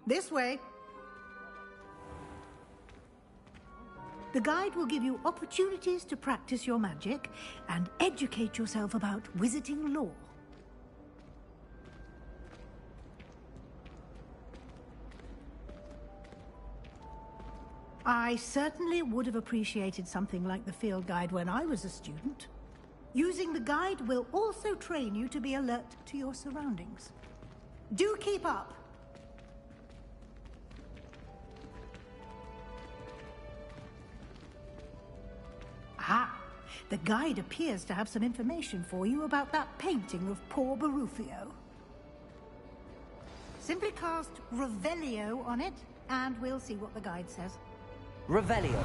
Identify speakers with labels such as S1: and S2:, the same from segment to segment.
S1: This way. The guide will give you opportunities to practice your magic and educate yourself about wizarding lore. I certainly would have appreciated something like the field guide when I was a student. Using the guide will also train you to be alert to your surroundings. Do keep up! Ah, the guide appears to have some information for you about that painting of poor Barufio. Simply cast Revelio on it, and we'll see what the guide says.
S2: Revelio.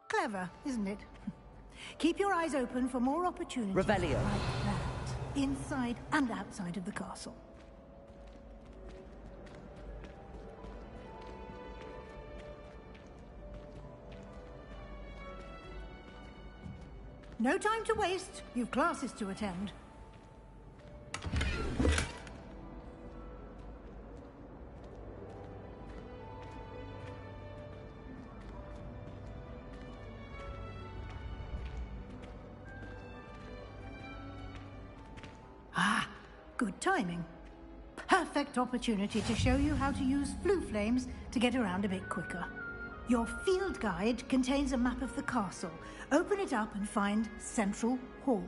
S1: Clever, isn't it? Keep your eyes open for more opportunities
S2: Revelio.
S1: like that, inside and outside of the castle. No time to waste. You've classes to attend. Ah, good timing. Perfect opportunity to show you how to use flue flames to get around a bit quicker. Your field guide contains a map of the castle. Open it up and find Central Hall.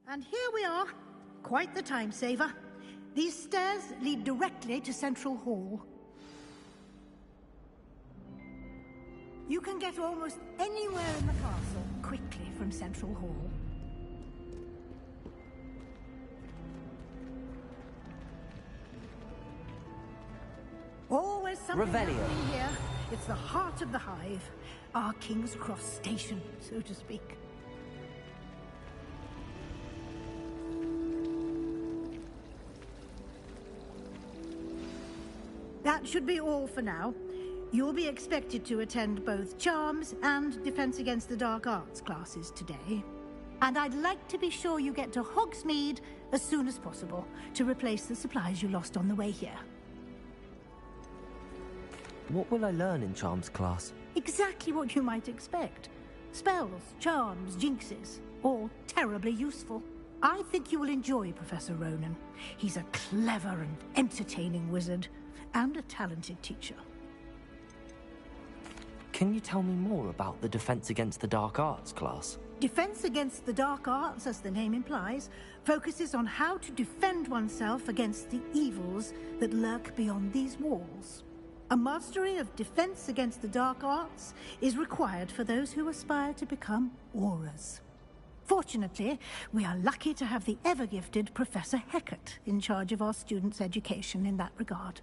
S1: And here we are. Quite the time saver. These stairs lead directly to Central Hall. You can get almost anywhere in the castle quickly from Central Hall. Always something happening here. It's the heart of the hive. Our King's Cross station, so to speak. That should be all for now. You'll be expected to attend both Charms and Defense Against the Dark Arts classes today. And I'd like to be sure you get to Hogsmeade as soon as possible to replace the supplies you lost on the way here.
S2: What will I learn in Charms class?
S1: Exactly what you might expect. Spells, charms, jinxes, all terribly useful. I think you will enjoy Professor Ronan. He's a clever and entertaining wizard, and a talented teacher.
S2: Can you tell me more about the Defense Against the Dark Arts class?
S1: Defense Against the Dark Arts, as the name implies, focuses on how to defend oneself against the evils that lurk beyond these walls. A mastery of Defense Against the Dark Arts is required for those who aspire to become auras. Fortunately, we are lucky to have the ever-gifted Professor Hecat in charge of our students' education in that regard.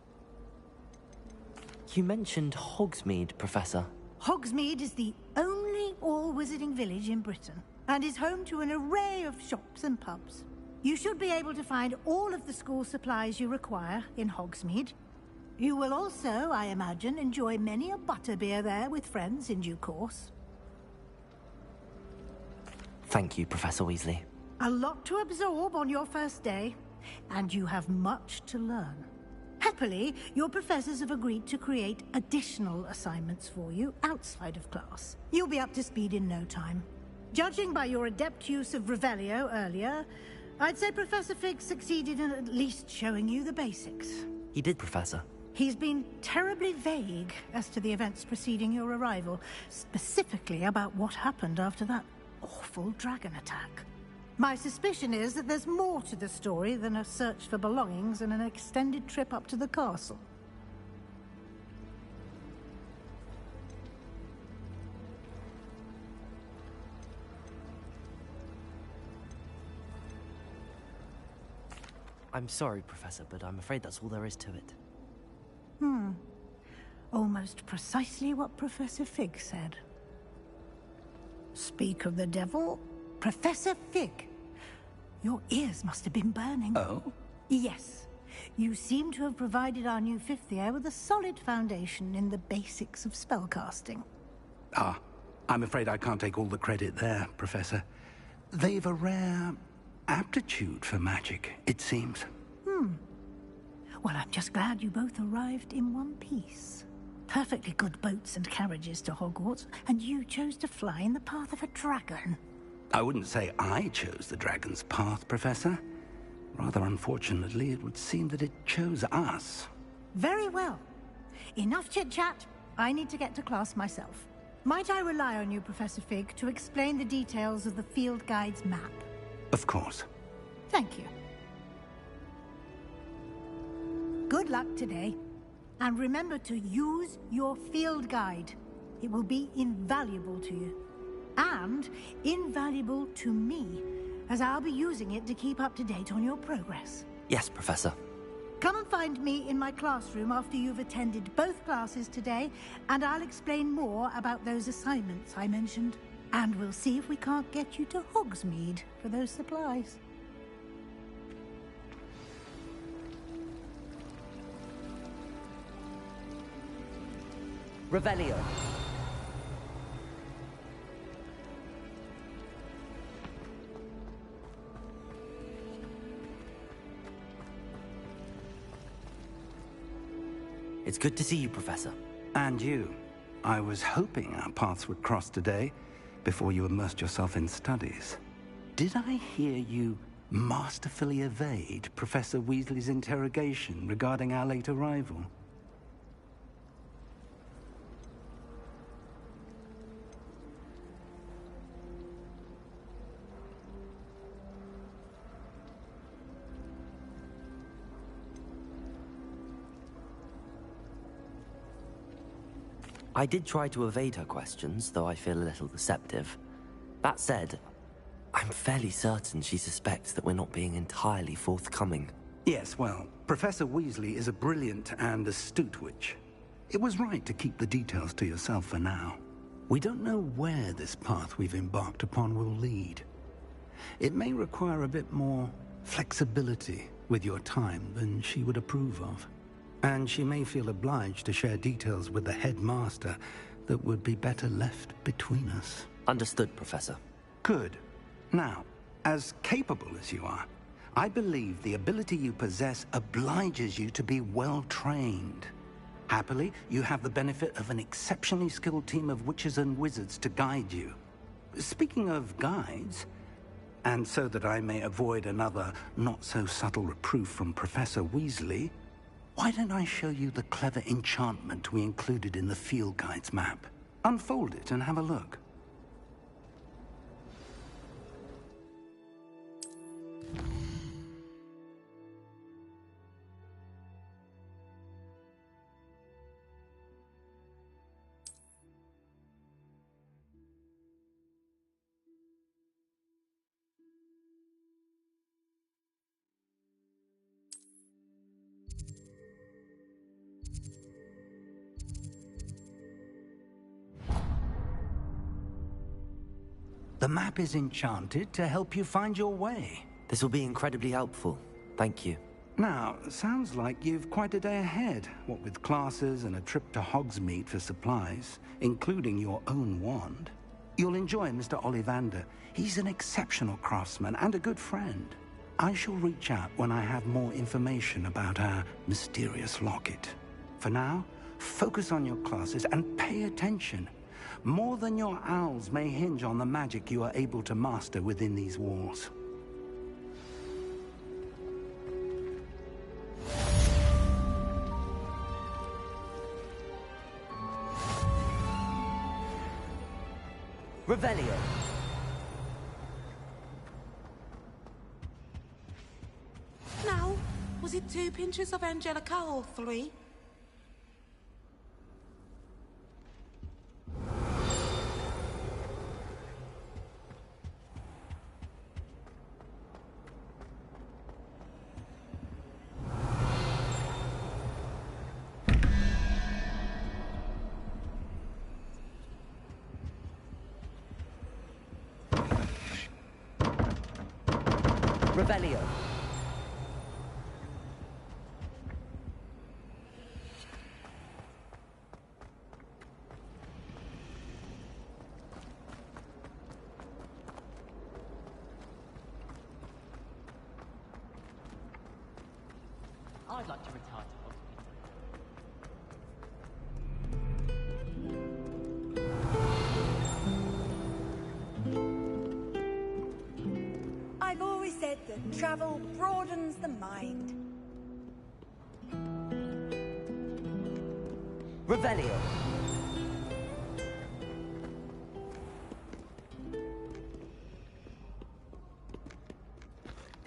S2: You mentioned Hogsmeade, Professor.
S1: Hogsmeade is the only all-wizarding village in Britain, and is home to an array of shops and pubs. You should be able to find all of the school supplies you require in Hogsmeade. You will also, I imagine, enjoy many a butterbeer there with friends in due course.
S2: Thank you, Professor Weasley.
S1: A lot to absorb on your first day, and you have much to learn. Happily, your professors have agreed to create additional assignments for you outside of class. You'll be up to speed in no time. Judging by your adept use of Revelio earlier, I'd say Professor Fig succeeded in at least showing you the basics.
S2: He did, Professor.
S1: He's been terribly vague as to the events preceding your arrival, specifically about what happened after that awful dragon attack. My suspicion is that there's more to the story than a search for belongings and an extended trip up to the castle.
S2: I'm sorry, Professor, but I'm afraid that's all there is to it.
S1: Almost precisely what Professor Fig said. Speak of the devil, Professor Fig. Your ears must have been burning.
S3: Oh?
S1: Yes. You seem to have provided our new fifth year with a solid foundation in the basics of spellcasting.
S3: Ah, I'm afraid I can't take all the credit there, Professor. They've a rare aptitude for magic, it seems.
S1: Well, I'm just glad you both arrived in one piece. Perfectly good boats and carriages to Hogwarts, and you chose to fly in the path of a dragon.
S3: I wouldn't say I chose the dragon's path, Professor. Rather unfortunately, it would seem that it chose us.
S1: Very well. Enough chit-chat. I need to get to class myself. Might I rely on you, Professor Fig, to explain the details of the field guide's map?
S3: Of course.
S1: Thank you. Good luck today. And remember to use your field guide. It will be invaluable to you. And invaluable to me, as I'll be using it to keep up to date on your progress.
S2: Yes, Professor.
S1: Come and find me in my classroom after you've attended both classes today, and I'll explain more about those assignments I mentioned. And we'll see if we can't get you to Hogsmeade for those supplies.
S2: Revelio. It's good to see you, Professor.
S3: And you. I was hoping our paths would cross today, before you immersed yourself in studies. Did I hear you masterfully evade Professor Weasley's interrogation regarding our late arrival?
S2: I did try to evade her questions, though I feel a little deceptive. That said, I'm fairly certain she suspects that we're not being entirely forthcoming.
S3: Yes, well, Professor Weasley is a brilliant and astute witch. It was right to keep the details to yourself for now. We don't know where this path we've embarked upon will lead. It may require a bit more flexibility with your time than she would approve of. And she may feel obliged to share details with the headmaster that would be better left between us.
S2: Understood, Professor.
S3: Good. Now, as capable as you are, I believe the ability you possess obliges you to be well-trained. Happily, you have the benefit of an exceptionally skilled team of witches and wizards to guide you. Speaking of guides, And so that I may avoid another not-so-subtle reproof from Professor Weasley, why don't I show you the clever enchantment we included in the field guide's map? Unfold it and have a look. The map is enchanted to help you find your way.
S2: This will be incredibly helpful. Thank you.
S3: Now, sounds like you've quite a day ahead, what with classes and a trip to Hogsmeade for supplies, including your own wand. You'll enjoy Mr. Ollivander. He's an exceptional craftsman and a good friend. I shall reach out when I have more information about our mysterious locket. For now, focus on your classes and pay attention. More than your owls may hinge on the magic you are able to master within these walls.
S2: Revelio.
S4: Now, was it 2 pinches of Angelica or 3?
S2: Revelio.
S5: I'd like to retire to
S6: I've always said that travel broadens the mind.
S2: Revelio.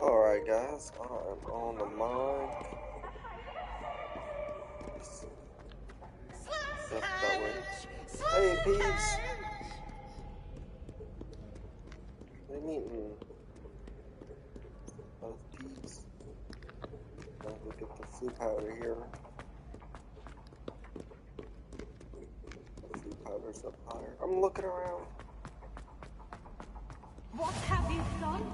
S7: Alright guys, I'm on the mic. Hey peeps! They meeting both peeps. Now we get the flue powder here. The flue powder's up higher. I'm looking around.
S1: What have you done?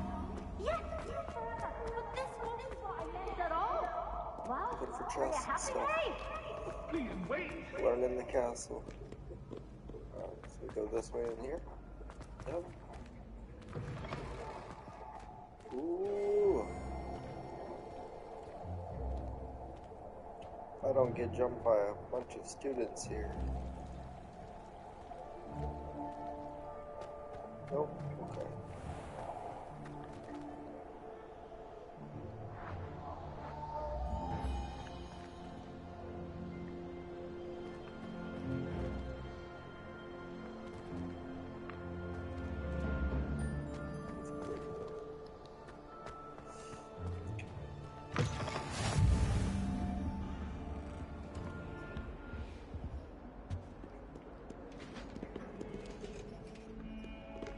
S1: Yes, but this wasn't what I meant at all. Well,
S7: Looking for chests and stuff.
S8: Please wait.
S7: Learning the castle. Alright, so we go this way in here. Yep. Ooh. I don't get jumped by a bunch of students here. Nope, okay.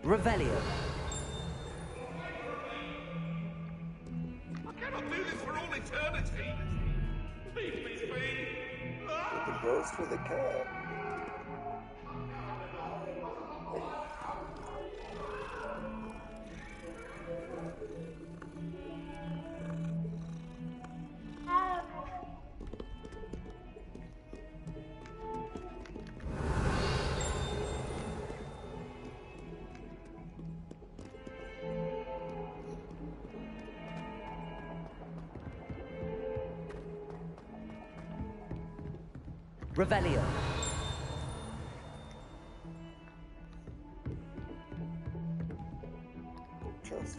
S2: Revelio.
S8: I cannot do this for all eternity. Please, please, please.
S7: The ghost or the cat?
S2: Revelio.
S7: Chest chest.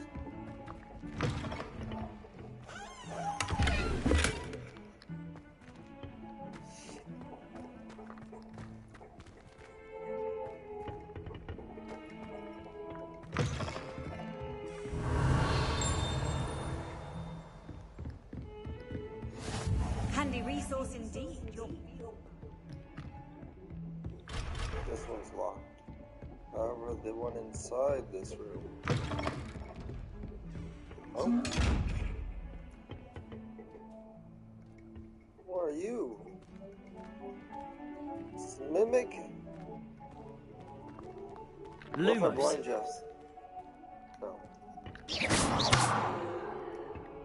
S6: Handy resource indeed.
S7: This one's locked. However, the one inside this room. Oh. What are you? It's a mimic? What if I blind Jeffs? No.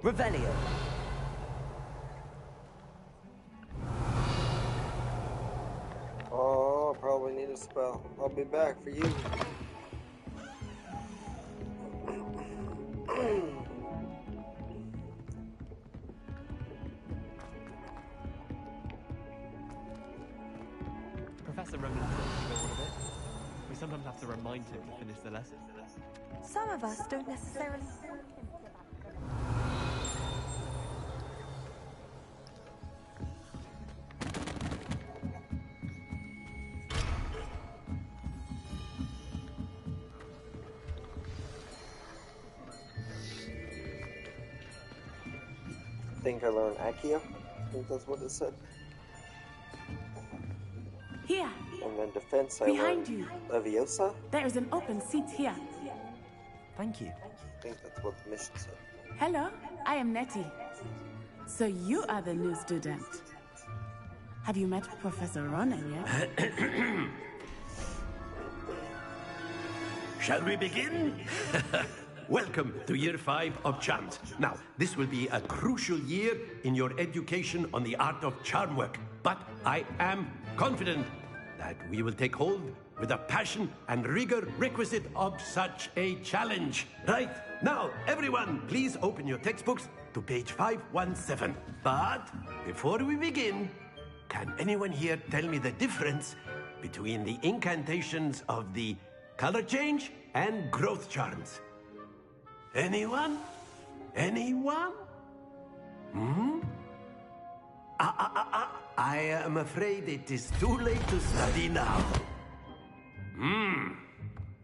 S2: Revelio.
S7: Oh, I'll probably need a spell. I'll be back for you.
S5: Professor Roman told me to go on a bit. We sometimes have to remind him to finish the lesson.
S6: Some of us don't necessarily.
S7: I think I learned Accio. I think that's what it said.
S4: Here,
S7: And then defense, I
S4: behind
S7: learned
S4: you.
S7: Leviosa.
S4: There is an open seat here.
S2: Thank you.
S7: I think that's what the mission said.
S4: Hello, I am Nettie. So you are the new student. Have you met Professor Ronan yet?
S9: Shall we begin? Welcome to Year 5 of Charms. Now, this will be a crucial year in your education on the art of charm work. But I am confident that we will take hold with the passion and rigor requisite of such a challenge. Right, now, everyone, please open your textbooks to page 517. But before we begin, can anyone here tell me the difference between the incantations of the color change and growth charms? Anyone? Anyone? I am afraid it is too late to study now.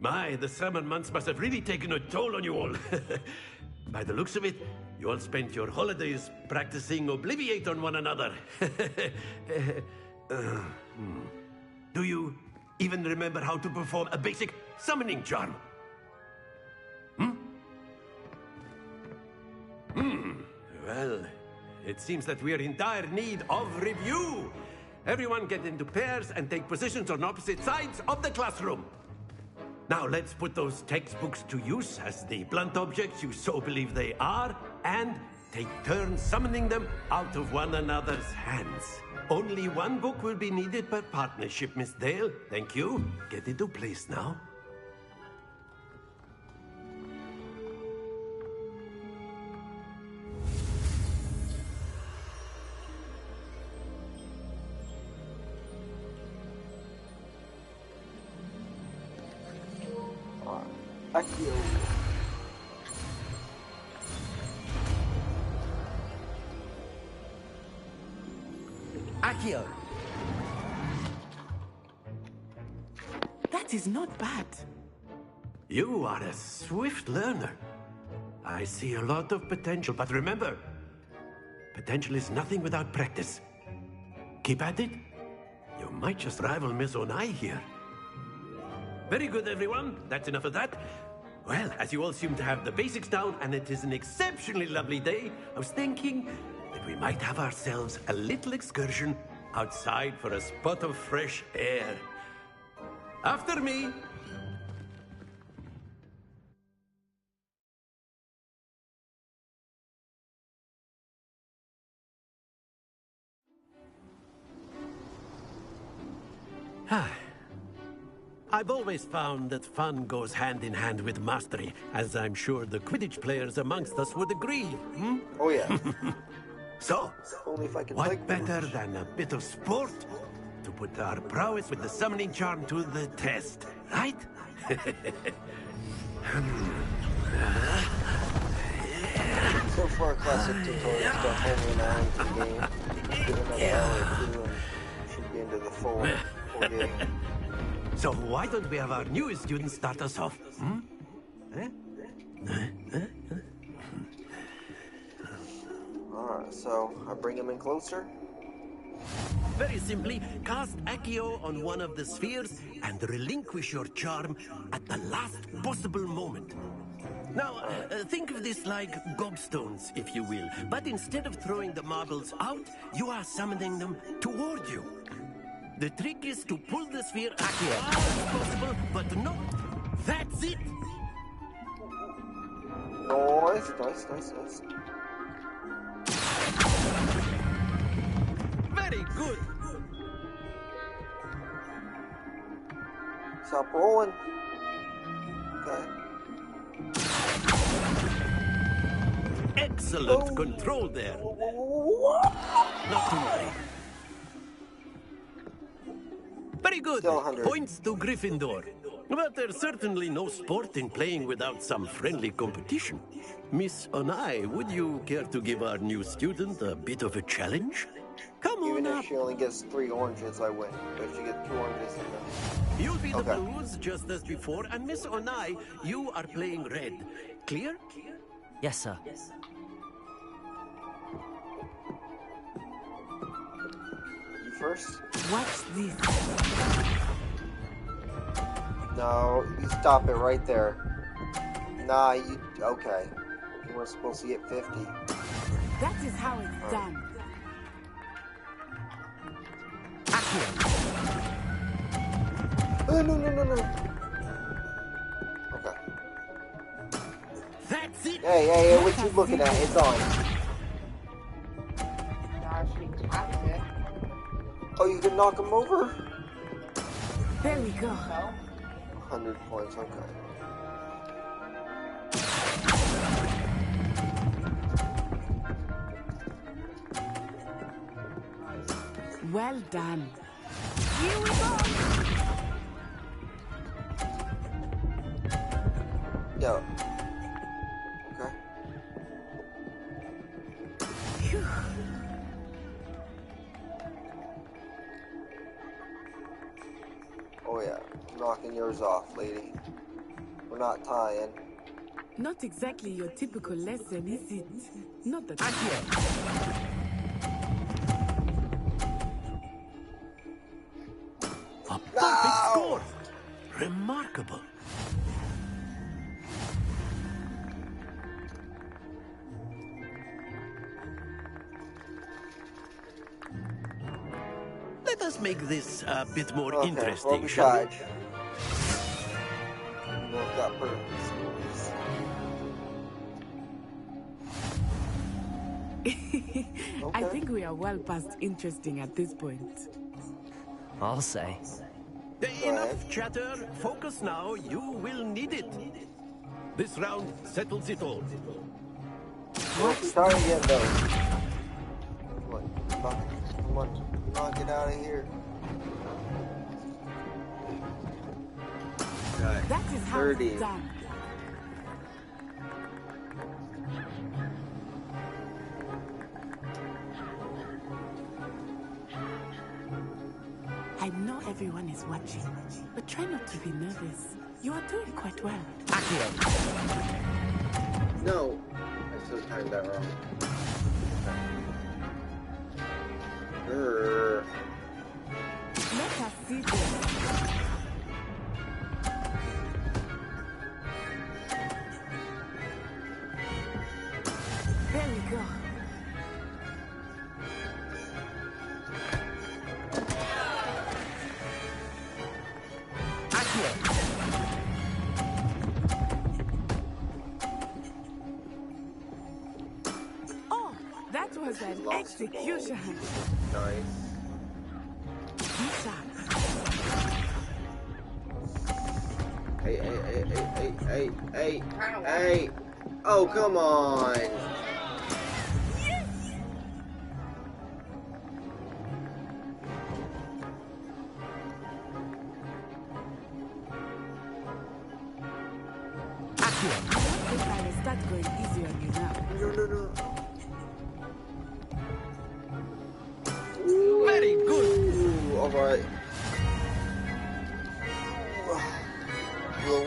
S9: My, the summer months must have really taken a toll on you all. By the looks of it, you all spent your holidays practicing Obliviate on one another. Do you even remember how to perform a basic summoning charm? Well, it seems that we are in dire need of review. Everyone get into pairs and take positions on opposite sides of the classroom. Now let's put those textbooks to use as the blunt objects you so believe they are, and take turns summoning them out of one another's hands. Only one book will be needed per partnership, Miss Dale. Thank you. Get into place now.
S7: Accio.
S2: Accio.
S4: That is not bad.
S9: You are a swift learner. I see a lot of potential, but remember, potential is nothing without practice. Keep at it. You might just rival Miss Onai here. Very good, everyone. That's enough of that. Well, as you all seem to have the basics down, and it is an exceptionally lovely day, I was thinking that we might have ourselves a little excursion outside for a spot of fresh air. After me. I've always found that fun goes hand in hand with mastery, as I'm sure the Quidditch players amongst us would agree.
S7: Oh yeah.
S9: So,
S7: Only if I can
S9: what
S7: take
S9: better than a bit of sport to put our prowess with the summoning charm to the test, right?
S7: So far, classic tutorial stuff over an hour into the game. Give another hour or two and should be into the full game.
S9: So why don't we have our newest student start us off?
S7: Alright, so I bring him in closer.
S9: Very simply, cast Accio on one of the spheres and relinquish your charm at the last possible moment. Now, think of this like gobstones, if you will. But instead of throwing the marbles out, you are summoning them toward you. The trick is to pull the sphere as far as possible, but not. That's it!
S7: Nice.
S9: Very good!
S7: Stop rolling. Okay.
S9: Excellent control there. Not to worry. Very good.
S7: Still 100.
S9: Points to Gryffindor. But there's certainly no sport in playing without some friendly competition. Miss Onai, would you care to give our new student a bit of a challenge? Come
S7: Even
S9: on
S7: if
S9: up.
S7: she only gets 3 oranges, I win. But if she gets 2 oranges, then...
S9: You'll be the
S7: Okay.
S9: blues just as before, and Miss Onai, you are playing red. Clear?
S2: Yes, sir.
S7: You first?
S4: Watch this.
S7: No, you stop it right there. Nah, you... Okay. You weren't supposed to get 50.
S4: That is how it's done.
S7: No. Okay.
S9: That's it!
S7: Hey, what you looking at? It's on. Oh, you can knock him over?
S4: There we go.
S7: 100 points, okay.
S4: Well done. Here we go.
S7: Yo. Okay.
S4: Phew.
S7: Oh yeah, I'm knocking yours off, lady. We're not tying.
S4: Not exactly your typical lesson, is it? Not that.
S9: A perfect score! Remarkable. Let us make this a bit more
S7: Okay,
S9: interesting,
S7: well,
S9: shall we?
S7: besides, you both got purpose.
S4: I think we are well past interesting at this point.
S2: I'll say.
S9: Enough chatter. Focus now. You will need it. This round settles it all.
S7: Try again, though. Come on, knock it out of here. Okay.
S4: That is how
S7: 30.
S4: it's done. I know everyone is watching, but try not to be nervous. You are doing quite well.
S7: No, I still timed that wrong.
S4: Let us see this. There we go. Oh, that was an execution.
S7: Nice.
S4: Be sharp.
S7: Hey. Oh, come on.
S4: start going easy on you now.
S7: No.
S9: Very good.
S7: Ooh, alright. A little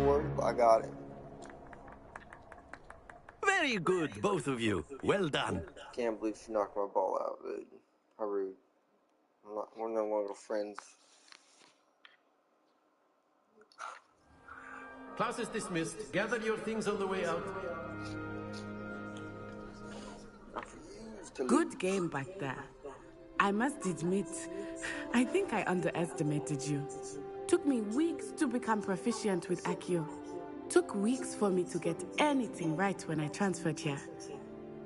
S7: worried, but I got it.
S9: Very good, both of you. Well done.
S7: Can't believe she knocked my ball out, dude. How rude. We're no longer friends.
S9: Class is dismissed. Gather your things on the way out.
S4: Good game back there. I must admit, I think I underestimated you. Took me weeks to become proficient with Accio. Took weeks for me to get anything right when I transferred here.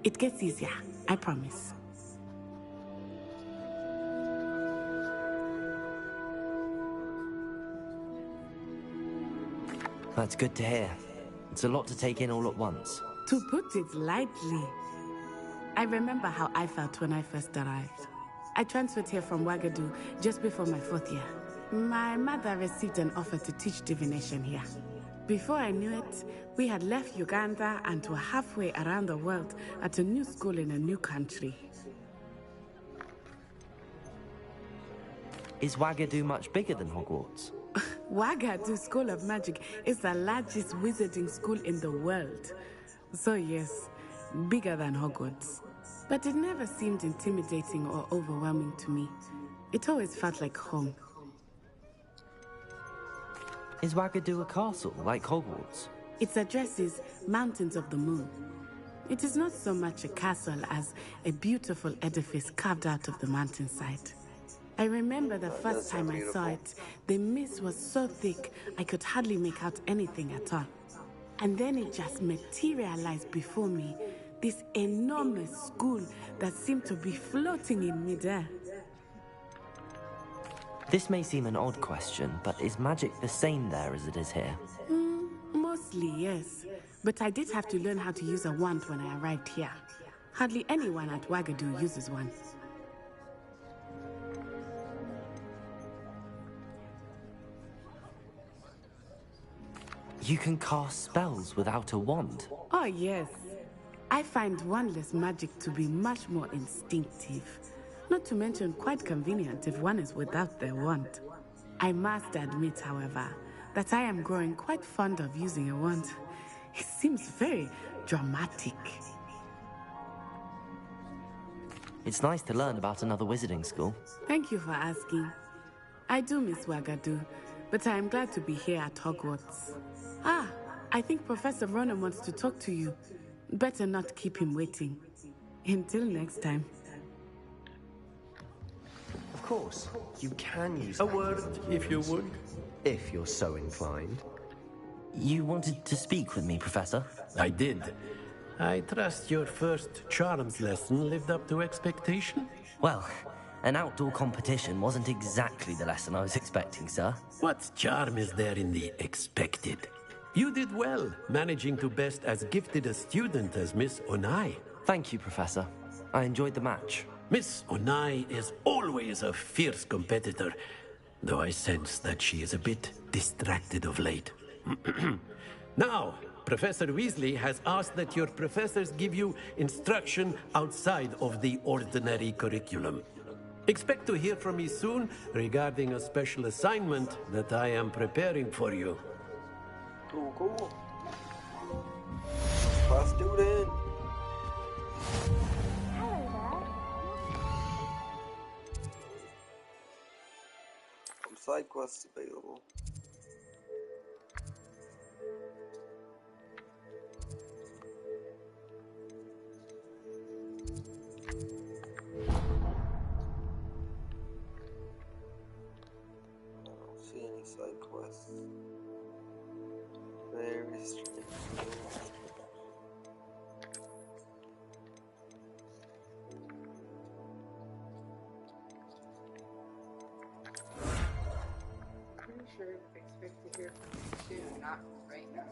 S4: It gets easier, I promise.
S2: That's good to hear. It's a lot to take in all at once.
S4: To put it lightly, I remember how I felt when I first arrived. I transferred here from Ouagadougou just before my 4th year. My mother received an offer to teach divination here. Before I knew it, we had left Uganda and were halfway around the world at a new school in a new country.
S2: Is Ouagadougou much bigger than Hogwarts?
S4: Ouagadougou School of Magic is the largest wizarding school in the world. So yes, bigger than Hogwarts. But it never seemed intimidating or overwhelming to me. It always felt like home.
S2: Is Ouagadougou a castle, like Hogwarts?
S4: Its address is Mountains of the Moon. It is not so much a castle as a beautiful edifice carved out of the mountainside. I remember the first time I saw it, the mist was so thick I could hardly make out anything at all. And then it just materialized before me, this enormous school that seemed to be floating in midair.
S2: This may seem an odd question, but is magic the same there as it is here?
S4: Mostly, yes. But I did have to learn how to use a wand when I arrived here. Hardly anyone at Ouagadougou uses one.
S2: You can cast spells without a wand?
S4: Oh, yes. I find wandless magic to be much more instinctive. Not to mention quite convenient if one is without their wand. I must admit, however, that I am growing quite fond of using a wand. It seems very dramatic.
S2: It's nice to learn about another wizarding school.
S4: Thank you for asking. I do miss Ouagadougou, but I am glad to be here at Hogwarts. I think Professor Ronan wants to talk to you. Better not keep him waiting. Until next time.
S10: Of course, you can use
S9: A word, if you would.
S10: if you're so inclined.
S2: You wanted to speak with me, Professor?
S9: I did. I trust your first charms lesson lived up to expectation?
S2: Well, an outdoor competition wasn't exactly the lesson I was expecting, sir.
S9: What charm is there in the expected? You did well, managing to best as gifted a student as Miss Onai.
S2: Thank you, Professor. I enjoyed the match.
S9: Miss Onai is always a fierce competitor, though I sense that she is a bit distracted of late. Now, Professor Weasley has asked that your professors give you instruction outside of the ordinary curriculum. Expect to hear from me soon regarding a special assignment that I am preparing for you.
S7: Cool. Class student. Some side quests available. I don't see any side quests. Very strange.
S11: Pretty sure expect to hear from you soon, not right now.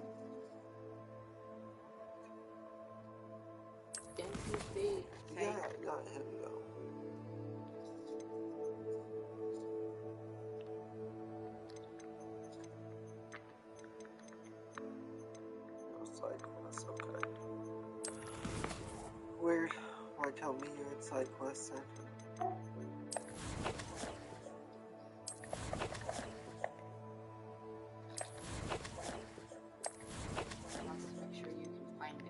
S11: NPC.
S7: Yeah, here we go. No side quest. That's okay. Weird. Why tell me you had side quests then?
S11: Make sure you can find it.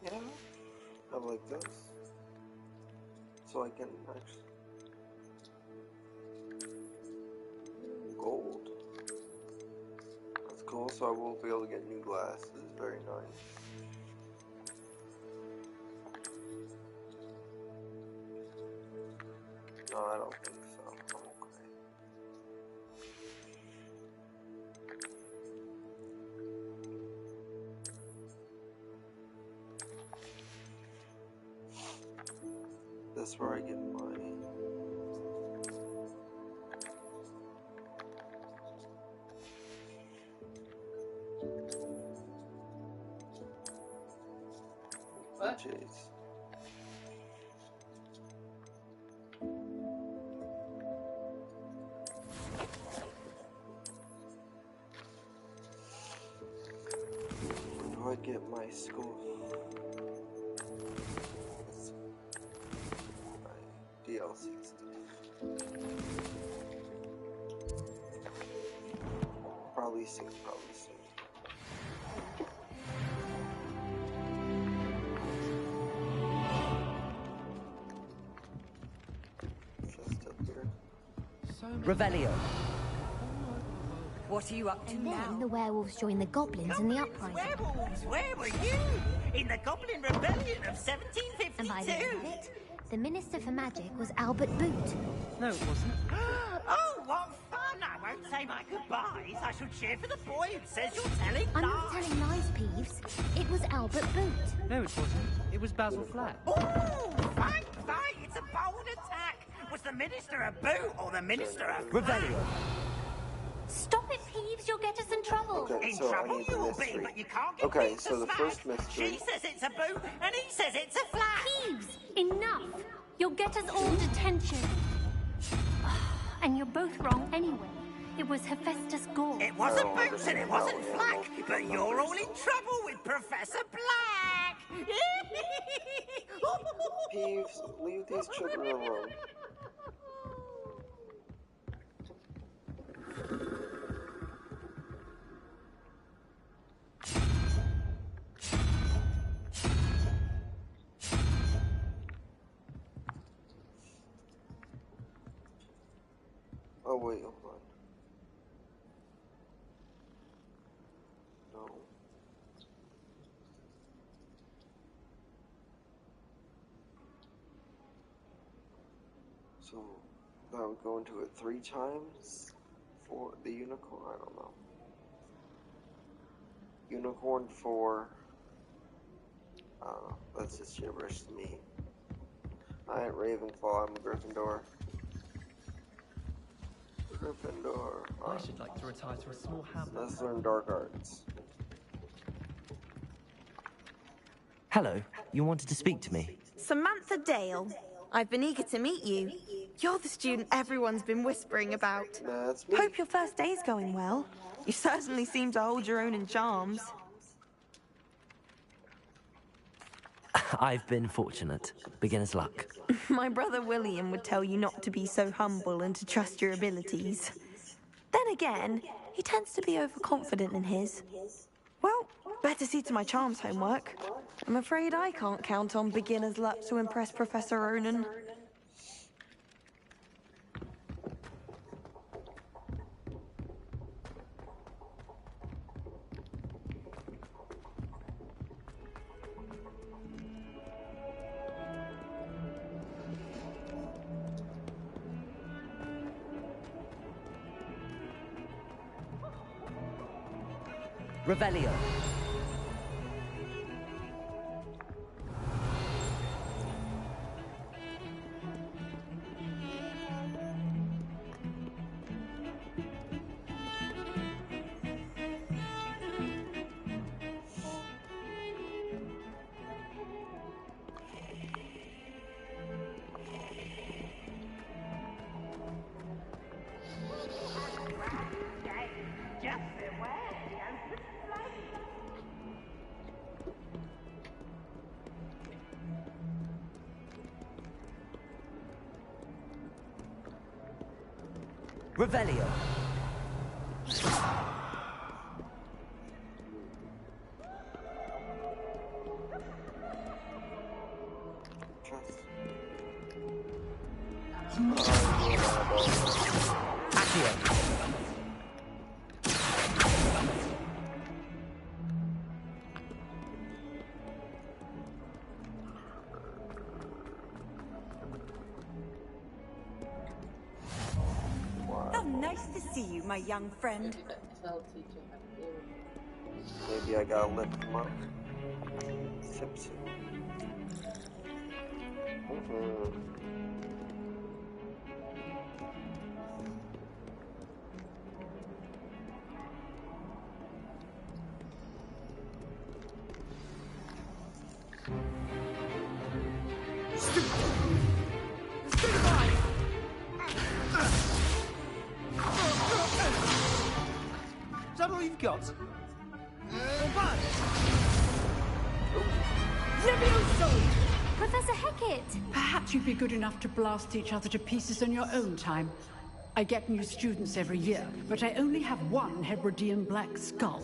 S7: Yeah, I like this. So I can actually... Gold. That's cool, so I will be able to get new glasses. Very nice. No, I don't think so. I'm okay. That's where I get my...
S11: What?
S7: Jeez. Where do I get my school? My DLC stuff. Probably soon, probably soon. Just up here.
S12: Revelio.
S13: What are you up to
S14: And
S13: now?
S14: then the werewolves joined the goblins in the uprising.
S13: Werewolves, where were you? In the Goblin Rebellion of 1752.
S14: And by the end of it, the Minister for Magic was Albert Boot.
S12: No, it wasn't.
S13: Oh, what fun! I won't say my goodbyes. I shall cheer for the boy who says you're telling
S14: I'm
S13: lies.
S14: not telling lies, Peeves. It was Albert Boot.
S12: No, it wasn't. It was Basil Flack.
S13: Oh, fight! It's a bold attack. Was the Minister a boot or the Minister a
S12: Revelio.
S14: Stop it, Peeves. You'll get us in trouble.
S7: Okay,
S13: In
S7: so I
S13: trouble
S7: need
S13: you
S7: the
S13: will be,
S7: mystery.
S13: but you can't get
S7: Okay,
S13: Pete to
S7: so the
S13: smack.
S7: first mystery...
S13: She says it's a boot, and he says it's a flat.
S14: Peeves, enough. You'll get us all detention. And you're both wrong anyway. It was Hephaestus Gore.
S13: It wasn't Boots and it wasn't Flack, but you're all in trouble with Professor Black.
S7: Peeves, leave these children alone. Oh wait, hold on. No. So that would go into it 3 times for the unicorn. I don't know. Unicorn 4. That's just gibberish to me. I ain't Ravenclaw. I'm a Gryffindor. Gryffindor.
S5: I should like to retire to a small hamlet.
S7: Let's learn dark arts.
S2: Hello, you wanted to speak to me?
S15: Samantha Dale. I've been eager to meet you. You're the student everyone's been whispering about.
S7: That's me.
S15: Hope your first day's going well. You certainly seem to hold your own in charms.
S2: I've been fortunate. Beginner's luck.
S15: My brother William would tell you not to be so humble and to trust your abilities. Then again, he tends to be overconfident in his. Well, better see to my charms homework. I'm afraid I can't count on beginner's luck to impress Professor Ronan.
S12: Revelio. Revelio.
S6: How nice to see you, my young friend.
S7: Maybe I gotta lift him up. Sips.
S16: Is that all you've got?
S14: Professor Hecat!
S17: Perhaps you'd be good enough to blast each other to pieces in your own time. I get new students every year, but I only have one Hebridean black skull.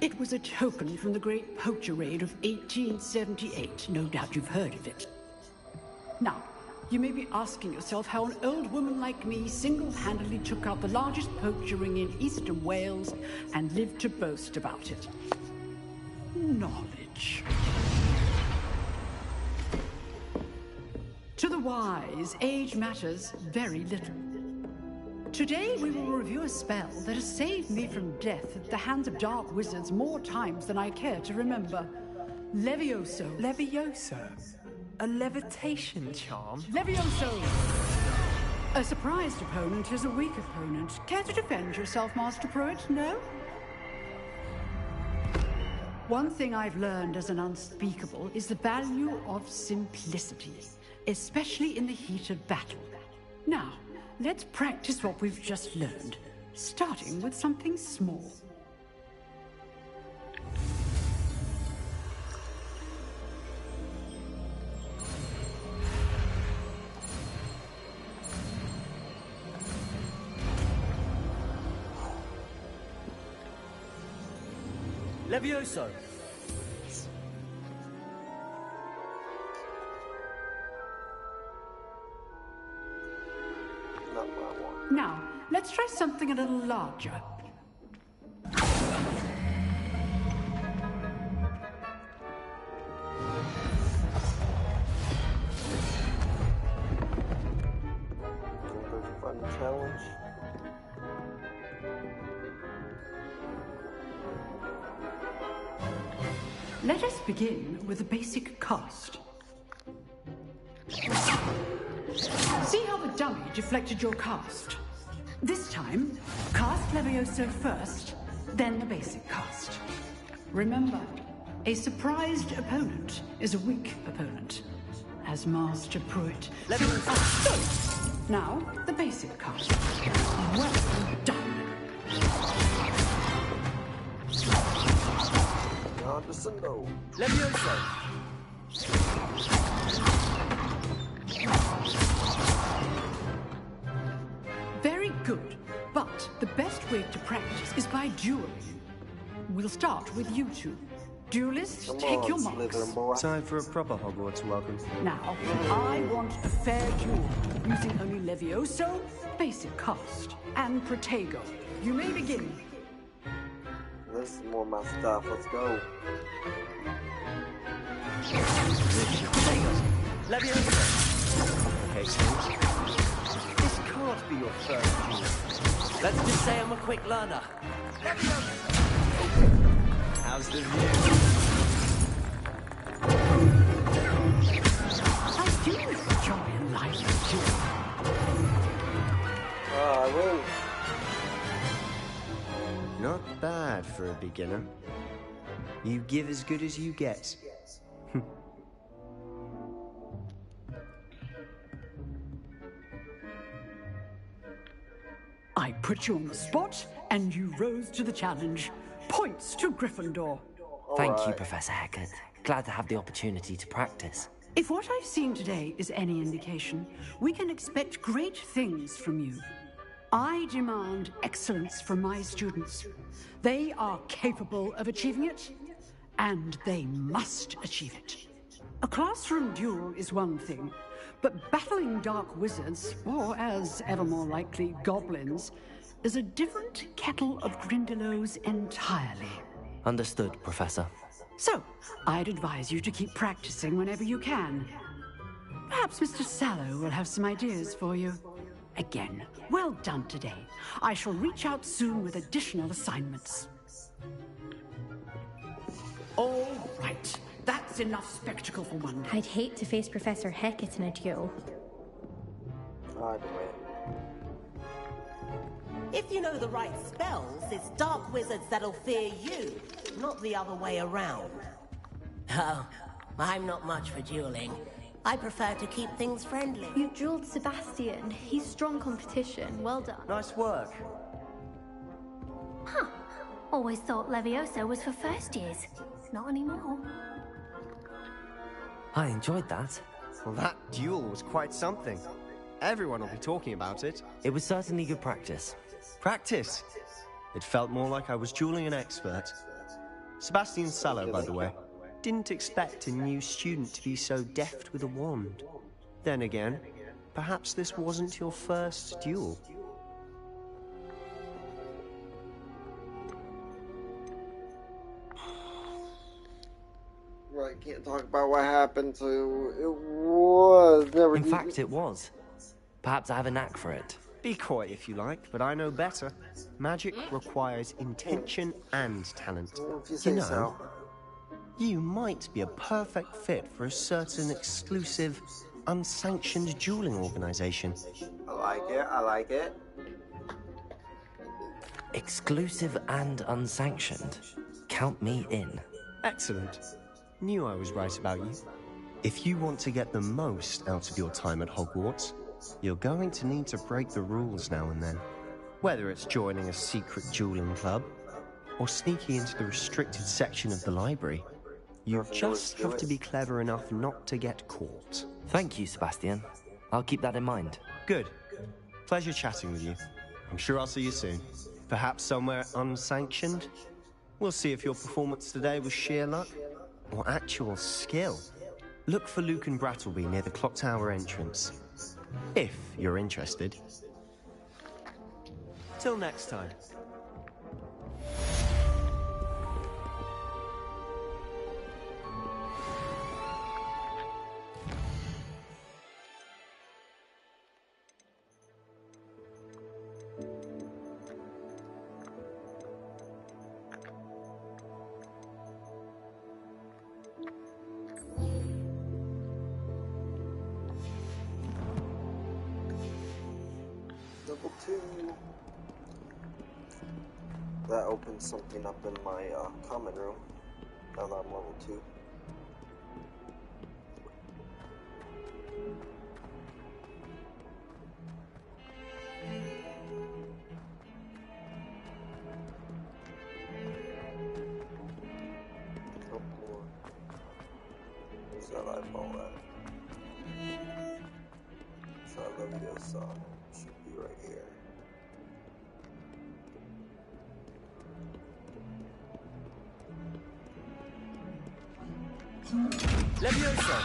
S17: It was a token from the Great Poacher Raid of 1878. No doubt you've heard of it. Now, you may be asking yourself how an old woman like me single-handedly took out the largest poacher ring in eastern Wales and lived to boast about it. Knowledge. To the wise, age matters very little. Today we will review a spell that has saved me from death at the hands of dark wizards more times than I care to remember. Levioso.
S18: Levioso? A levitation charm?
S17: Levioso! A surprised opponent is a weak opponent. Care to defend yourself, Master Pruitt? No? One thing I've learned as an unspeakable is the value of simplicity, especially in the heat of battle. Now, let's practice what we've just learned, starting with something small.
S12: Levioso.
S17: Now, let's try something a little larger.
S7: Fun challenge.
S17: Let us begin with a basic cast. See how the dummy deflected your cast? This time, cast Levioso first, then the basic cast. Remember, a surprised opponent is a weak opponent, as Master Pruitt. Now, the basic cast. Well done.
S12: Levioso.
S17: Very good, but the best way to practice is by dueling. We'll start with you two. Duelists, take your marks.
S10: Time for a proper Hogwarts welcome.
S17: Now, I want a fair duel, using only Levioso, basic cast, and Protego. You may begin.
S7: This is more my stuff. Let's go.
S12: Levioso.
S10: Okay, so
S17: This
S12: will not be your first duel.
S2: Let's just say I'm a quick learner.
S12: How's the view?
S17: I do enjoy a lively duel.
S7: I win.
S12: Not bad for a beginner. You give as good as you get.
S17: I put you on the spot, and you rose to the challenge. Points to Gryffindor.
S2: Thank you, Professor Hecat. Glad to have the opportunity to practice.
S17: If what I've seen today is any indication, we can expect great things from you. I demand excellence from my students. They are capable of achieving it, and they must achieve it. A classroom duel is one thing, but battling dark wizards, or as ever more likely, goblins, is a different kettle of Grindylows entirely.
S2: Understood, Professor.
S17: So, I'd advise you to keep practicing whenever you can. Perhaps Mr. Sallow will have some ideas for you. Again, well done today. I shall reach out soon with additional assignments. All right. That's enough spectacle for one day.
S19: I'd hate to face Professor Hecat in a duel.
S13: If you know the right spells, it's dark wizards that'll fear you, not the other way around. Oh, I'm not much for dueling. I prefer to keep things friendly.
S19: You dueled Sebastian. He's strong competition. Well done.
S12: Nice work.
S14: Huh. Always thought Levioso was for first years. Not anymore.
S2: I enjoyed that.
S12: Well, that duel was quite something. Everyone will be talking about it.
S2: It was certainly good practice.
S12: Practice? It felt more like I was dueling an expert. Sebastian Sallow, by the way. Didn't expect a new student to be so deft with a wand. Then again, perhaps this wasn't your first duel.
S7: Right, can't talk about what happened to it. Was never.
S2: In fact, it was. Perhaps I have a knack for it.
S12: Be coy if you like, but I know better. Magic requires intention and talent.
S7: If you say so.
S12: You might be a perfect fit for a certain exclusive, unsanctioned dueling organization.
S7: I like it, I like it.
S2: Exclusive and unsanctioned. Count me in.
S12: Excellent. Knew I was right about you. If you want to get the most out of your time at Hogwarts, you're going to need to break the rules now and then. Whether it's joining a secret dueling club, or sneaking into the restricted section of the library, you just have to be clever enough not to get caught.
S2: Thank you, Sebastian. I'll keep that in mind.
S12: Good. Pleasure chatting with you. I'm sure I'll see you soon. Perhaps somewhere unsanctioned? We'll see if your performance today was sheer luck or actual skill. Look for Luke and Brattleby near the clock tower entrance. If you're interested. Till next time.
S7: Level 2. That opens something up in my common room. Now that I'm level 2. Oh boy. Where's that eyeball at? So I love this should be right here.
S2: Levioso!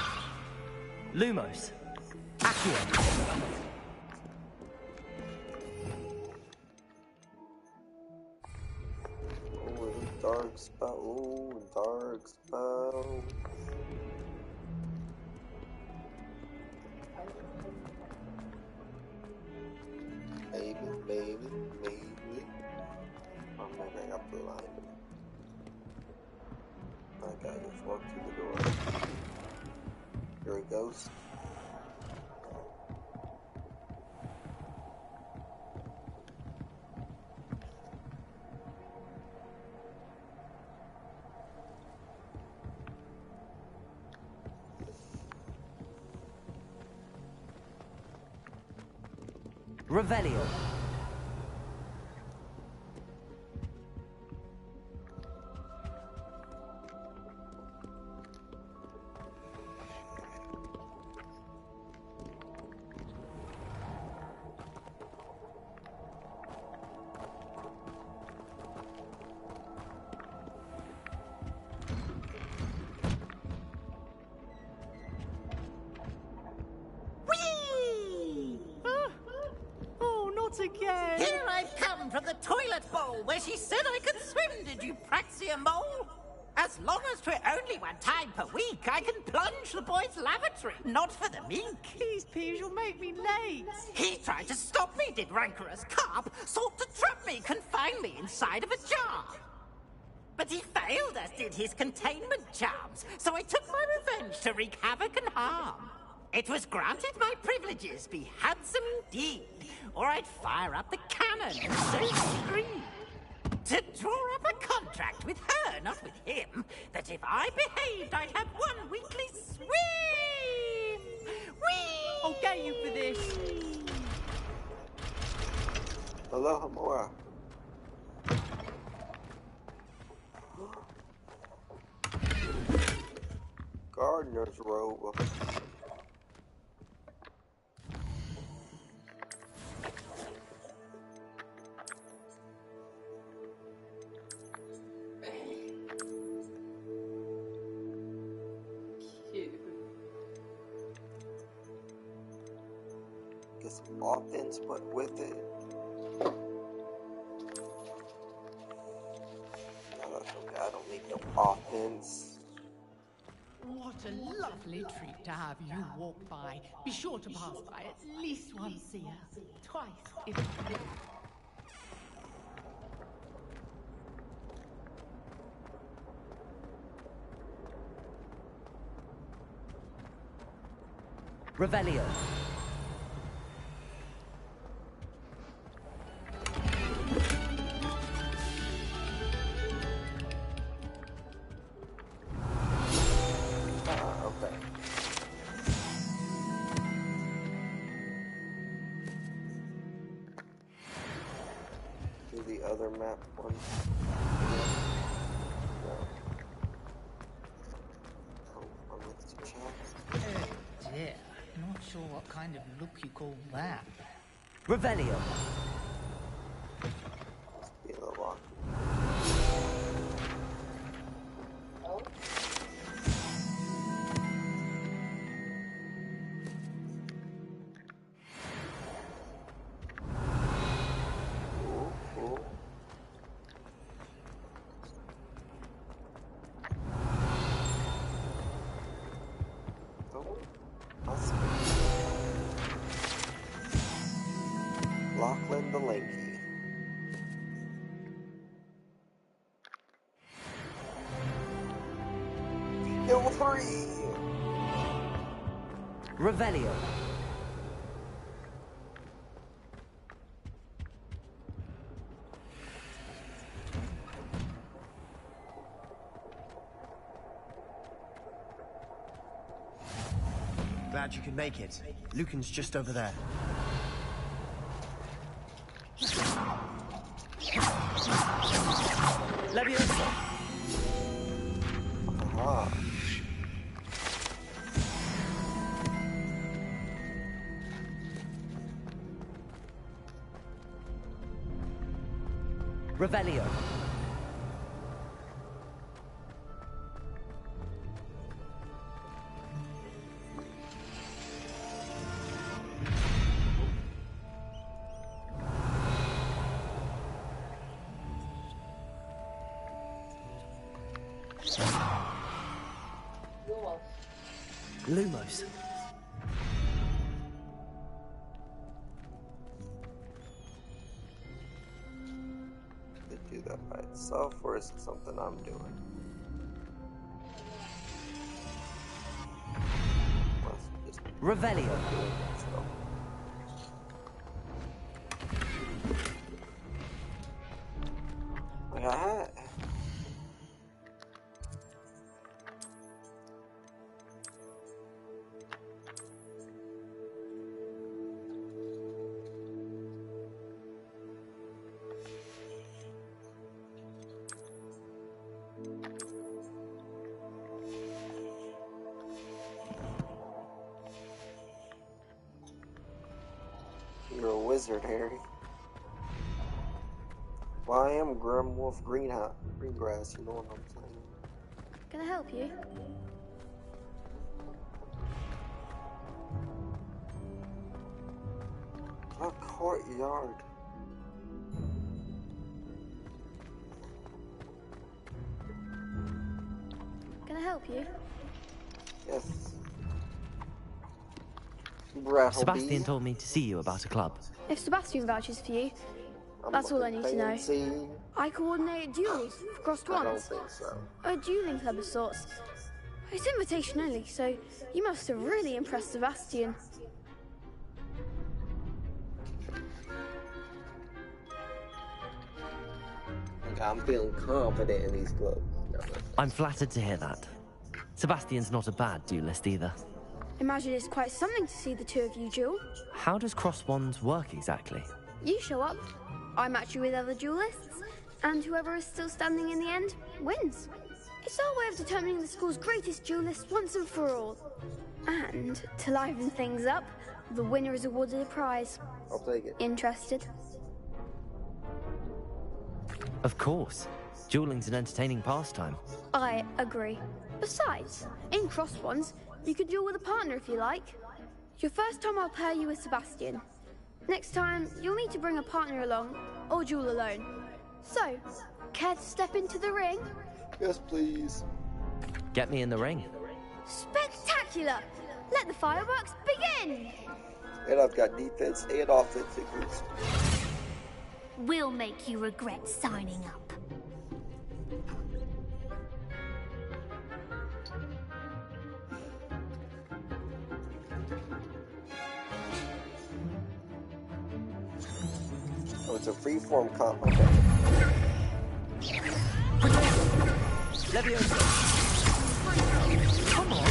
S2: Lumos! Accio!
S7: Oh, dark spell. Oh, dark spell.
S2: Revelio.
S20: Again. Here I've come from the toilet bowl where she said I could swim, did you praxia mole? As long as 'twere only one time per week, I can plunge the boy's lavatory, not for the meek.
S18: Please, Piers, you'll make me late.
S20: He tried to stop me, did rancorous carp, sought to trap me, confine me inside of a jar. But he failed, as did his containment charms, so I took my revenge to wreak havoc and harm. It was granted my privileges be handsome indeed, or I'd fire up the cannon and so scream. To draw up a contract with her, not with him, that if I behaved, I'd have one weekly swim! Whee!
S18: I'll get you for this.
S7: Hello, Hamura. Gardener's robe. Get some offense, but with it. I don't need no offense.
S17: What a lovely treat to have you walk by. Be sure to pass by at least once a year. Twice, if
S2: Revelio.
S7: Okay. Do the other map one. No. Oh, I'm with the chat.
S20: Oh dear, not sure what kind of look you call that.
S2: Revelio.
S7: Be a little awkward. Lachlan the Lanky. Level 3!
S2: Revelio.
S12: Glad you could make it. Lucan's just over there.
S2: Leviosa.
S7: Aha.
S2: Revelio. Lumos.
S7: Did it do that by itself, or is it something I'm doing?
S2: Revelio.
S7: Yeah. You're a wizard, Harry. Well, I am Grimwolf Greengrass, you know what I'm saying?
S19: Can I help you?
S7: A courtyard.
S19: Can I help you?
S7: Yes.
S2: Sebastian told me to see you about a club.
S19: If Sebastian vouches for you, that's all I need to know. I coordinate duels for crossed
S7: I don't
S19: ones.
S7: think so.
S19: A dueling club of sorts. It's invitation only, so you must have really impressed Sebastian.
S7: I'm feeling confident in these clubs.
S2: I'm flattered to hear that. Sebastian's not a bad duelist either.
S19: Imagine it's quite something to see the two of you duel.
S2: How does cross wands work exactly?
S19: You show up, I match you with other duelists, and whoever is still standing in the end wins. It's our way of determining the school's greatest duelist once and for all. And to liven things up, the winner is awarded a prize.
S7: I'll take it.
S19: Interested?
S2: Of course. Dueling's an entertaining pastime.
S19: I agree. Besides, in cross ones, you could duel with a partner if you like. Your first time I'll pair you with Sebastian. Next time, you'll need to bring a partner along, or duel alone. So, care to step into the ring?
S7: Yes, please.
S2: Get me in the ring.
S19: Spectacular! Let the fireworks begin!
S7: And I've got defense and offense figures.
S14: We'll make you regret signing up.
S7: Oh, it's a free-form comp. Okay.
S2: Come on.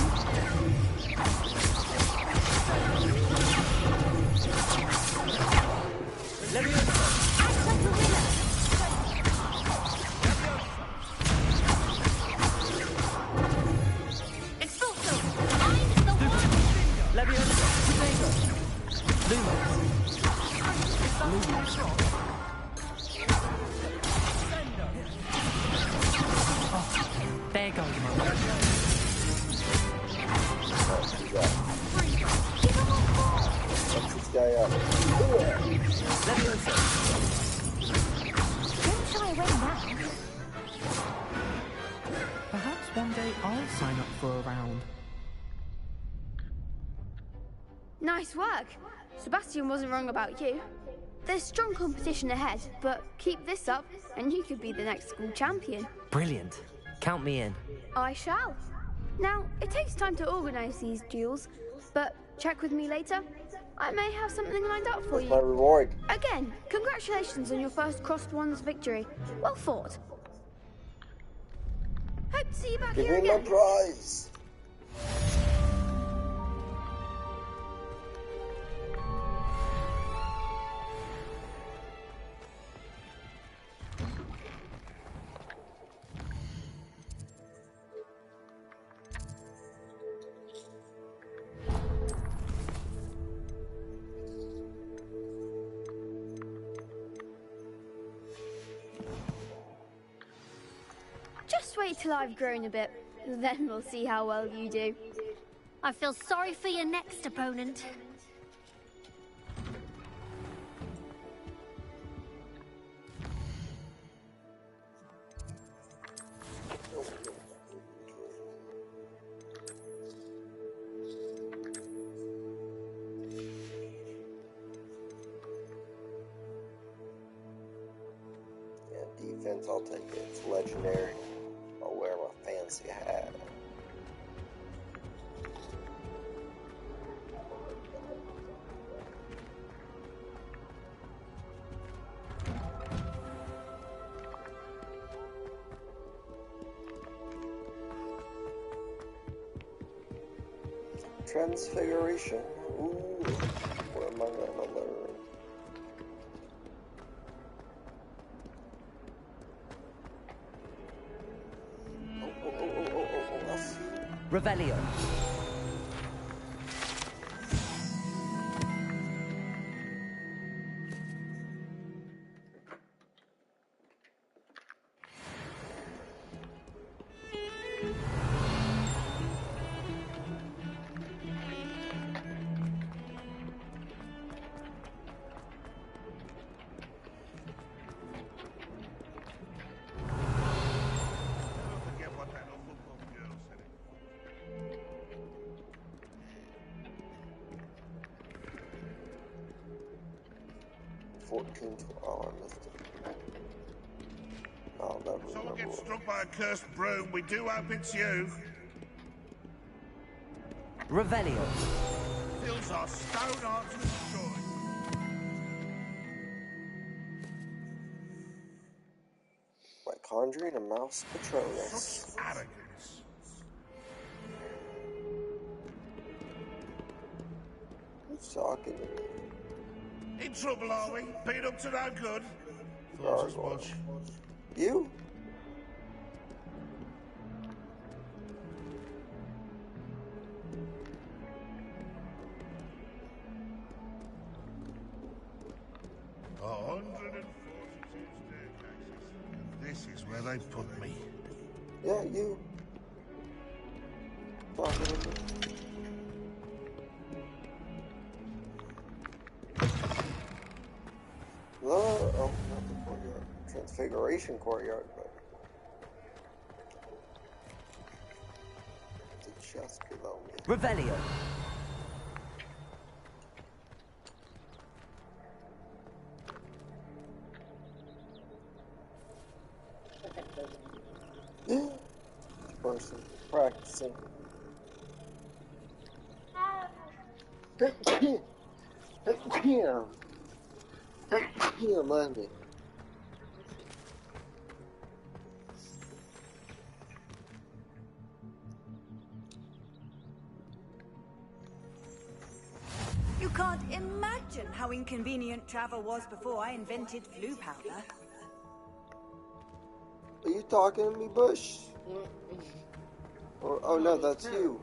S2: There goes my man.
S7: What's this guy up?
S1: Don't shy away now.
S21: Perhaps one day I'll sign up for a round.
S19: Nice work. Sebastian wasn't wrong about you. There's strong competition ahead, but keep this up and you could be the next school champion.
S2: Brilliant. Count me in.
S19: I shall. Now, it takes time to organize these duels, but check with me later. I may have something lined up for you.
S7: My reward.
S19: Again, congratulations on your first crossed ones victory. Well fought. Hope to see you back here
S7: Give me
S19: again.
S7: my prize.
S19: Just wait till I've grown a bit, then we'll see how well you do.
S14: I feel sorry for your next opponent.
S7: Defense, I'll take it. It's legendary. I'll wear my fancy hat. Transfiguration. Ooh, what am I gonna learn?
S2: Revelio.
S7: 14. Oh, I missed it. I'll never
S8: Someone
S7: remember.
S8: gets struck by a cursed broom, we do hope it's you.
S2: Revelio.
S8: Fills our stone hearts with joy.
S7: By conjuring a mouse Patronus.
S8: Such arrogance.
S7: Who's talking to me?
S8: In trouble, are we? Been up to no good? Thought as much.
S7: You?
S8: Oh, 142 staircases. And this is where they put me.
S7: Yeah, you. Talking to me. Oh, not the courtyard. Transfiguration courtyard, but it's a chest below me.
S2: Revelio.
S7: Person practicing. Damn, money.
S6: You can't imagine how inconvenient travel was before I invented flu powder.
S7: Are you talking to me, Bush? Or, oh no, that's you.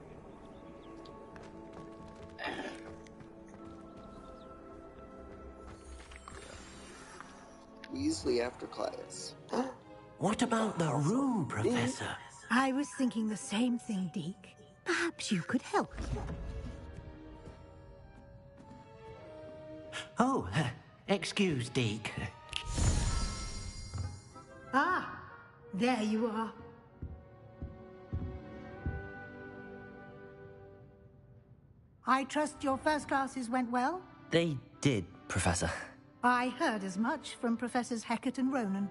S7: Weasley after class.
S9: What about the room, Professor?
S1: I was thinking the same thing, Deke. Perhaps you could help.
S9: Oh, excuse, Deke.
S1: Ah, there you are. I trust your first classes went well?
S2: They did, Professor.
S1: I heard as much from Professors Hecat and Ronan.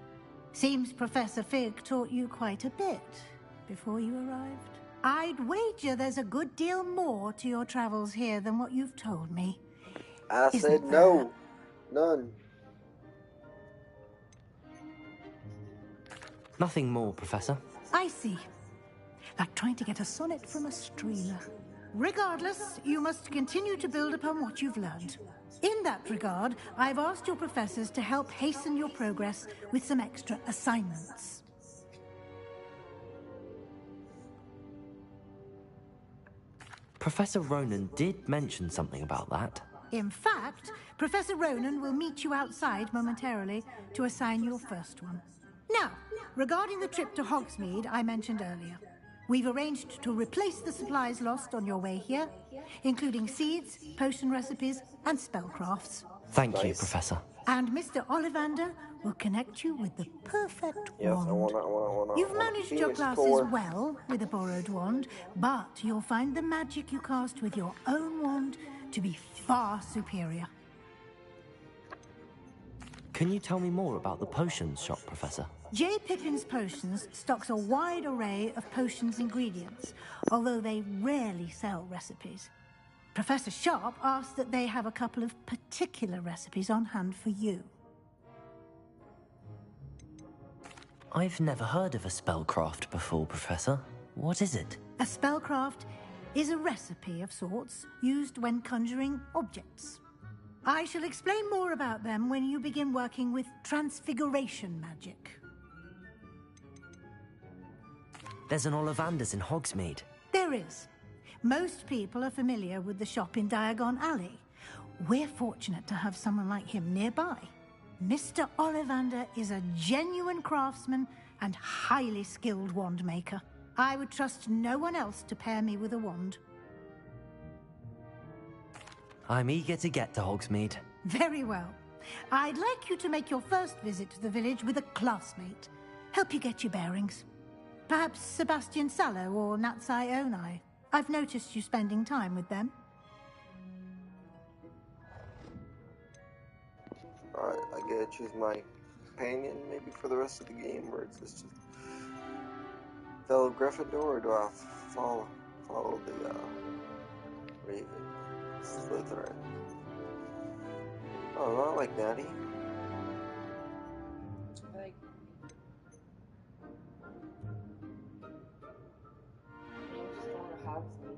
S1: Seems Professor Fig taught you quite a bit before you arrived. I'd wager there's a good deal more to your travels here than what you've told me.
S7: I said no. None.
S2: Nothing more, Professor.
S1: I see. Like trying to get a sonnet from a streamer. Regardless, you must continue to build upon what you've learned. In that regard, I've asked your professors to help hasten your progress with some extra assignments.
S2: Professor Ronan did mention something about that.
S1: In fact, Professor Ronan will meet you outside momentarily to assign your first one. Now, regarding the trip to Hogsmeade I mentioned earlier, we've arranged to replace the supplies lost on your way here, including seeds, potion recipes, and spellcrafts.
S2: Thank you, Professor.
S1: And Mr. Ollivander will connect you with the perfect
S7: Yes,
S1: wand.
S7: I wanna
S1: You've managed your classes well with a borrowed wand, but you'll find the magic you cast with your own wand to be far superior.
S2: Can you tell me more about the potions shop, Professor?
S1: J. Pippin's Potions stocks a wide array of potions ingredients, although they rarely sell recipes. Professor Sharp asked that they have a couple of particular recipes on hand for you.
S2: I've never heard of a spellcraft before, Professor. What is it?
S1: A spellcraft is a recipe of sorts used when conjuring objects. I shall explain more about them when you begin working with transfiguration magic.
S2: There's an Ollivander's in Hogsmeade.
S1: There is. Most people are familiar with the shop in Diagon Alley. We're fortunate to have someone like him nearby. Mr. Ollivander is a genuine craftsman and highly skilled wand maker. I would trust no one else to pair me with a wand.
S2: I'm eager to get to Hogsmeade.
S1: Very well. I'd like you to make your first visit to the village with a classmate. Help you get your bearings. Perhaps Sebastian Sallow or Natsai Onai. I've noticed you spending time with them.
S7: Alright, I gotta choose my companion maybe for the rest of the game, or is this just fellow Gryffindor, or do I follow the Raven Slytherin? Oh, not like Natty.
S11: Like, just going to Hogsmeade.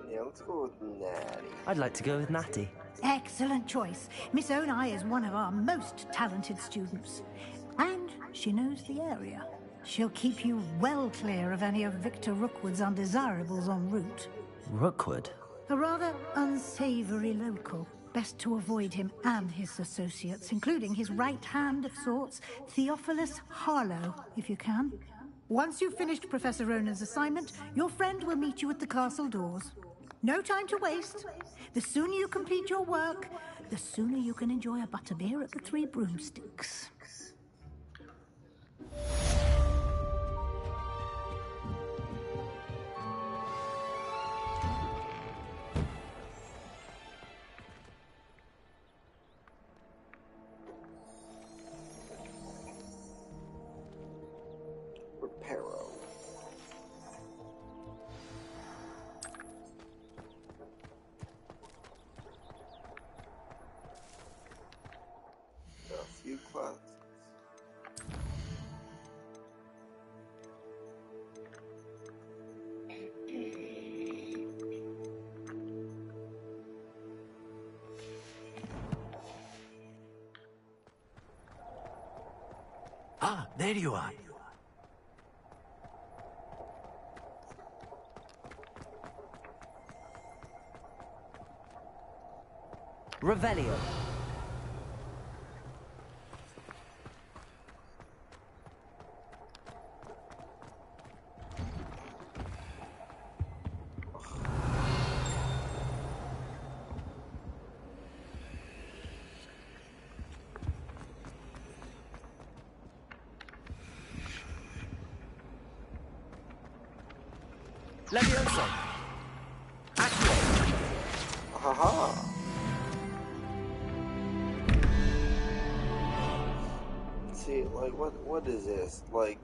S7: Yeah, let's go with Natty.
S2: I'd like to go with Natty.
S1: Excellent choice. Miss Onai is one of our most talented students. And she knows the area. She'll keep you well clear of any of Victor Rookwood's undesirables en route.
S2: Rookwood?
S1: A rather unsavory local. Best to avoid him and his associates, including his right hand of sorts, Theophilus Harlow, if you can. Once you've finished Professor Ronan's assignment, your friend will meet you at the castle doors. No time to waste. The sooner you complete your work, the sooner you can enjoy a butterbeer at the Three Broomsticks.
S7: Reparo. A few classes.
S9: Ah, there you are.
S2: Revelio. Levioso. Accio.
S7: Haha. See, like, what is this? Like,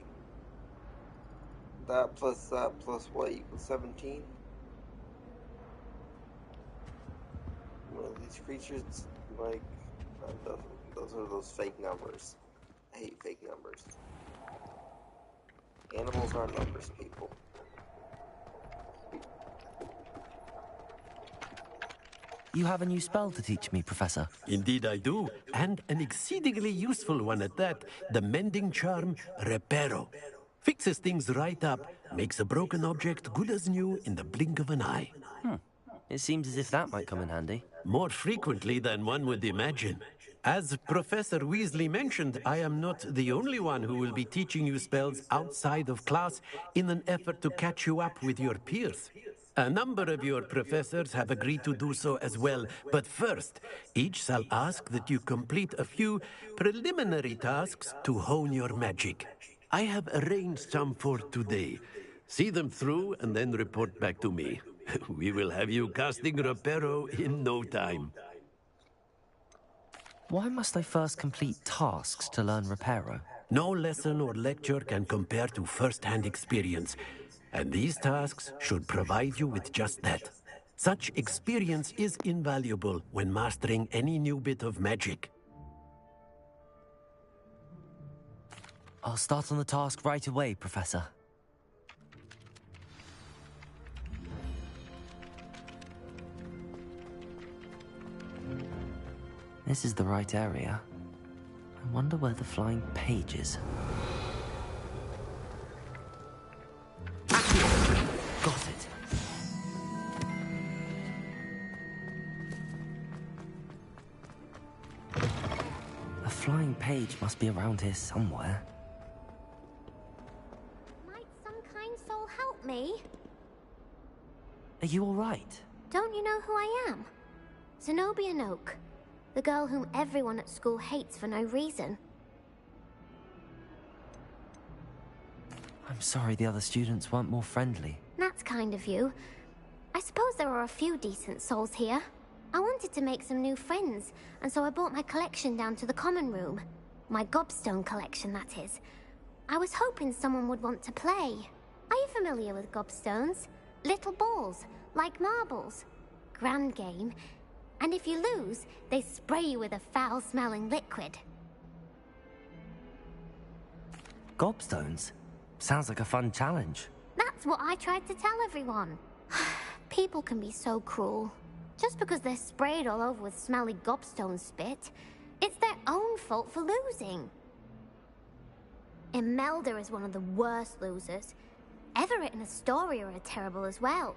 S7: that plus what equals 17? Well, these creatures, like, those are those fake numbers. I hate fake numbers. Animals aren't numbers, people.
S2: You have a new spell to teach me, Professor.
S9: Indeed I do, and an exceedingly useful one at that. The mending charm, Reparo. Fixes things right up, makes a broken object good as new in the blink of an eye.
S2: It seems as if that might come in handy.
S9: More frequently than one would imagine. As Professor Weasley mentioned, I am not the only one who will be teaching you spells outside of class in an effort to catch you up with your peers. A number of your professors have agreed to do so as well, but first, each shall ask that you complete a few preliminary tasks to hone your magic. I have arranged some for today. See them through and then report back to me. We will have you casting Reparo in no time.
S2: Why must I first complete tasks to learn Reparo?
S9: No lesson or lecture can compare to first-hand experience, and these tasks should provide you with just that. Such experience is invaluable when mastering any new bit of magic.
S2: I'll start on the task right away, Professor. This is the right area. I wonder where the flying page is. Got it. A flying page must be around here somewhere.
S14: Might some kind soul help me?
S2: Are you all right?
S14: Don't you know who I am? Zenobia Noak, the girl whom everyone at school hates for no reason.
S2: I'm sorry the other students weren't more friendly.
S14: That's kind of you. I suppose there are a few decent souls here.
S3: I wanted to make some new friends, and so I brought my collection down to the common room. My gobstone collection, that is. I was hoping someone would want to play. Are you familiar with gobstones? Little balls, like marbles. Grand game. And if you lose, they spray you with a foul-smelling liquid.
S2: Gobstones? Sounds like a fun challenge.
S3: That's what I tried to tell everyone. People can be so cruel. Just because they're sprayed all over with smelly gobstone spit, it's their own fault for losing. Imelda is one of the worst losers. Everett and Astoria are terrible as well.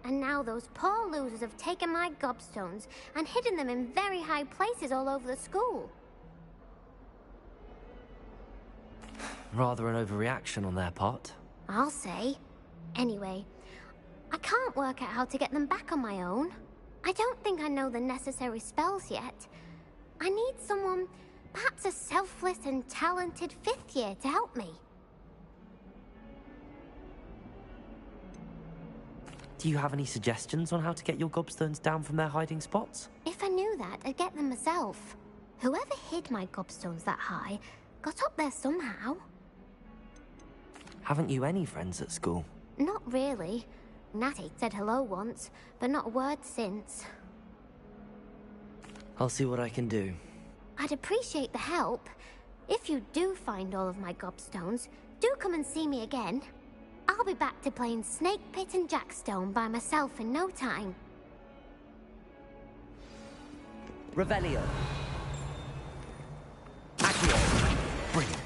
S3: And now those poor losers have taken my gobstones and hidden them in very high places all over the school.
S2: Rather an overreaction on their part.
S3: I'll say. Anyway, I can't work out how to get them back on my own. I don't think I know the necessary spells yet. I need someone, perhaps a selfless and talented 5th year to help me.
S2: Do you have any suggestions on how to get your gobstones down from their hiding spots?
S3: If I knew that, I'd get them myself. Whoever hid my gobstones that high got up there somehow.
S2: Haven't you any friends at school?
S3: Not really. Natty said hello once, but not a word since.
S2: I'll see what I can do.
S3: I'd appreciate the help. If you do find all of my gobstones, do come and see me again. I'll be back to playing Snake Pit and Jackstone by myself in no time.
S2: Revelio. Accio. Brilliant.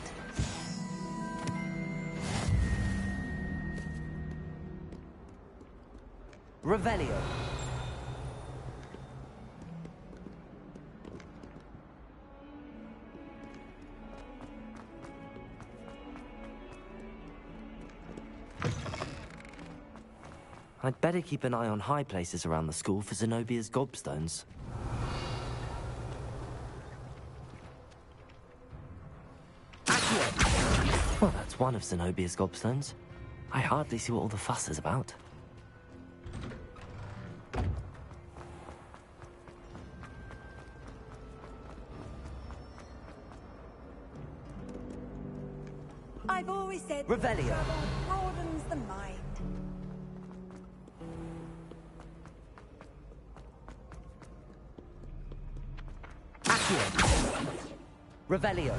S2: Revelio. I'd better keep an eye on high places around the school for Zenobia's gobstones. Accio! Well, that's one of Zenobia's gobstones. I hardly see what all the fuss is about.
S6: I've always said
S2: Revelio.
S6: travel broadens the mind.
S2: Accio. Revelio.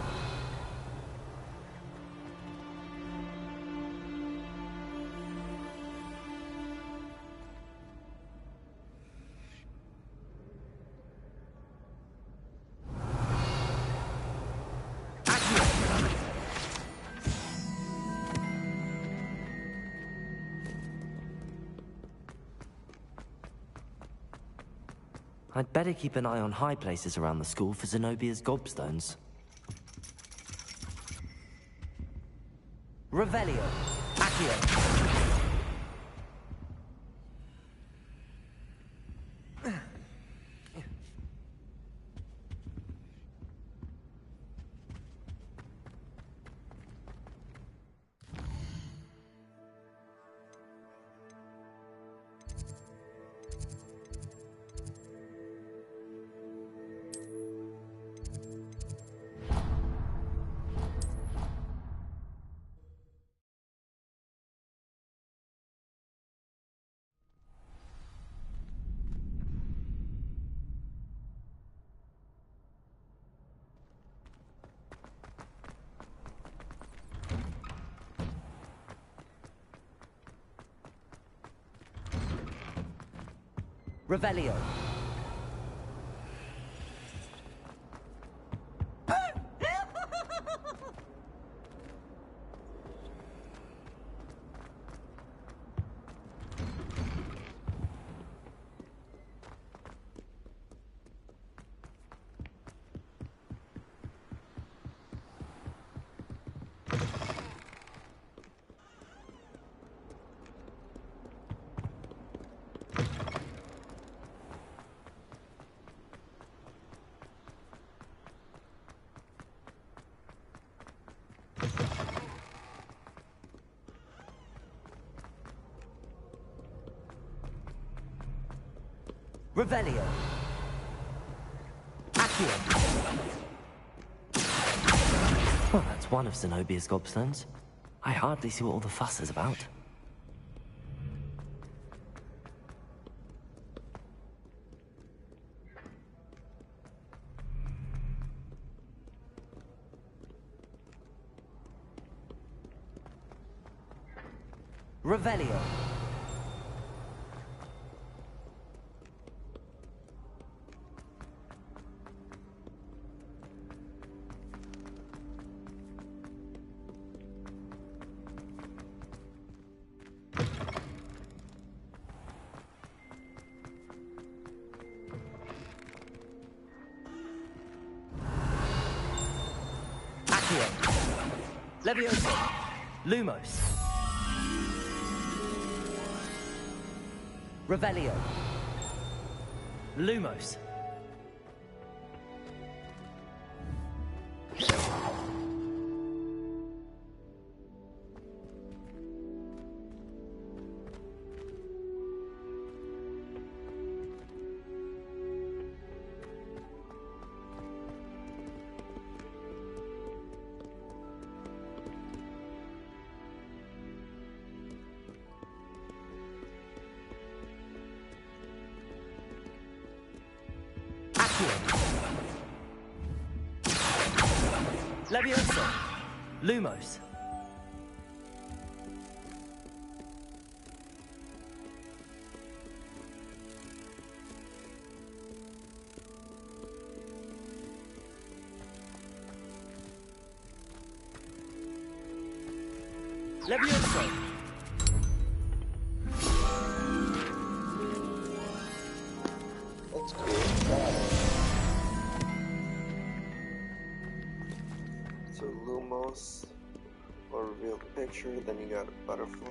S2: I'd better keep an eye on high places around the school for Zenobia's gobstones. Revelio. Accio. Revelio. Revelio. Accio. Well, that's one of Zenobia's gobstones. I hardly see what all the fuss is about. Revelio. Accio. Levioso. Lumos. Revelio. Lumos. Levioso. Lumos. Levioso.
S7: That's cool. So Lumos will reveal the picture, then you got a butterfly.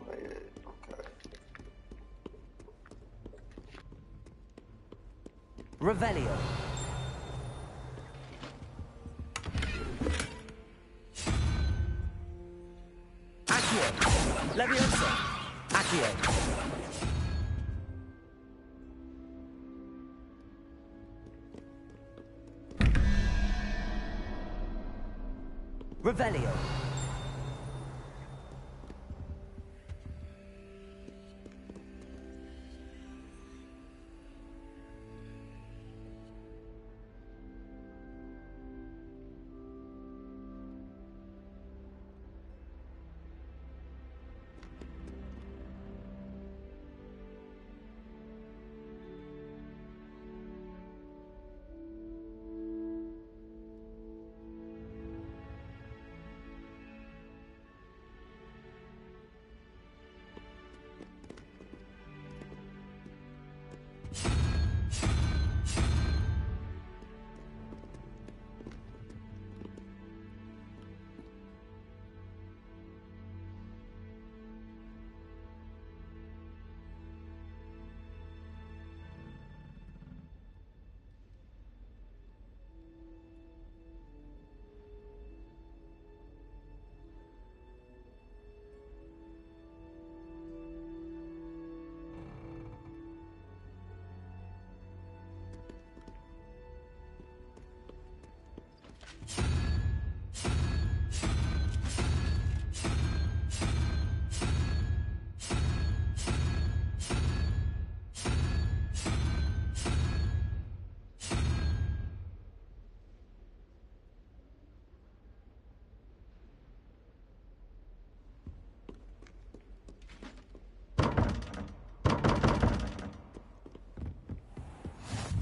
S7: Okay.
S2: Revelio. Accio. Levioso. Accio. Revelio.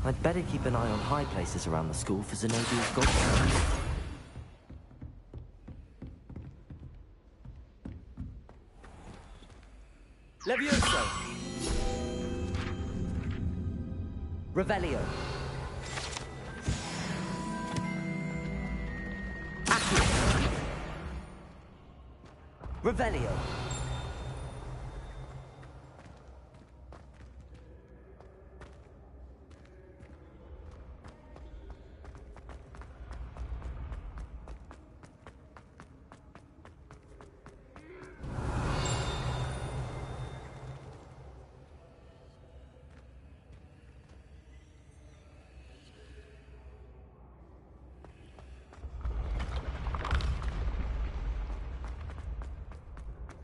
S2: I'd better keep an eye on high places around the school for Zenobia's gobstones. Levioso. Revelio. Accio. Revelio.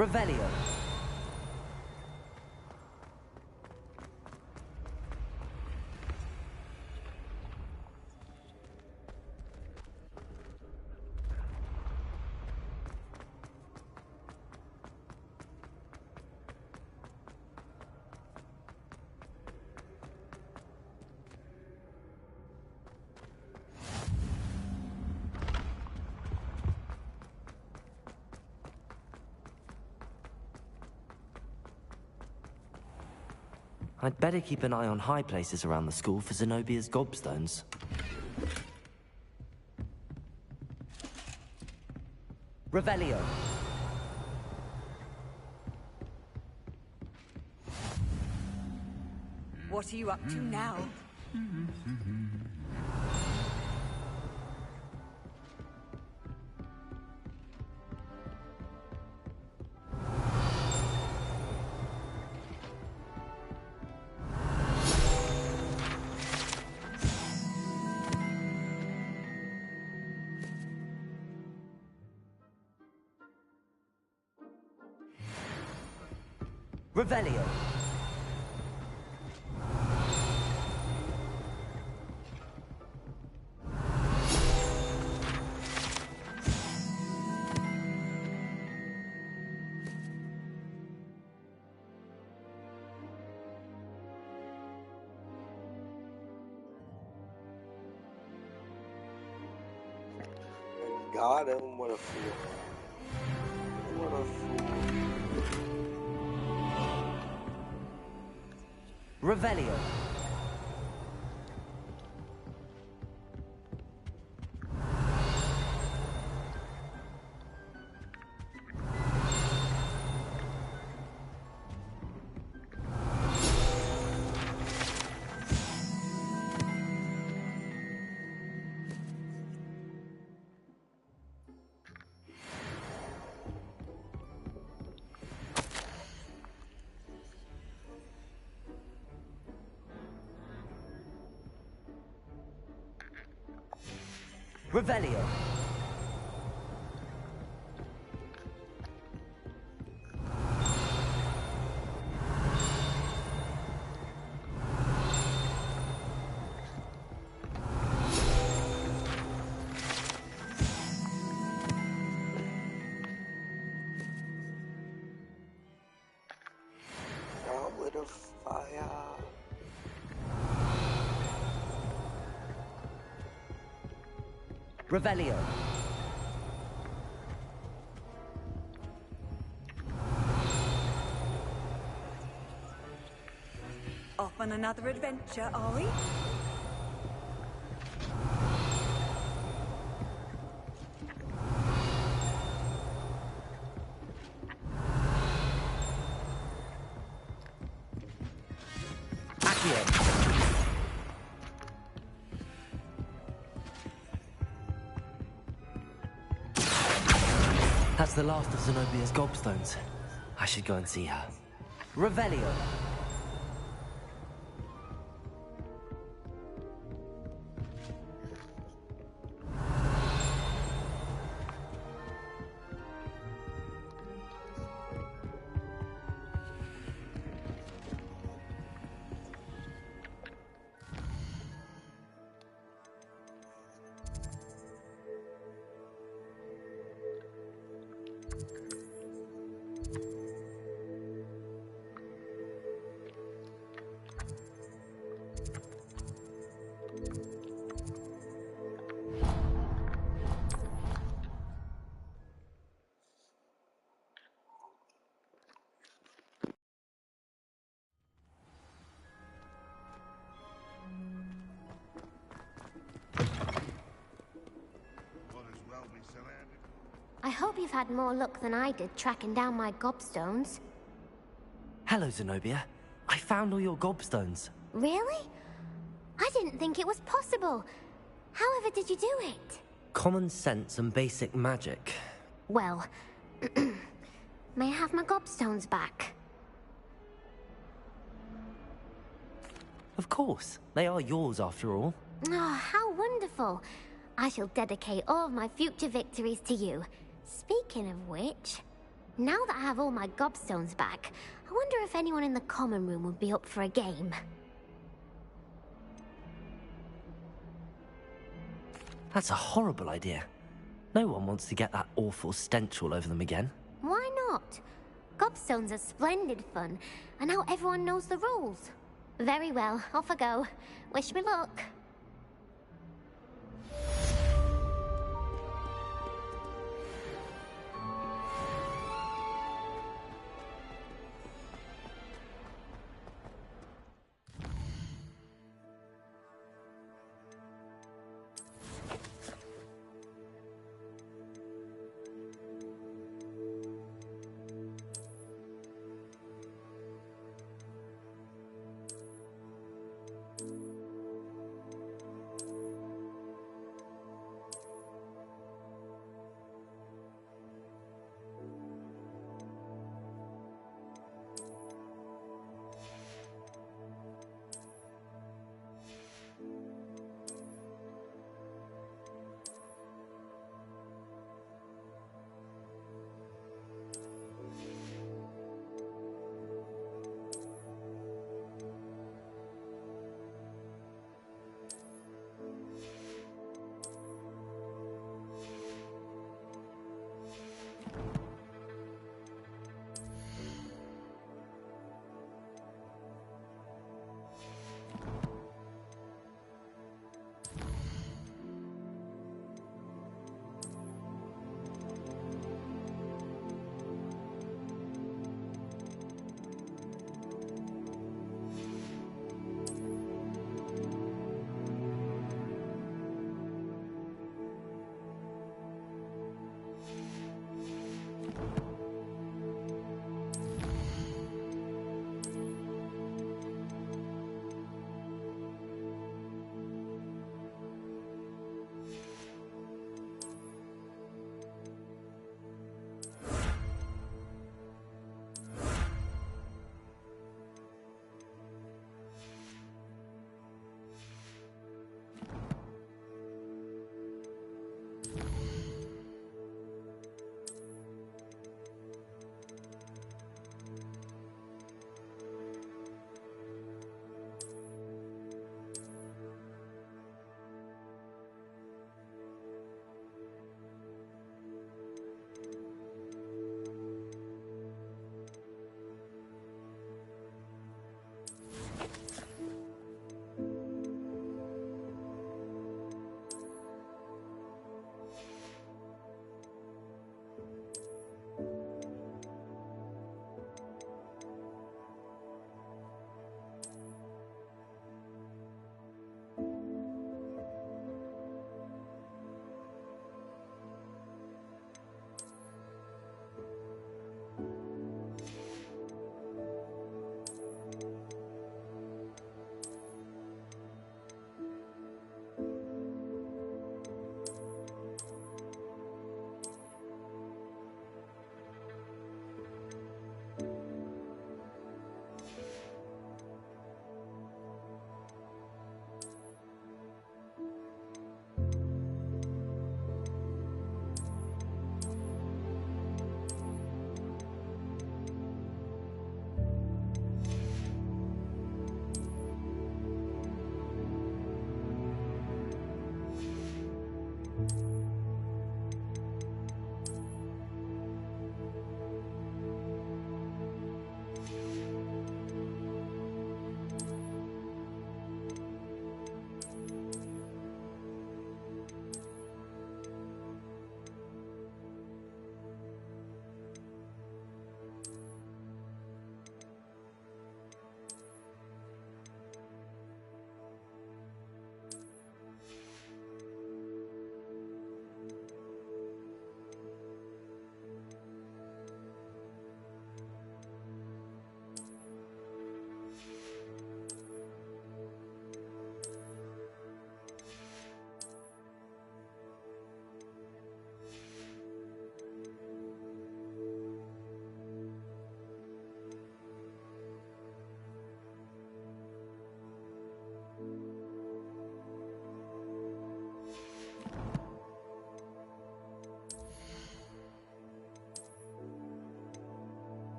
S2: Revelio. I'd better keep an eye on high places around the school for Zenobia's gobstones. Revelio.
S6: What are you up to now?
S2: Revelio.
S7: Got him. What a fool. What a fool.
S2: Revelio. Revelio.
S7: Goblet of fire.
S2: Revelio.
S6: Off on another adventure, are we? That's the last of Zenobia's gobstones. I should go and see her. Revelio.
S3: I hope you've had more luck than I did tracking down my gobstones.
S2: Hello, Zenobia. I found all your gobstones.
S3: Really? I didn't think it was possible. However did you do it?
S2: Common sense and basic magic.
S3: Well, may I have my gobstones back?
S2: Of course. They are yours after all.
S3: Oh, how wonderful. I shall dedicate all of my future victories to you. Speaking of which... Now that I have all my gobstones back, I wonder if anyone in the common room would be up for a game.
S2: That's a horrible idea. No one wants to get that awful stench all over them again.
S3: Why not? Gobstones are splendid fun, and now everyone knows the rules. Very well, off I go. Wish me luck.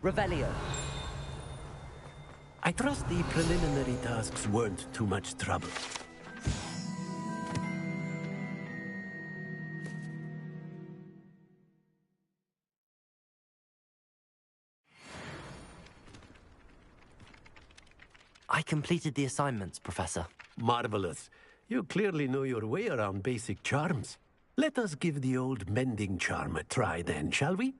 S2: Revelio.
S9: I trust the preliminary tasks weren't too much trouble.
S2: I completed the assignments, Professor.
S9: Marvelous. You clearly know your way around basic charms. Let us give the old mending charm a try then, shall we?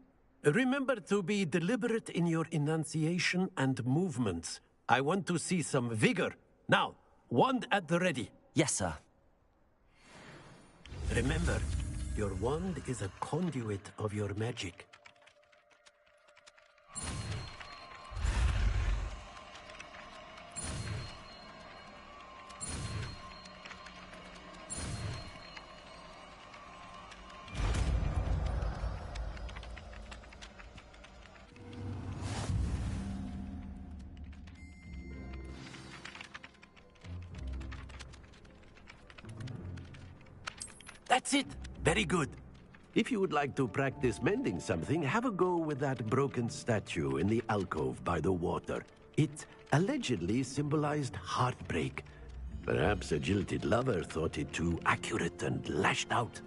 S9: Remember to be deliberate in your enunciation and movements. I want to see some vigor. Now, wand at the ready.
S2: Yes, sir.
S9: Remember, your wand is a conduit of your magic. That's it. Very good. If you would like to practice mending something, have a go with that broken statue in the alcove by the water. It allegedly symbolized heartbreak. Perhaps a jilted lover thought it too accurate and lashed out.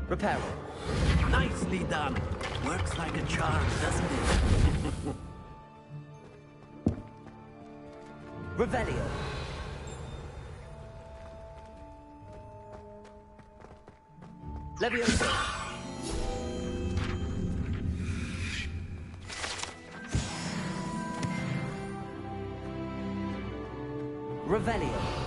S2: Repair it.
S9: Nicely done. Works like a charm, doesn't it?
S2: Revelio. Levioso. Revelio.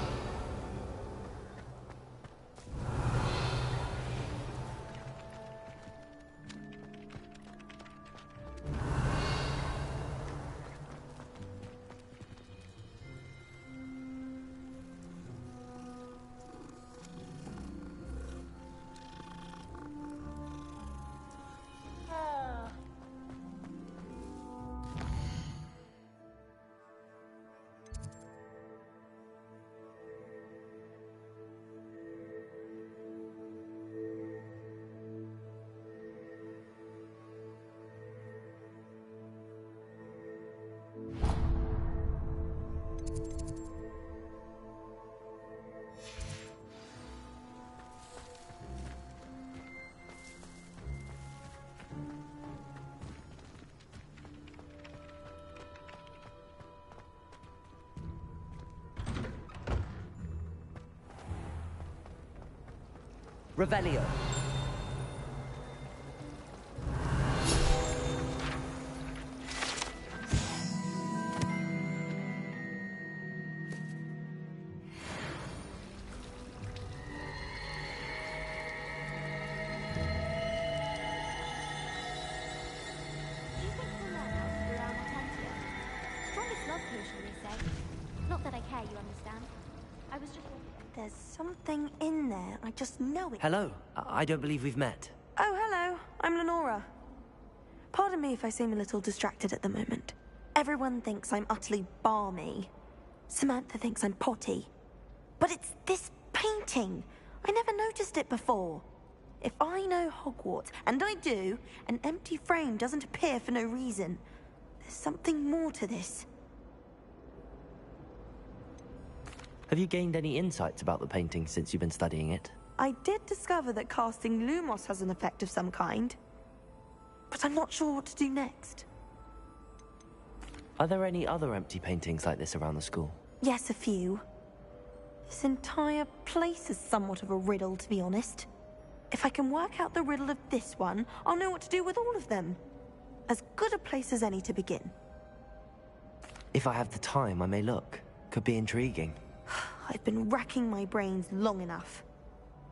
S2: Revelio.
S3: Strongest love potion, they say. Not that I care, you understand. I was just...
S15: There's something in there. I just know it.
S2: Hello. I don't believe we've met.
S15: Oh, hello. I'm Lenora. Pardon me if I seem a little distracted at the moment. Everyone thinks I'm utterly balmy. Samantha thinks I'm potty. But it's this painting. I never noticed it before. If I know Hogwarts, and I do, an empty frame doesn't appear for no reason. There's something more to this.
S2: Have you gained any insights about the painting since you've been studying it?
S15: I did discover that casting Lumos has an effect of some kind. But I'm not sure what to do next.
S2: Are there any other empty paintings like this around the school?
S15: Yes, a few. This entire place is somewhat of a riddle, to be honest. If I can work out the riddle of this one, I'll know what to do with all of them. As good a place as any to begin.
S2: If I have the time, I may look. Could be intriguing.
S15: I've been racking my brains long enough.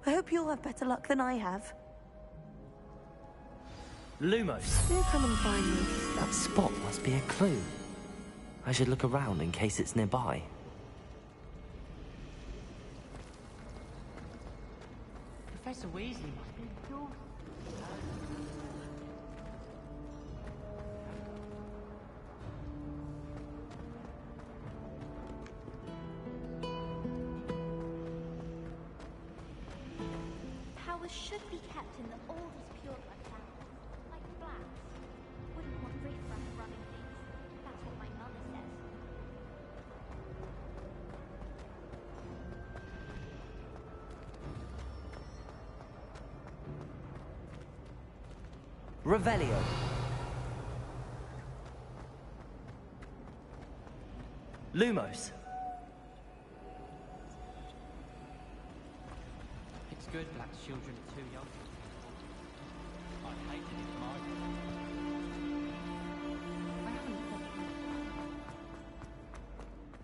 S15: I hope you'll have better luck than I have.
S2: Lumos.
S15: Do come and find me.
S2: That spot must be a clue. I should look around in case it's nearby.
S18: Professor Weasley must be exhausted.
S3: should be kept in the oldest pureblood families, like Blacks. Wouldn't want riffraff running things. That's what my mother says.
S2: Revelio. Lumos.
S18: It's good Black's children are too young. I'd hated it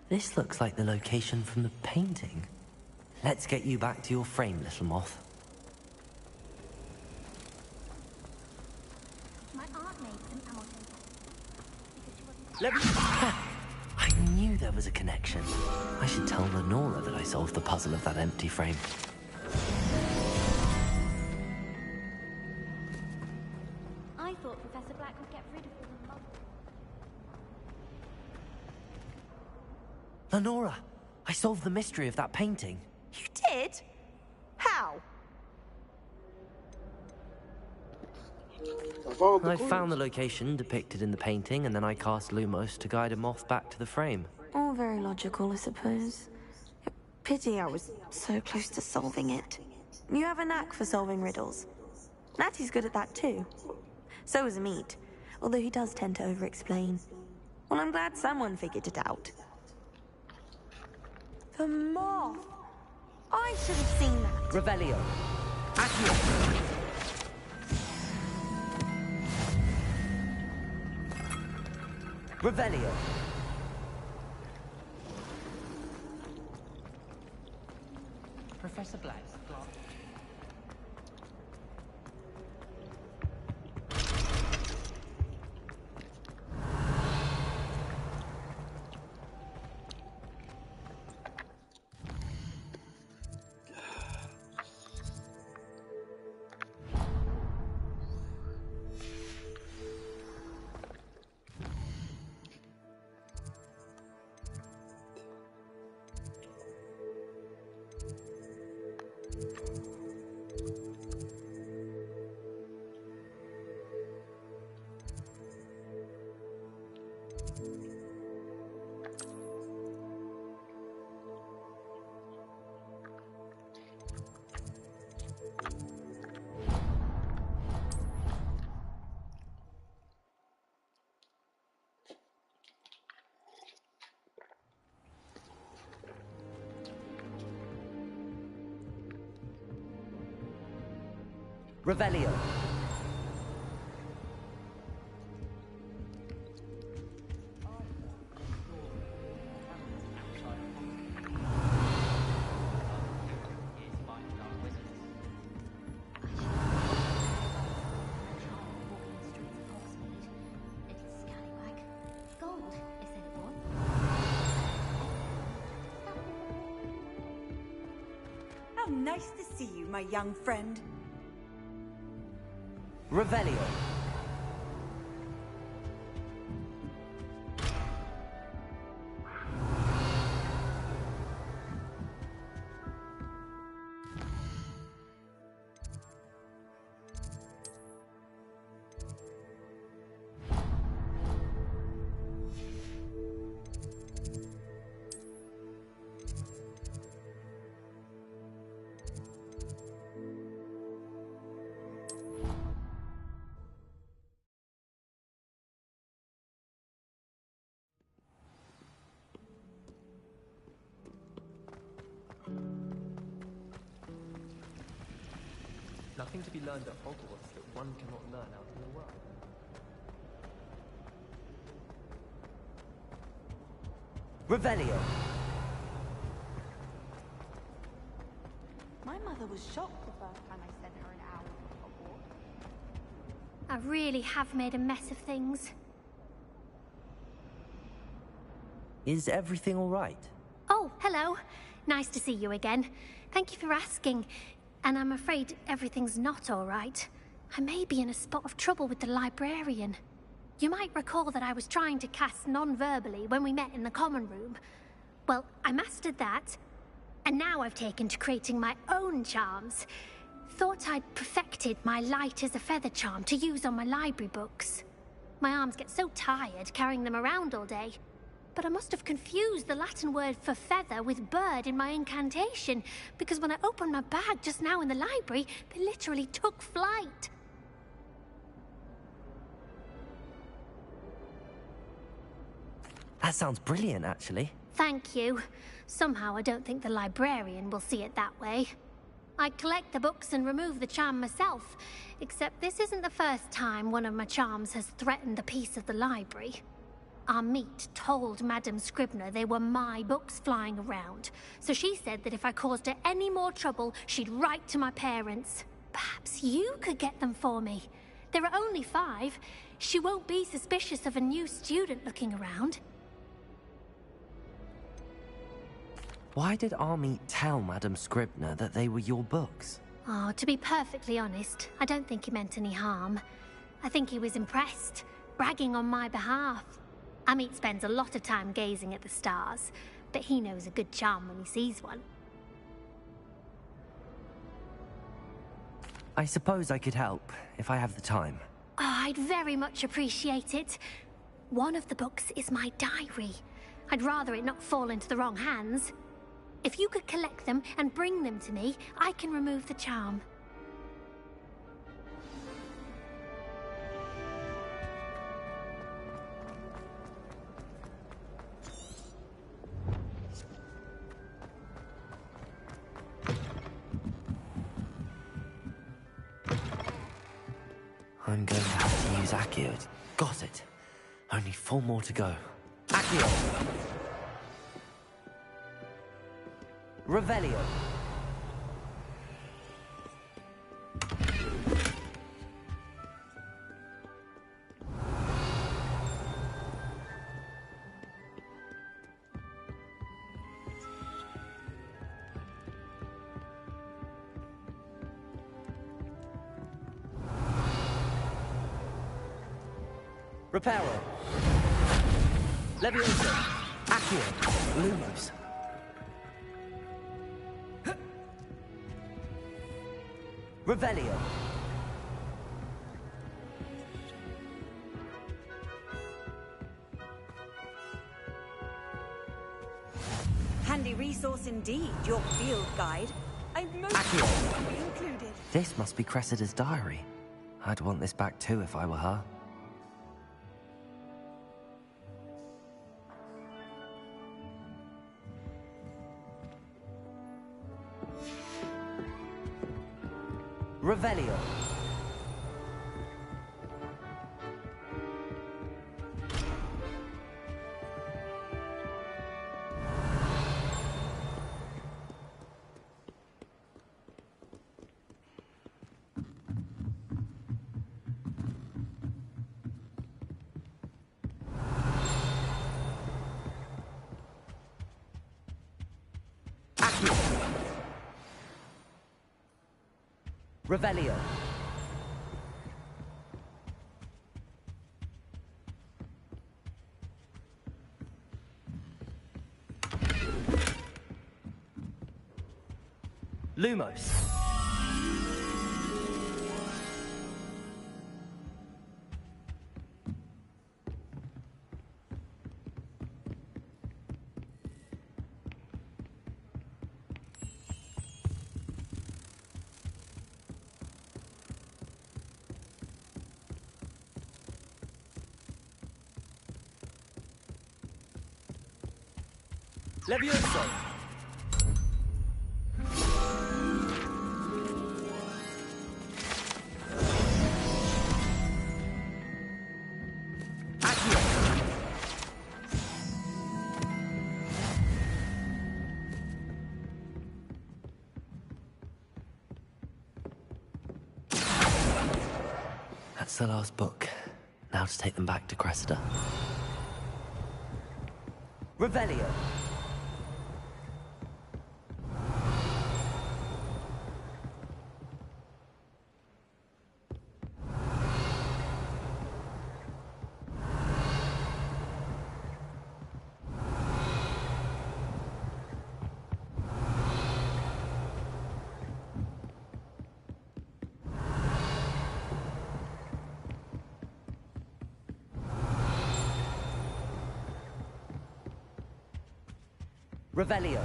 S18: if
S2: This looks like the location from the painting. Let's get you back to your frame, little moth.
S3: My aunt made some ammo because she wasn't...
S2: Let me... I knew there was a connection. I should tell Lenora that I solved the puzzle of that empty frame.
S3: I thought Professor Black would get rid of all the mumbles.
S2: Lenora, I solved the mystery of that painting.
S15: You did? How?
S2: I found the location depicted in the painting, and then I cast Lumos to guide a moth back to the frame.
S15: All very logical, I suppose. Pity I was so close to solving it. You have a knack for solving riddles. Natty's good at that too. So is Meat, although he does tend to over-explain. Well, I'm glad someone figured it out. The moth! I should have seen that.
S2: Revelio. Accio. Revelio.
S18: Professor Black's glass.
S2: Revelio.
S6: How nice to see you, my young friend.
S2: Revelio.
S5: Nothing to be learned at Hogwarts that one cannot learn out in the world.
S2: Revelio.
S15: My mother was shocked the first time I sent her an owl to Hogwarts.
S14: I really have made a mess of things.
S2: Is everything all right?
S14: Oh, hello. Nice to see you again. Thank you for asking. And I'm afraid everything's not all right. I may be in a spot of trouble with the librarian. You might recall that I was trying to cast non-verbally when we met in the common room. Well, I mastered that, and now I've taken to creating my own charms. Thought I'd perfected my light as a feather charm to use on my library books. My arms get so tired carrying them around all day. But I must have confused the Latin word for feather with bird in my incantation, because when I opened my bag just now in the library, they literally took flight.
S2: That sounds brilliant, actually.
S14: Thank you. Somehow I don't think the librarian will see it that way. I'd collect the books and remove the charm myself, except this isn't the first time one of my charms has threatened the peace of the library. Our meet told Madame Scribner they were my books flying around, so she said that if I caused her any more trouble, she'd write to my parents. Perhaps you could get them for me. There are only 5. She won't be suspicious of a new student looking around.
S2: Why did Army tell Madame Scribner that they were your books?
S14: Oh, to be perfectly honest, I don't think he meant any harm. I think he was impressed, bragging on my behalf. Amit spends a lot of time gazing at the stars, but he knows a good charm when he sees one.
S2: I suppose I could help, if I have the time.
S14: Oh, I'd very much appreciate it. One of the books is my diary. I'd rather it not fall into the wrong hands. If you could collect them and bring them to me, I can remove the charm.
S2: I'm going to have to use Accio. Got it. Only 4 more to go. Accio! Revelio. Reparo. Levioso. Accio. Lumos. Revelio.
S6: Handy resource indeed, your field guide. I'd most
S2: Accio.
S6: be included.
S2: This must be Cressida's diary. I'd want this back too if I were her. Revelio. Accio. Revelio. Lumos. Levioso. That's the last book. Now to take them back to Cressida. Revelio. Revelio.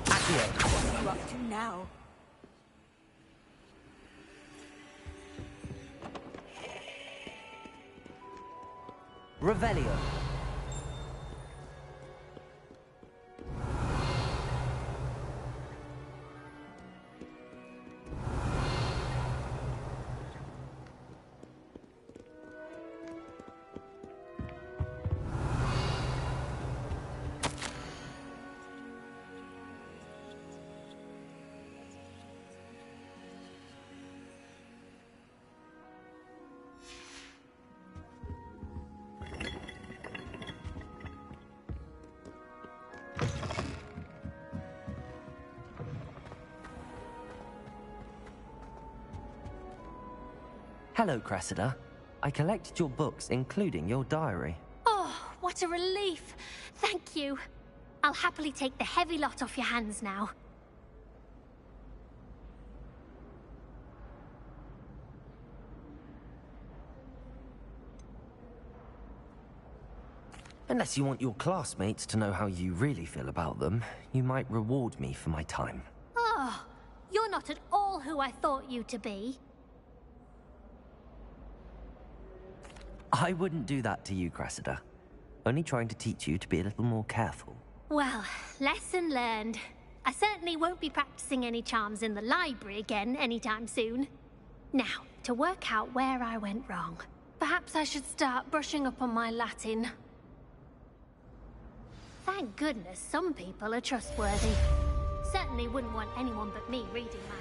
S6: What are you up to now?
S2: Revelio. Hello, Cressida. I collected your books, including your diary.
S14: Oh, what a relief. Thank you. I'll happily take the heavy lot off your hands now.
S2: Unless you want your classmates to know how you really feel about them, you might reward me for my time.
S14: Oh, you're not at all who I thought you to be.
S2: I wouldn't do that to you, Cressida. Only trying to teach you to be a little more careful.
S14: Well, lesson learned. I certainly won't be practicing any charms in the library again anytime soon. Now, to work out where I went wrong. Perhaps I should start brushing up on my Latin. Thank goodness some people are trustworthy. Certainly wouldn't want anyone but me reading my...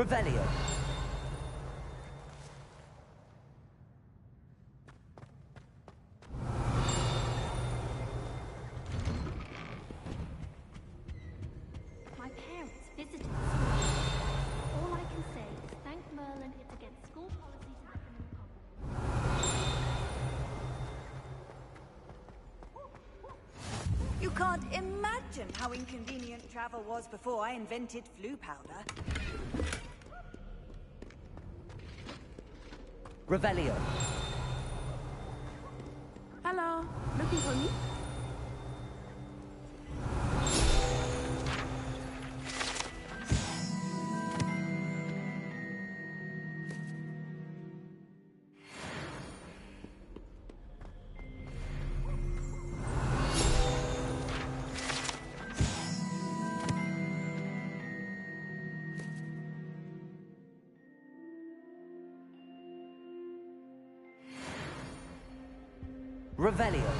S2: Revelio.
S14: My parents visited the school. All I can say is thank Merlin it's against school policy to let them in the common room.
S6: You can't imagine how inconvenient travel was before I invented flu powder.
S2: Revelio.
S4: Hello, looking for me?
S2: Revelio.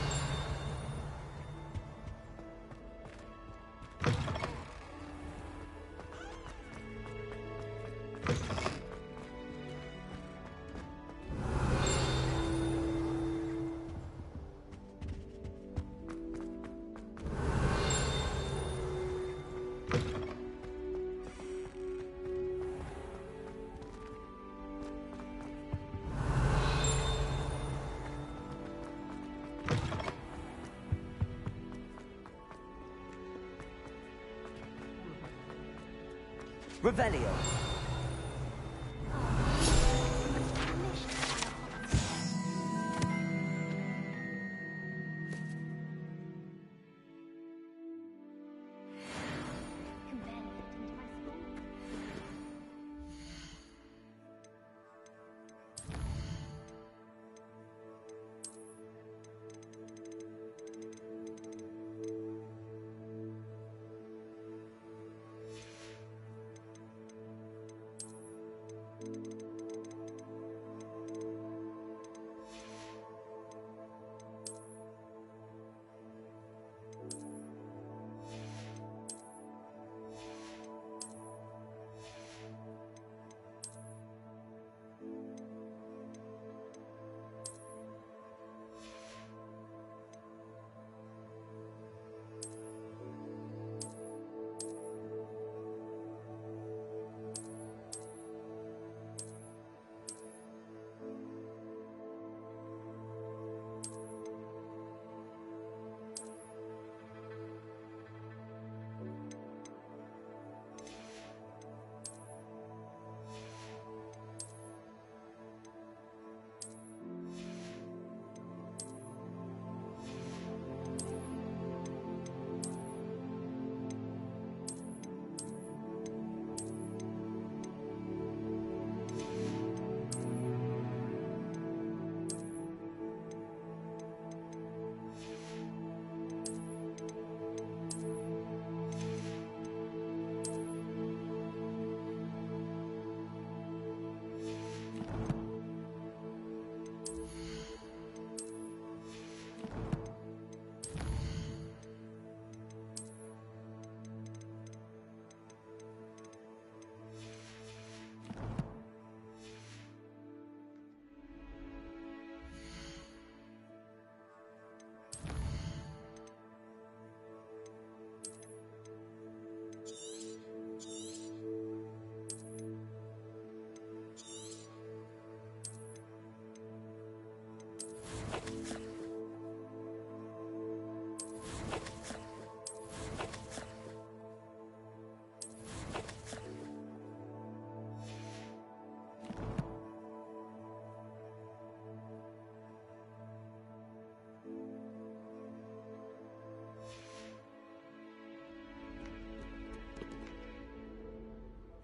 S2: Revelio.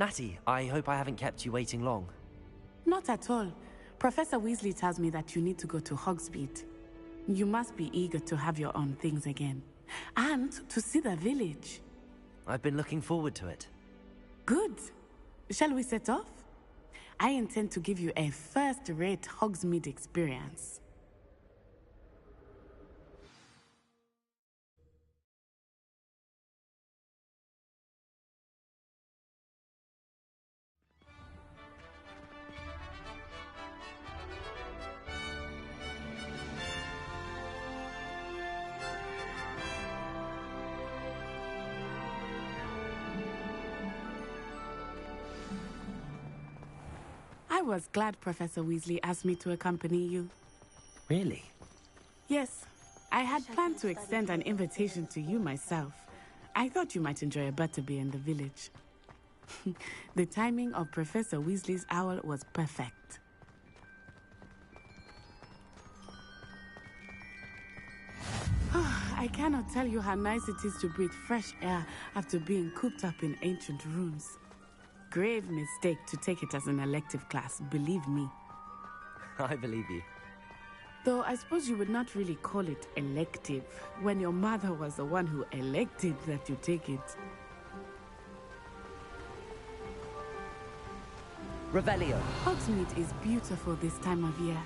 S2: Natty, I hope I haven't kept you waiting long.
S4: Not at all. Professor Weasley tells me that you need to go to Hogsmeade. You must be eager to have your own things again. And to see the village.
S2: I've been looking forward to it.
S4: Good. Shall we set off? I intend to give you a first-rate Hogsmeade experience. I was glad Professor Weasley asked me to accompany you.
S2: Really?
S4: Yes, I had planned to extend an invitation to you myself. I thought you might enjoy a butterbeer in the village. The timing of Professor Weasley's owl was perfect. I cannot tell you how nice it is to breathe fresh air after being cooped up in ancient rooms. Grave mistake to take it as an elective class, believe me.
S2: I believe you.
S4: Though I suppose you would not really call it elective when your mother was the one who elected that you take it.
S2: Revelio.
S4: Hogsmeade is beautiful this time of year.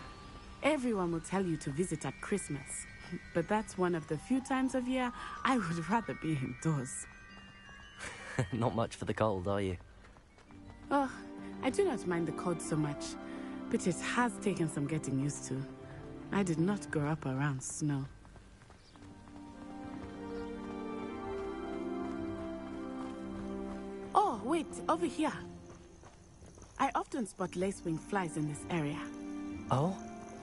S4: Everyone will tell you to visit at Christmas. But that's one of the few times of year I would rather be indoors.
S2: Not much for the cold, are you?
S4: Oh, I do not mind the cold so much, but it has taken some getting used to. I did not grow up around snow. Oh, wait, over here. I often spot lacewing flies in this area.
S2: Oh?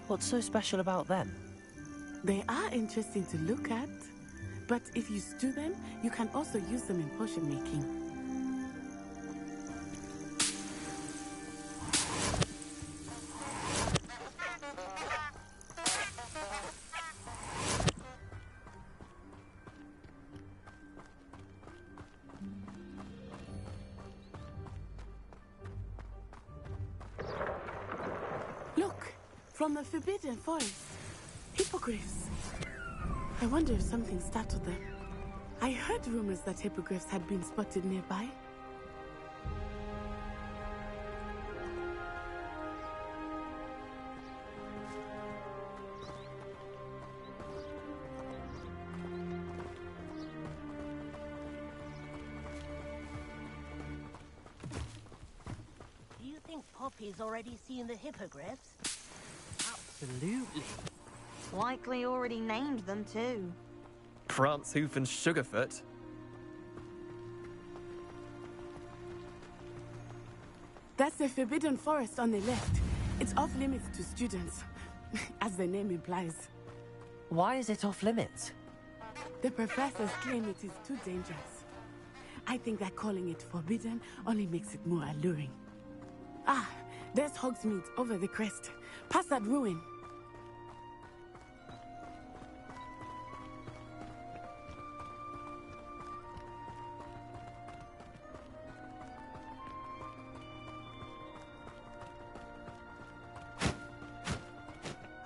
S2: What's so special about them?
S4: They are interesting to look at, but if you stew them, you can also use them in potion making. Look, from the Forbidden Forest. Hippogriffs. I wonder if something startled them. I heard rumors that hippogriffs had been spotted nearby.
S13: Do you think Poppy's already seen the hippogriffs?
S18: Absolutely.
S15: Likely already named them too.
S5: Prance, Hoof and Sugarfoot.
S4: That's the Forbidden Forest on the left. It's off limits to students, as the name implies.
S2: Why is it off limits?
S4: The professors claim it is too dangerous. I think that calling it forbidden only makes it more alluring. Ah, there's Hogsmeade over the crest. Past that ruin.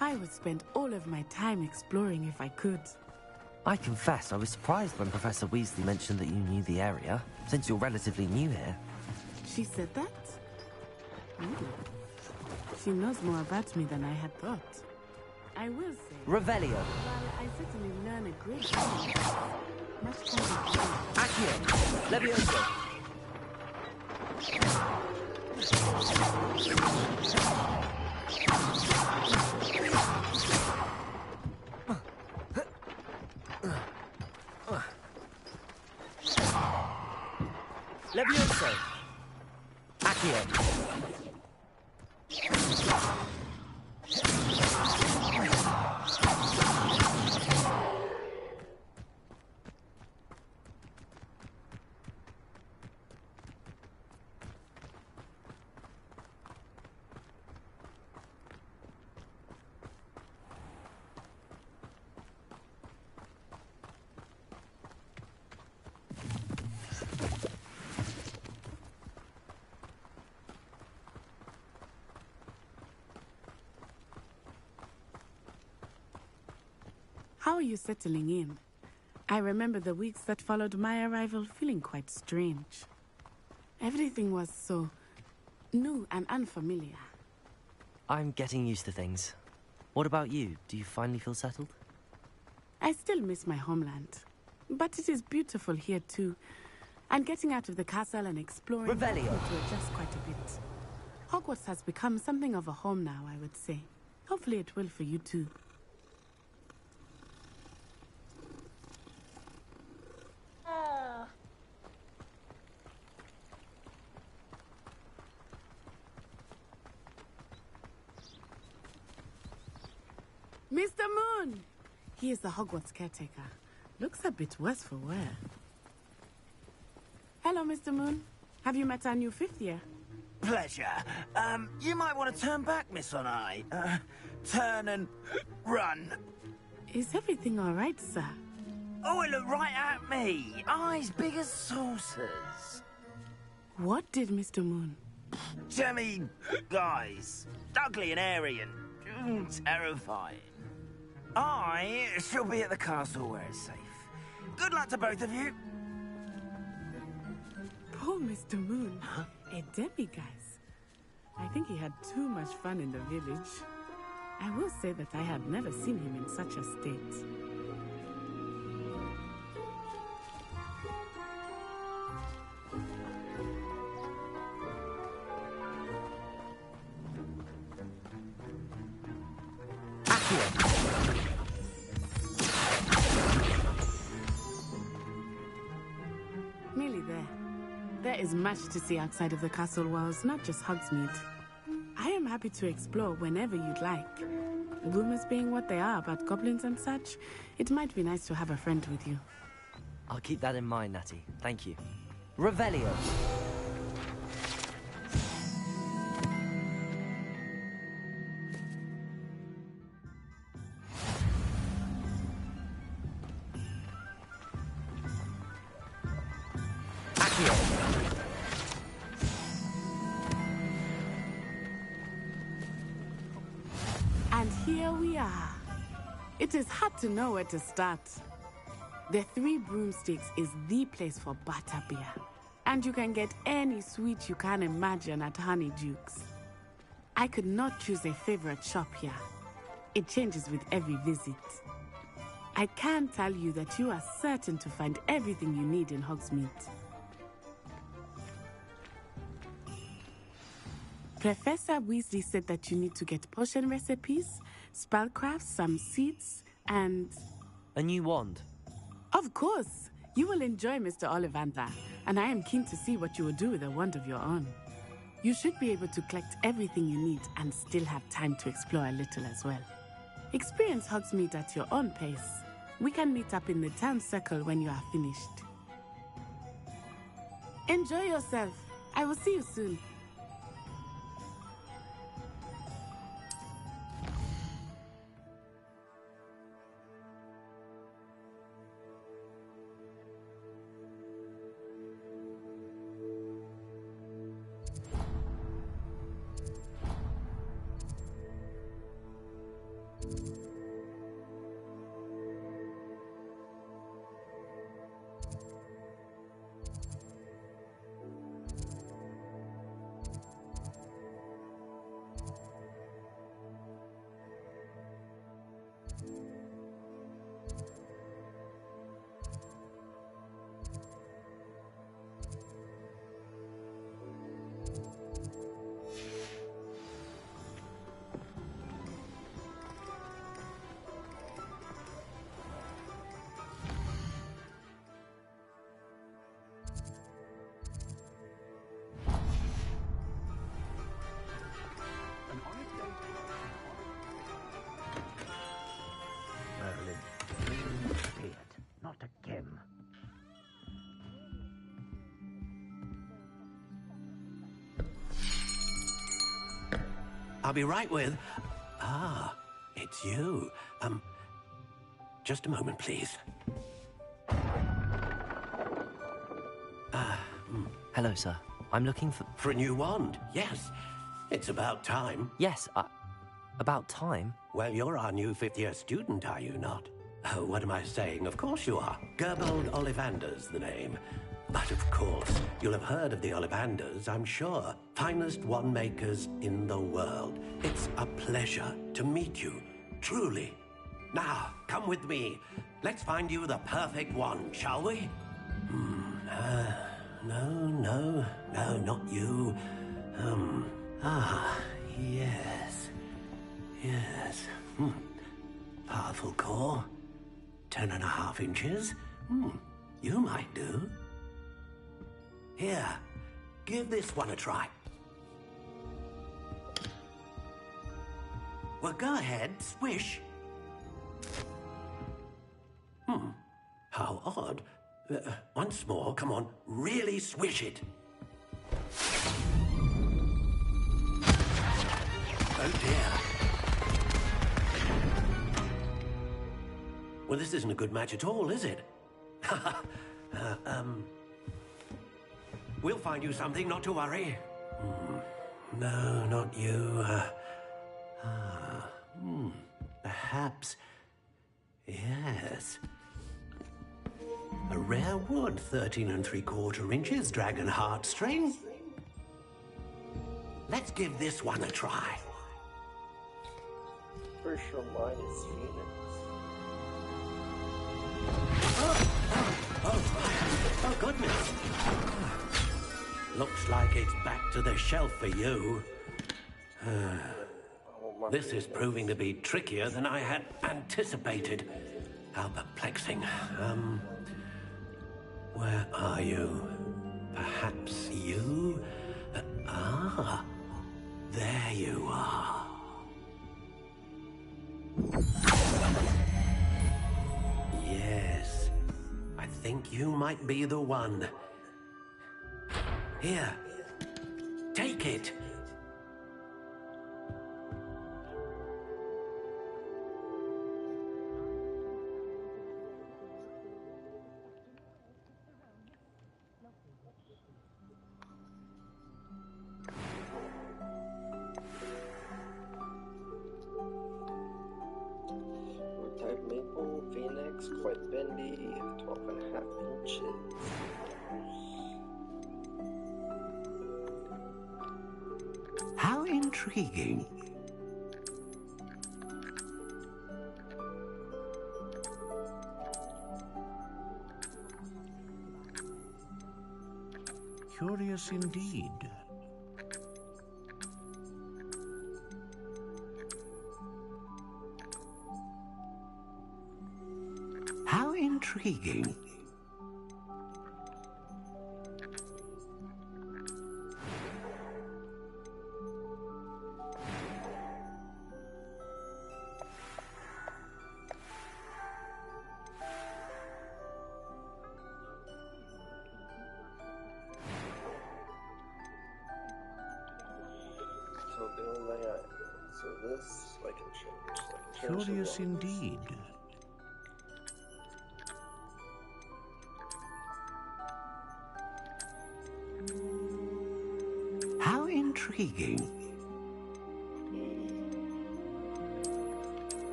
S4: I would spend all of my time exploring if I could.
S2: I confess, I was surprised when Professor Weasley mentioned that you knew the area, since you're relatively new here.
S4: She said that? Ooh. She knows more about me than I had thought. I will say...
S2: Revelio.
S4: While I certainly learn a great deal, much time...
S2: Accio. Levioso. Levioso. Accio.
S4: How are you settling in? I remember the weeks that followed my arrival feeling quite strange. Everything was so new and unfamiliar.
S2: I'm getting used to things. What about you? Do you finally feel settled?
S4: I still miss my homeland. But it is beautiful here too. And getting out of the castle and exploring
S2: Revelio.
S4: to adjust quite a bit. Hogwarts has become something of a home now, I would say. Hopefully it will for you too. Mr. Moon! He is the Hogwarts caretaker. Looks a bit worse for wear. Hello, Mr. Moon. Have you met our new 5th year?
S16: Pleasure. You might want to turn back, Miss Onai. Turn and run.
S4: Is everything all right, sir?
S16: Oh, it looked right at me. Eyes big as saucers.
S4: What did Mr. Moon?
S16: Jemmy guys. Ugly and airy and terrifying. I shall be at the castle where it's safe. Good luck to both of you.
S4: Poor Mr. Moon. A demiguise. I think he had too much fun in the village. I will say that I have never seen him in such a state. Nearly there. There is much to see outside of the castle walls, not just Hogsmeade. I am happy to explore whenever you'd like. Rumors being what they are about goblins and such, it might be nice to have a friend with you.
S2: I'll keep that in mind, Natty. Thank you. Revelio!
S4: And here we are. It is hard to know where to start. The Three Broomsticks is the place for butterbeer. And you can get any sweet you can imagine at Honeydukes. I could not choose a favorite shop here. It changes with every visit. I can tell you that you are certain to find everything you need in Hogsmeade. Professor Weasley said that you need to get potion recipes, spellcrafts, some seeds, and...
S2: a new wand.
S4: Of course! You will enjoy Mr. Ollivander, and I am keen to see what you will do with a wand of your own. You should be able to collect everything you need and still have time to explore a little as well. Experience Hogsmeade at your own pace. We can meet up in the town circle when you are finished. Enjoy yourself. I will see you soon.
S9: Not again. I'll be right with... Ah, it's you. Just a moment, please.
S2: Hello, sir. I'm looking for...
S9: For a new wand, yes. It's about time.
S2: Yes, about time?
S9: Well, you're our new 5th-year student, are you not? Oh, what am I saying? Of course you are. Gerbold Ollivander's the name. But of course, you'll have heard of the Ollivanders, I'm sure. Finest wand makers in the world. It's a pleasure to meet you, truly. Now, come with me. Let's find you the perfect wand, shall we? No, not you. Yes. Powerful core. 10.5 inches. You might do. Here, give this one a try. Well, go ahead, swish. Once more, come on, really swish it. Oh dear. Well, this isn't a good match at all, is it? We'll find you something, not to worry. No, not you. Perhaps. Yes. A rare wood, 13 3/4 inches, dragon heartstring. Let's give this one a try.
S7: Pretty sure mine is Phoenix.
S9: Oh, goodness. Looks like it's back to the shelf for you. This is proving to be trickier than I had anticipated. How perplexing. Where are you? Perhaps you? There you are. Yes, I think you might be the one. Here, take it.
S7: Type maple, phoenix, quite bendy, 12.5 inches.
S9: How intriguing.
S10: Curious indeed.
S9: How intriguing.
S7: So the only so this I can change. I can change
S10: Curious
S7: the ones.
S10: indeed.
S9: How intriguing.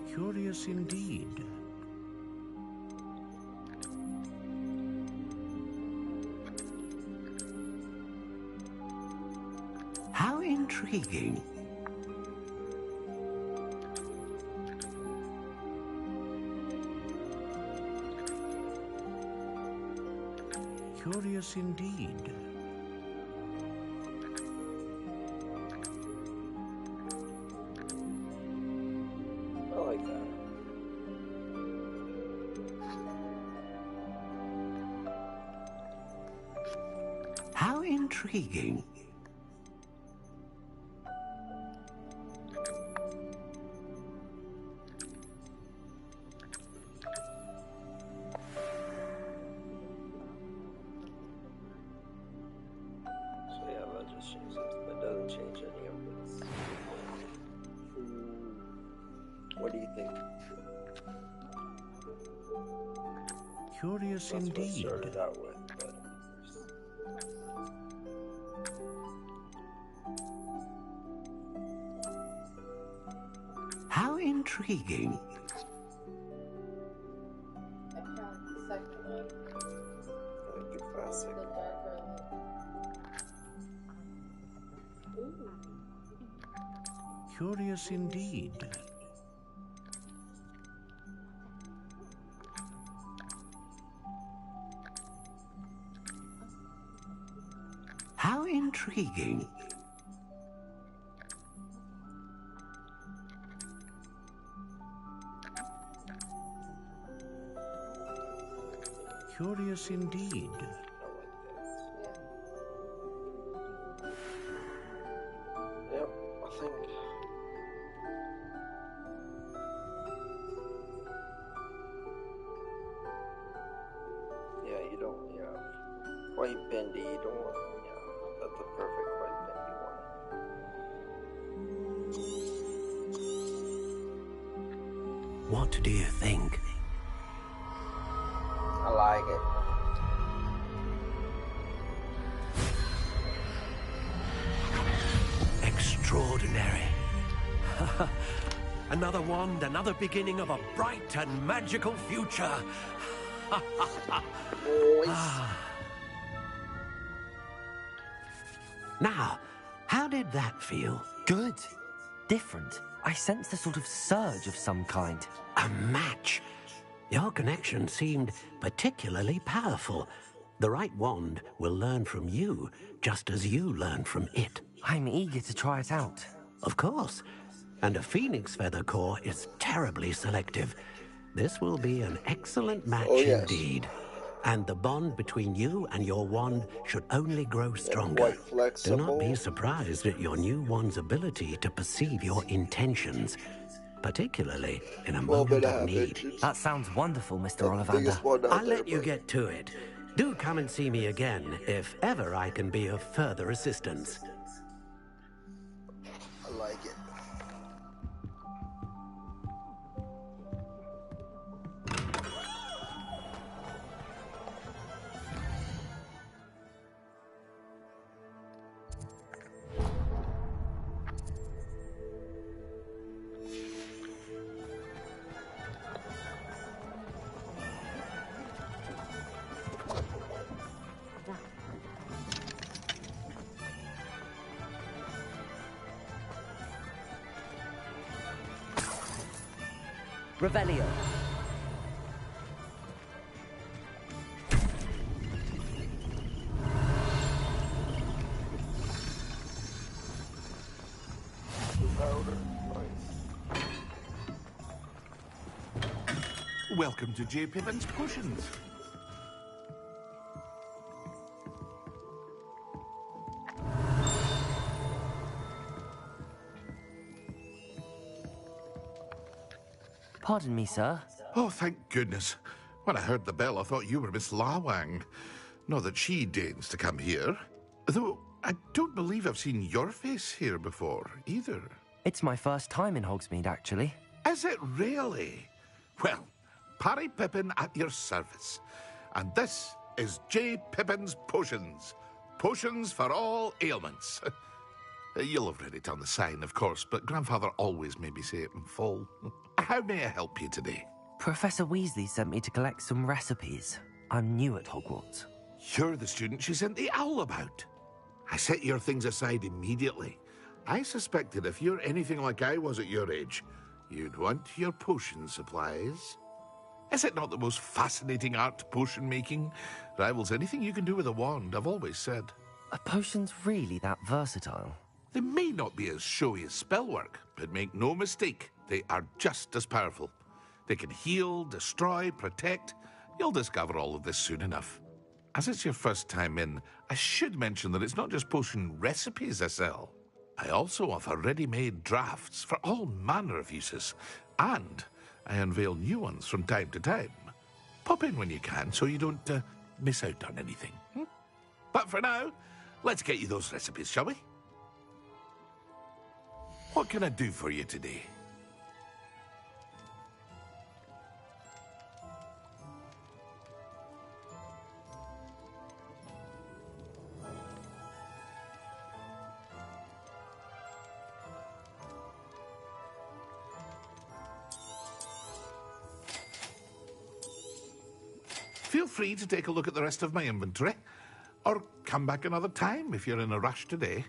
S10: Curious indeed.
S9: How intriguing.
S10: Curious indeed.
S7: I like that.
S9: How intriguing.
S7: So yeah, that just changes. That doesn't change any of this. What do you think?
S10: Curious
S7: That's what I
S10: indeed.
S7: started out with, but
S9: How intriguing.
S7: I like the classic.
S10: Curious indeed.
S9: How intriguing.
S10: Curious indeed.
S7: Yep, I think Quite bendy, you don't want, yeah, that's the perfect quite bendy one.
S9: What do you think?
S7: I like it.
S9: Extraordinary. Another wand, another beginning of a bright and magical future. Now, how did that feel?
S2: Good. Different. I sensed a sort of surge of some kind.
S9: A match. Your connection seemed particularly powerful. The right wand will learn from you, just as you learn from it.
S2: I'm eager to try it out.
S9: Of course. And a phoenix feather core is terribly selective. This will be an excellent match indeed. And the bond between you and your wand should only grow stronger. Do not be surprised at your new wand's ability to perceive your intentions, particularly in a moment of need.
S2: That sounds wonderful, Mr. Ollivander.
S9: I'll let you get to it. Do come and see me again if ever I can be of further assistance.
S7: I like it.
S2: Revelio.
S8: Welcome to J. Pippin's Potions.
S2: Pardon me, sir.
S8: Oh, thank goodness. When I heard the bell, I thought you were Miss Lawang. Not that she deigns to come here. Though, I don't believe I've seen your face here before, either.
S2: It's my first time in Hogsmeade, actually.
S8: Is it really? Well, Parry Pippin at your service. And this is J. Pippin's Potions. Potions for all ailments. You'll have read it on the sign, of course, but Grandfather always made me say it in full. How may I help you today?
S2: Professor Weasley sent me to collect some recipes. I'm new at Hogwarts.
S8: You're the student she sent the owl about. I set your things aside immediately. I suspected if you're anything like I was at your age, you'd want your potion supplies. Is it not the most fascinating art, potion making? Rivals anything you can do with a wand, I've always said.
S2: Are potions really that versatile?
S8: They may not be as showy as spellwork, but make no mistake, they are just as powerful. They can heal, destroy, protect. You'll discover all of this soon enough. As it's your first time in, I should mention that it's not just potion recipes I sell. I also offer ready-made drafts for all manner of uses, and I unveil new ones from time to time. Pop in when you can so you don't miss out on anything. But for now, let's get you those recipes, shall we? What can I do for you today? Feel free to take a look at the rest of my inventory, or come back another time if you're in a rush today.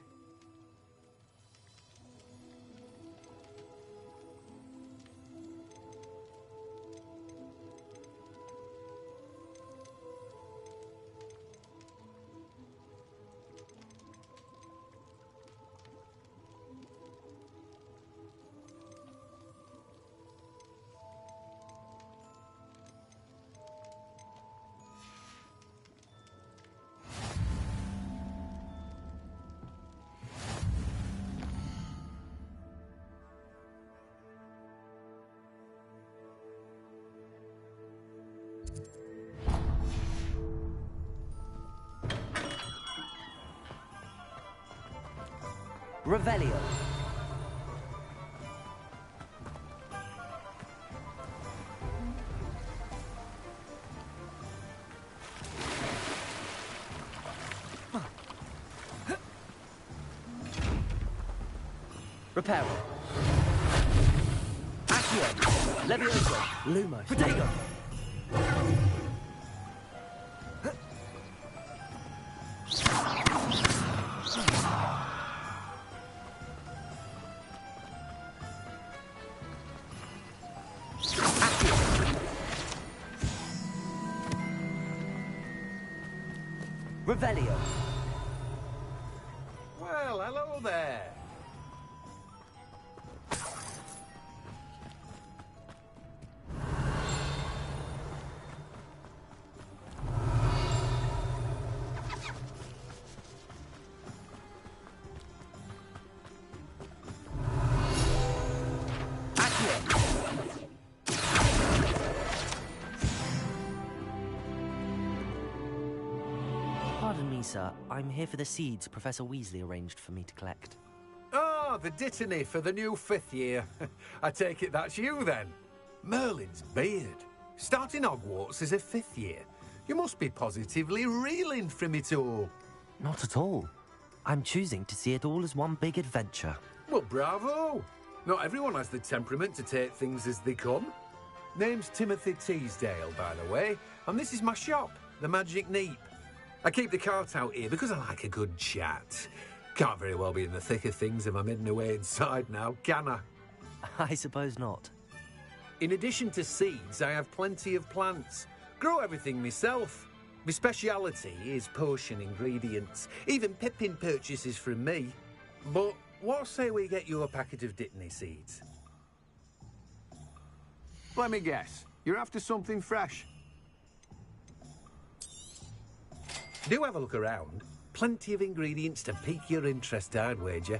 S2: Revelio. Reparo. Accio. Levioso. Lumos. Protego. Revelio.
S9: Well, hello there.
S2: Pardon me, sir. I'm here for the seeds Professor Weasley arranged for me to collect.
S9: Oh, the dittany for the new 5th year. I take it that's you, then. Merlin's beard. Starting Hogwarts as a 5th year. You must be positively reeling from it all.
S2: Not at all. I'm choosing to see it all as one big adventure.
S9: Well, bravo. Not everyone has the temperament to take things as they come. Name's Timothy Teasdale, by the way, and this is my shop, the Magic Neep. I keep the cart out here because I like a good chat. Can't very well be in the thick of things if I'm hidden away inside now, can I?
S2: I suppose not.
S9: In addition to seeds, I have plenty of plants. Grow everything myself. My speciality is potion ingredients. Even Pippin purchases from me. But what say we get you a packet of Dittany seeds? Let me guess. You're after something fresh. Do have a look around. Plenty of ingredients to pique your interest, I'd wager.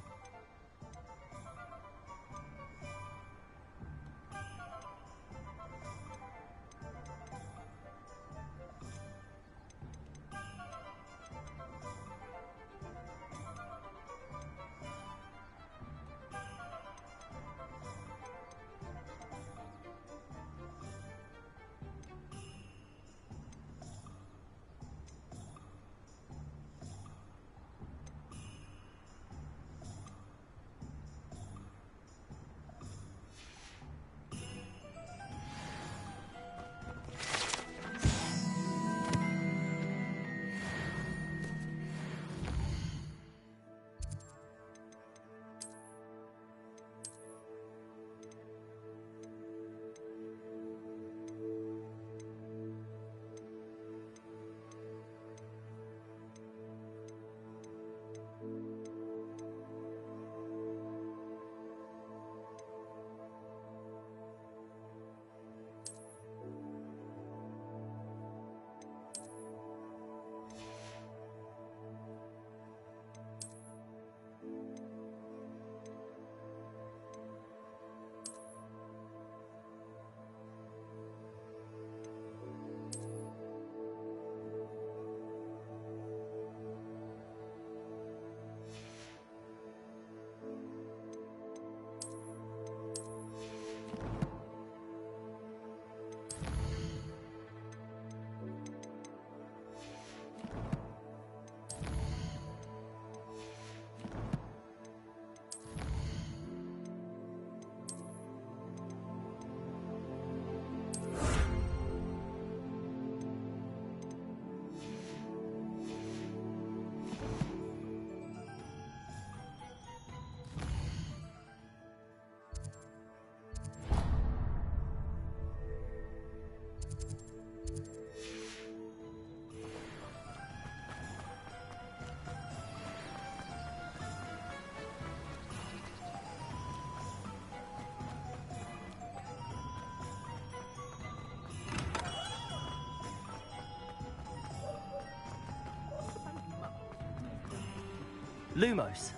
S2: Lumos.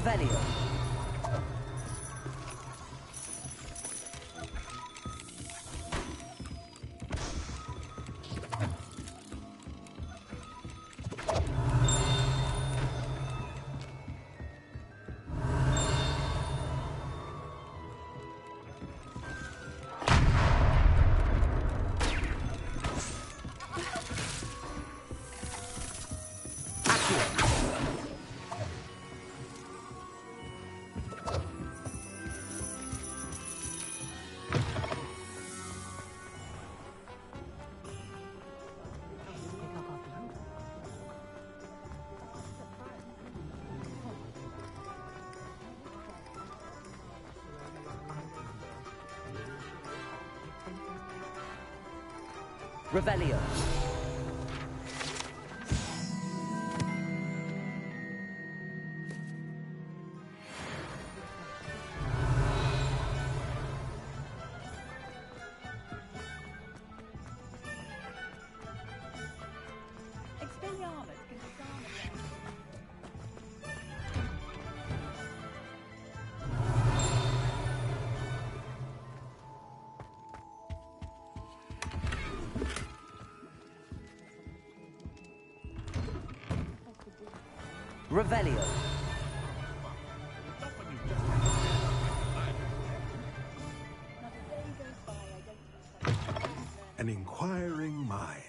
S2: Revelio. Revelio. Revelio.
S17: An inquiring mind.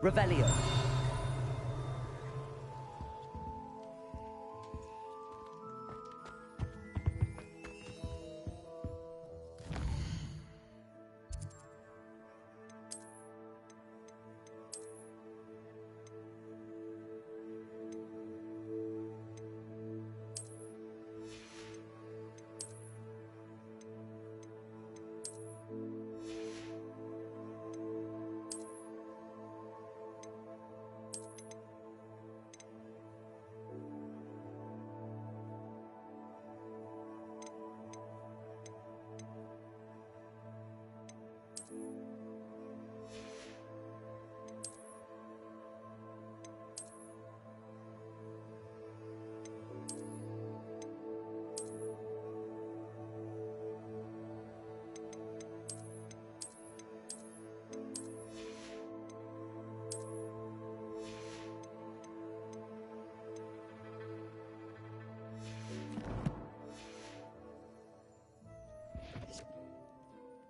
S2: Revelio.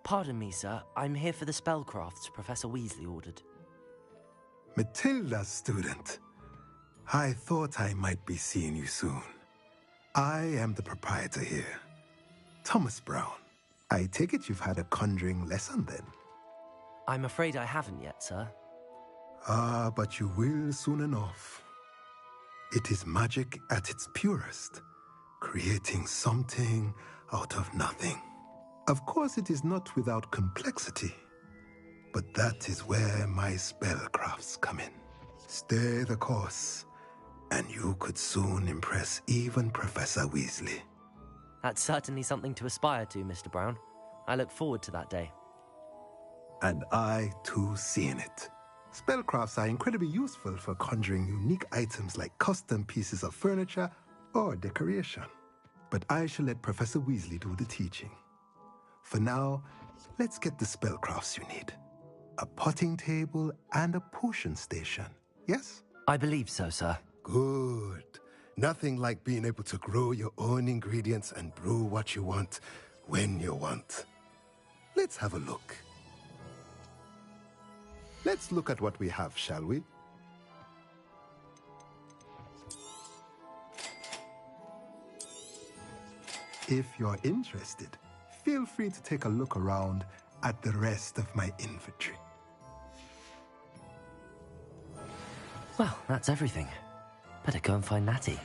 S2: Pardon me, sir. I'm here for the spellcrafts Professor Weasley ordered.
S17: Matilda, student. I thought I might be seeing you soon. I am the proprietor here, Thomas Brown. I take it you've had a conjuring lesson then?
S2: I'm afraid I haven't yet, sir.
S17: Ah, but you will soon enough. It is magic at its purest, creating something out of nothing. Of course, it is not without complexity, but that is where my spellcrafts come in. Stay the course, and you could soon impress even Professor Weasley.
S2: That's certainly something to aspire to, Mr. Brown. I look forward to that day.
S17: And I, too, seeing it. Spellcrafts are incredibly useful for conjuring unique items like custom pieces of furniture or decoration. But I shall let Professor Weasley do the teaching. For now, let's get the spellcrafts you need. A potting table and a potion station, yes?
S2: I believe so, sir.
S17: Good. Nothing like being able to grow your own ingredients and brew what you want when you want. Let's have a look. Let's look at what we have, shall we? If you're interested, feel free to take a look around at the rest of my inventory.
S2: Well, that's everything. Better go and find Natty.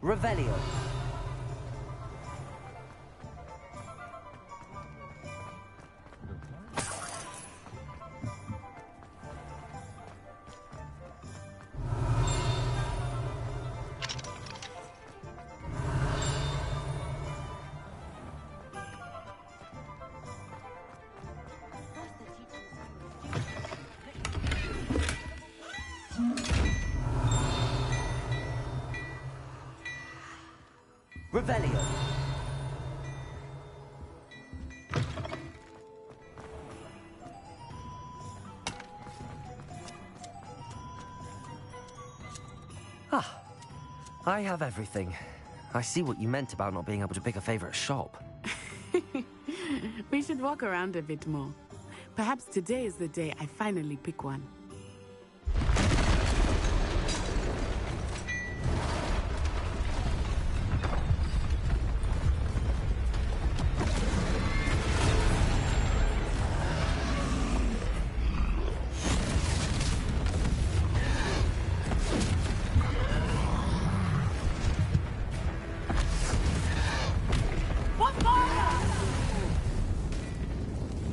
S2: Revelio. Revelio. Ah, I have everything. I see what you meant about not being able to pick a favorite shop.
S4: We should walk around a bit more. Perhaps today is the day I finally pick one.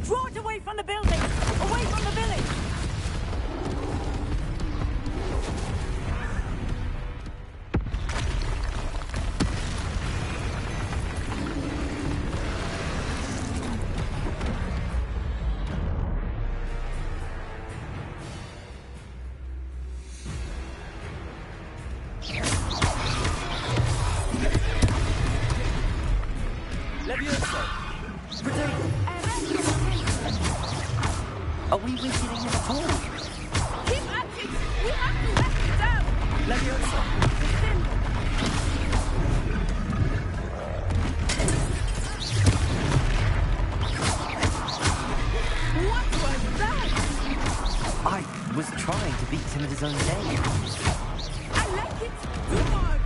S6: Draw it away from the building! Away from the village!
S2: Are we weakening him at all?
S6: Keep at it! We have to let him down!
S2: Leviosa!
S6: What was that?
S2: I was trying to beat him at his own game.
S6: I like it too much!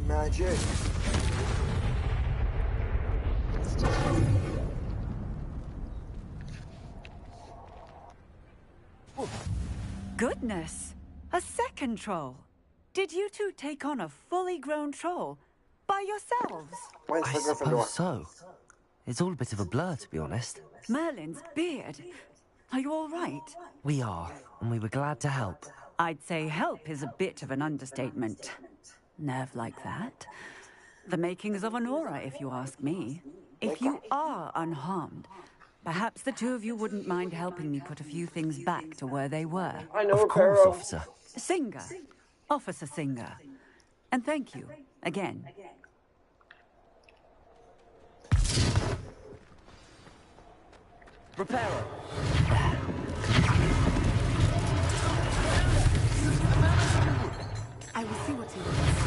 S7: Magic.
S6: Goodness! A second troll! Did you two take on a fully grown troll by yourselves?
S2: I suppose so. It's all a bit of a blur, to be honest.
S6: Merlin's beard. Are you all right?
S2: We are, and we were glad to help.
S6: I'd say help is a bit of an understatement. Nerve like that. The makings of an aura, if you ask me. If you are unharmed, perhaps the two of you wouldn't mind helping me put a few things back to where they were.
S7: I know,
S2: of course, officer.
S6: Singer. Officer Singer. And thank you, again.
S2: Reparo.
S4: I will see what he wants.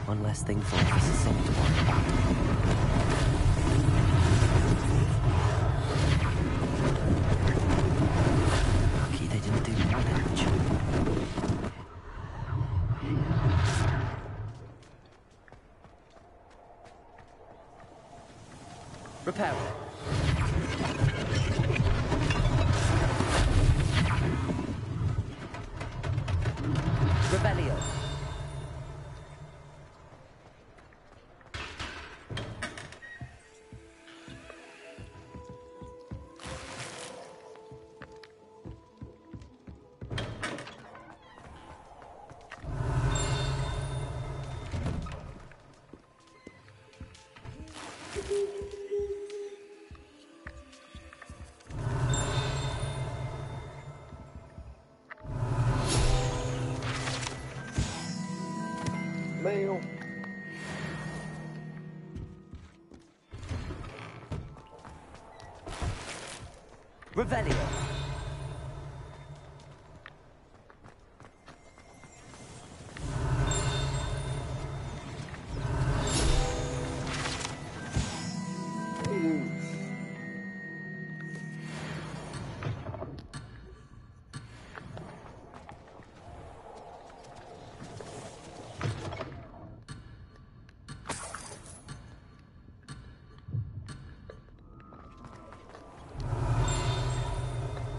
S2: One less thing for Officer Singh to worry about. Reparo. Revelio.
S7: Mail.
S2: Revelio.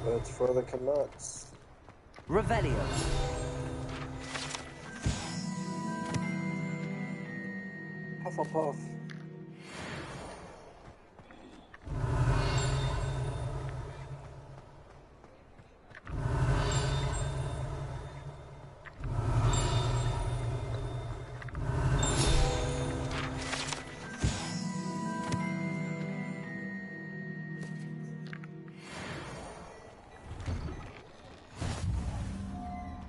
S7: That's for the Canucks.
S2: Revelio.
S7: Hufflepuff.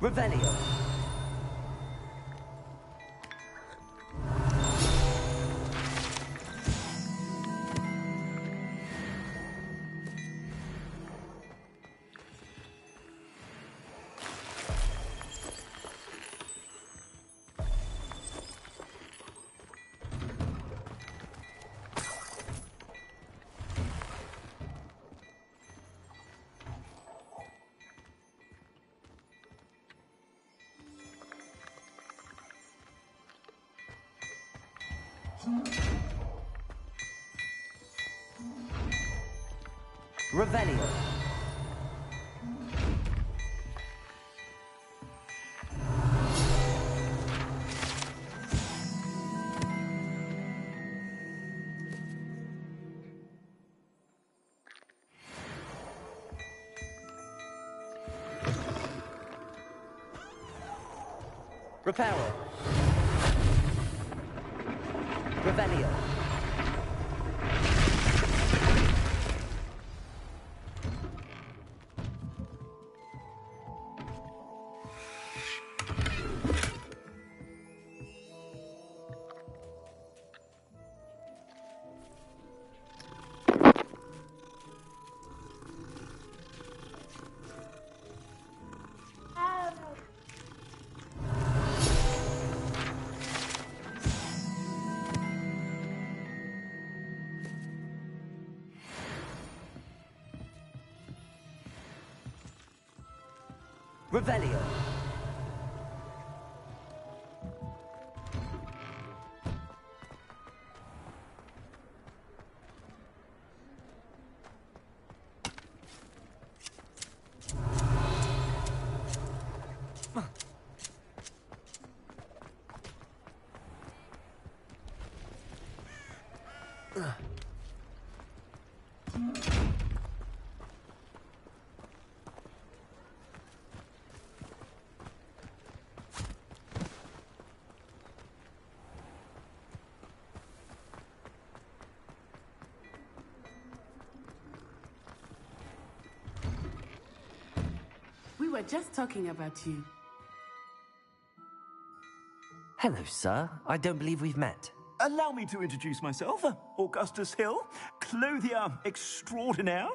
S2: Revelio. Revelio. Reparo. Revelio. Revelio.
S4: We were just talking about you.
S2: Hello, sir. I don't believe we've met.
S20: Allow me to introduce myself, Augustus Hill, clothier extraordinaire.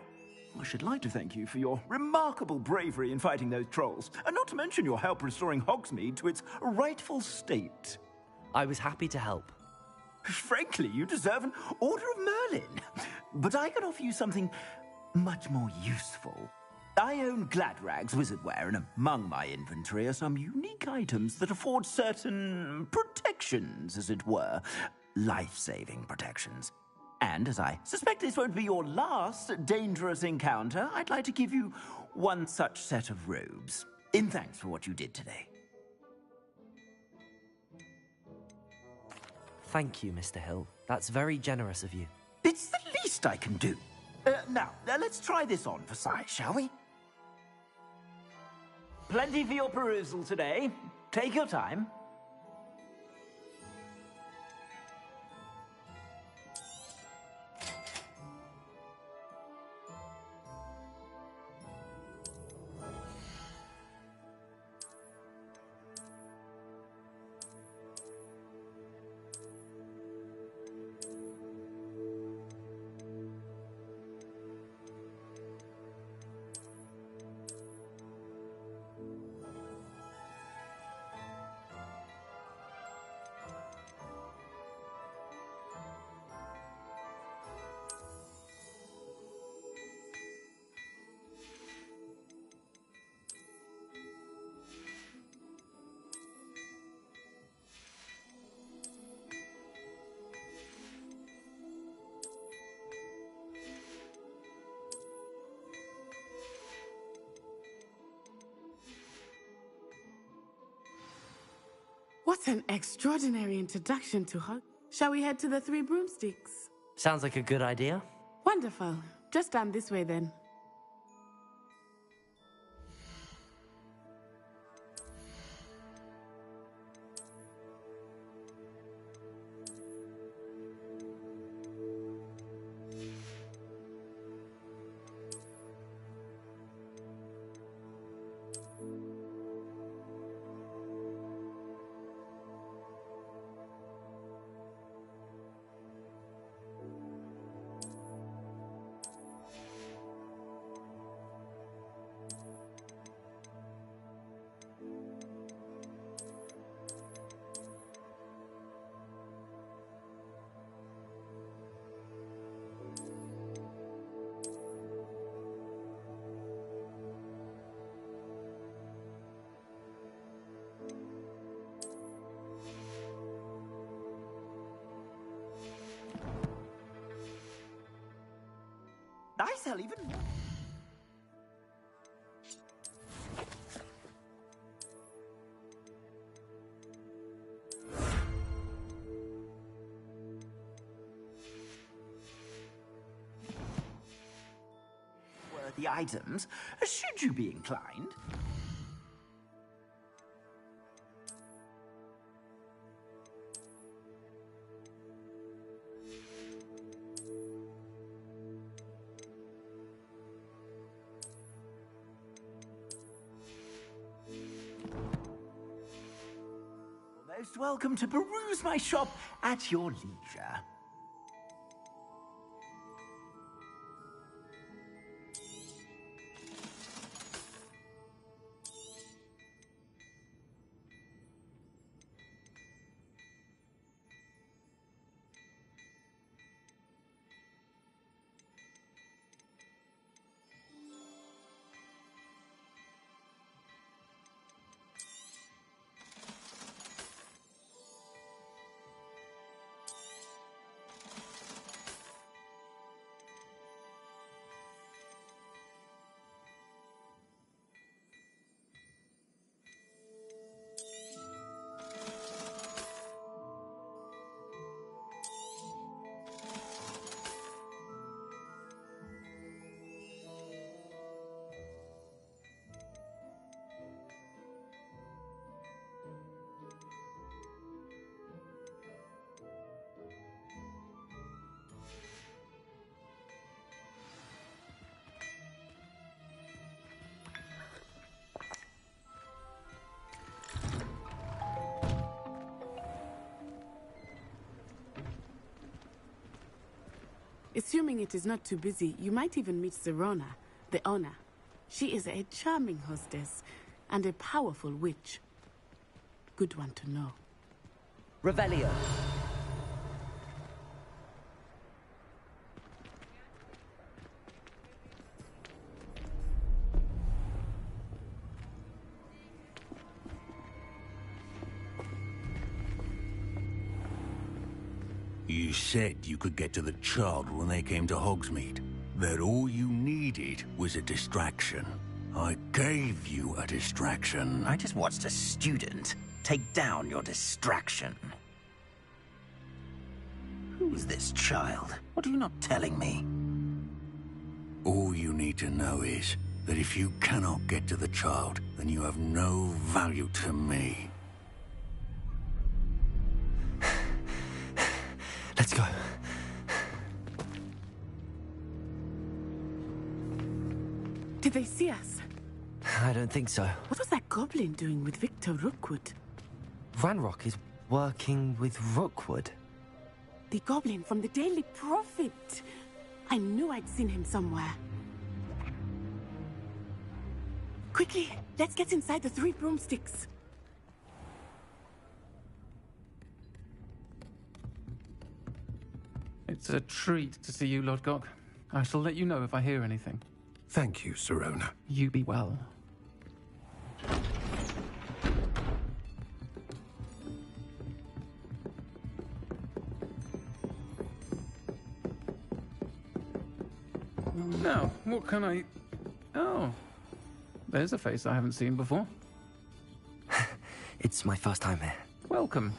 S20: I should like to thank you for your remarkable bravery in fighting those trolls, and not to mention your help restoring Hogsmeade to its rightful state.
S2: I was happy to help.
S20: Frankly, you deserve an Order of Merlin. But I can offer you something much more useful. I own Gladrag's wizardware, and among my inventory are some unique items that afford certain protections, as it were. Life-saving protections. And as I suspect this won't be your last dangerous encounter, I'd like to give you one such set of robes, in thanks for what you did today.
S2: Thank you, Mr. Hill. That's very generous of you.
S20: It's the least I can do. Now, let's try this on for size, shall we? Plenty for your perusal today. Take your time.
S4: What an extraordinary introduction to Hog. Shall we head to the Three Broomsticks?
S2: Sounds like a good idea.
S4: Wonderful. Just down this way then.
S20: Nice, I'll even... Worthy items, should you be inclined. Most welcome to peruse my shop at your leisure.
S4: Assuming it is not too busy, you might even meet Serona, the owner. She is a charming hostess and a powerful witch. Good one to know.
S2: Revelio.
S12: You said you could get to the child when they came to Hogsmeade. That all you needed was a distraction. I gave you a distraction.
S16: I just watched a student take down your distraction. Who's this child? What are you not telling me?
S12: All you need to know is that if you cannot get to the child, then you have no value to me.
S2: Let's go.
S4: Did they see us?
S2: I don't think so.
S4: What was that goblin doing with Victor Rookwood?
S2: Ranrock is working with Rookwood.
S4: The goblin from the Daily Prophet. I knew I'd seen him somewhere. Quickly, let's get inside the 3 broomsticks.
S22: It's a treat to see you, Lodgok. I shall let you know if I hear anything.
S17: Thank you, Sirona.
S22: You be well. Now, what can I... Oh, there's a face I haven't seen before.
S2: It's my first time here.
S22: Welcome.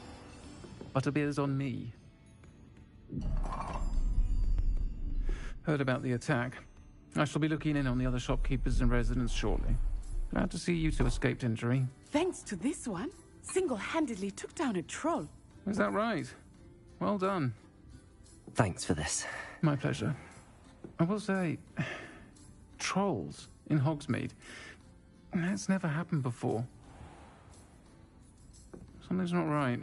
S22: Butterbeer's on me. Heard about the attack. I shall be looking in on the other shopkeepers and residents shortly. Glad to see you two escaped injury.
S4: Thanks to this one, single-handedly took down a troll.
S22: Is that right? Well done.
S2: Thanks for this.
S22: My pleasure. I will say, trolls in Hogsmeade. That's never happened before. Something's not right.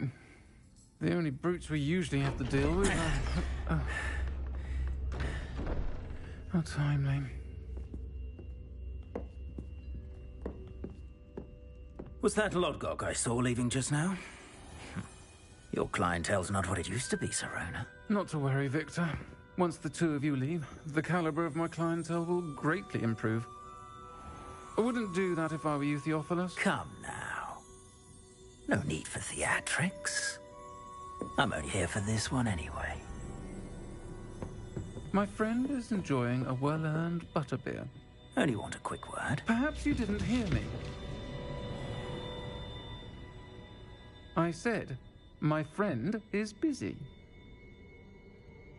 S22: The only brutes we usually have to deal with are... How timely.
S16: Was that Lodgok I saw leaving just now? Your clientele's not what it used to be, Sirona.
S22: Not to worry, Victor. Once the two of you leave, the caliber of my clientele will greatly improve. I wouldn't do that if I were you, Theophilus.
S16: Come now. No need for theatrics. I'm only here for this one anyway.
S22: My friend is enjoying a well-earned butterbeer.
S16: Only want a quick word.
S22: Perhaps you didn't hear me. I said, my friend is busy.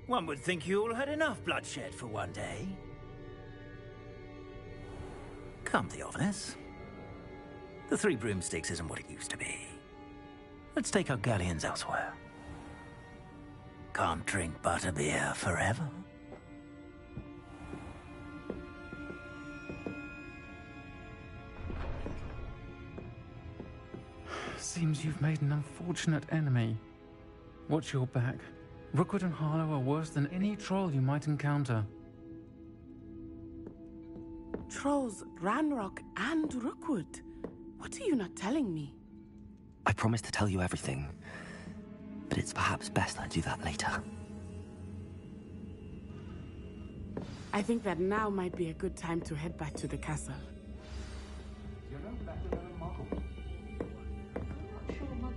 S16: One would think you all had enough bloodshed for one day. Come, Theophilus. The 3 broomsticks isn't what it used to be. Let's take our galleons elsewhere. Can't drink butterbeer forever.
S22: Seems you've made an unfortunate enemy. Watch your back. Rookwood and Harlow are worse than any troll you might encounter.
S4: Trolls, Ranrock, and Rookwood. What are you not telling me?
S2: I promised to tell you everything, but it's perhaps best I do that later.
S4: I think that now might be a good time to head back to the castle.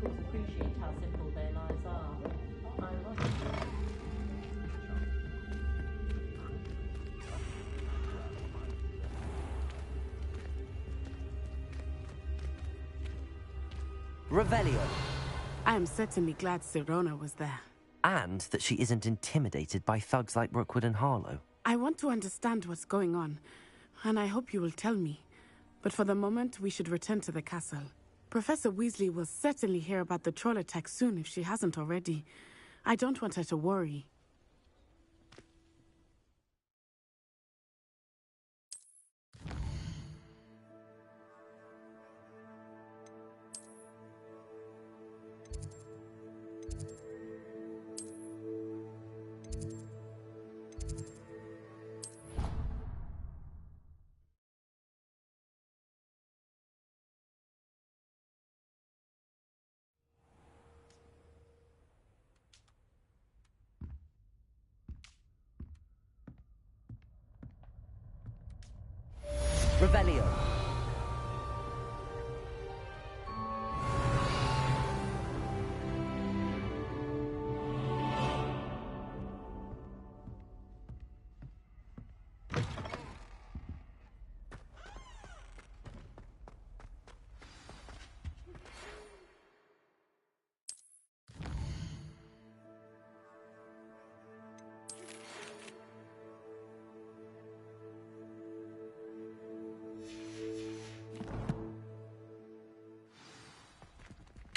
S23: Appreciate how simple their lives are.
S2: Revelio.
S4: I am certainly glad Sirona was there.
S2: And that she isn't intimidated by thugs like Rookwood and Harlow.
S4: I want to understand what's going on, and I hope you will tell me. But for the moment, we should return to the castle. Professor Weasley will certainly hear about the troll attack soon if she hasn't already. I don't want her to worry.
S2: Revelio.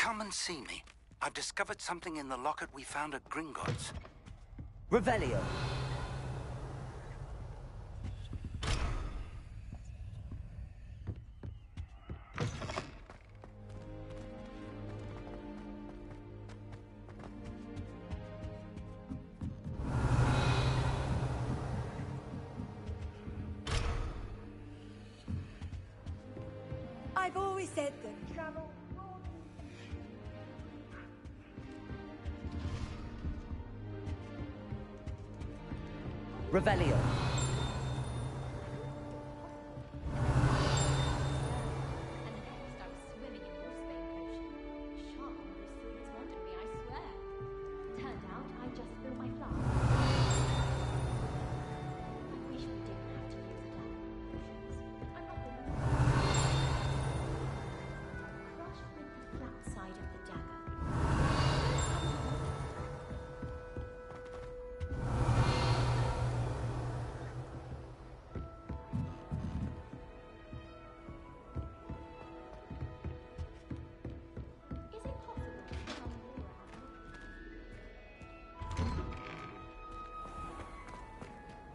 S11: Come and see me. I've discovered something in the locket we found at Gringotts.
S2: Revelio.
S15: I've always said that travel...
S2: Revelio.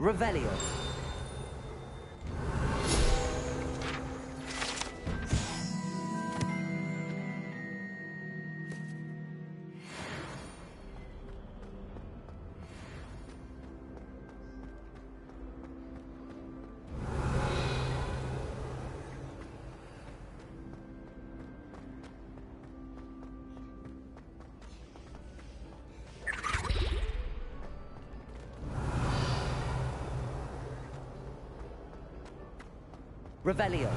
S2: Revelio. Revelio.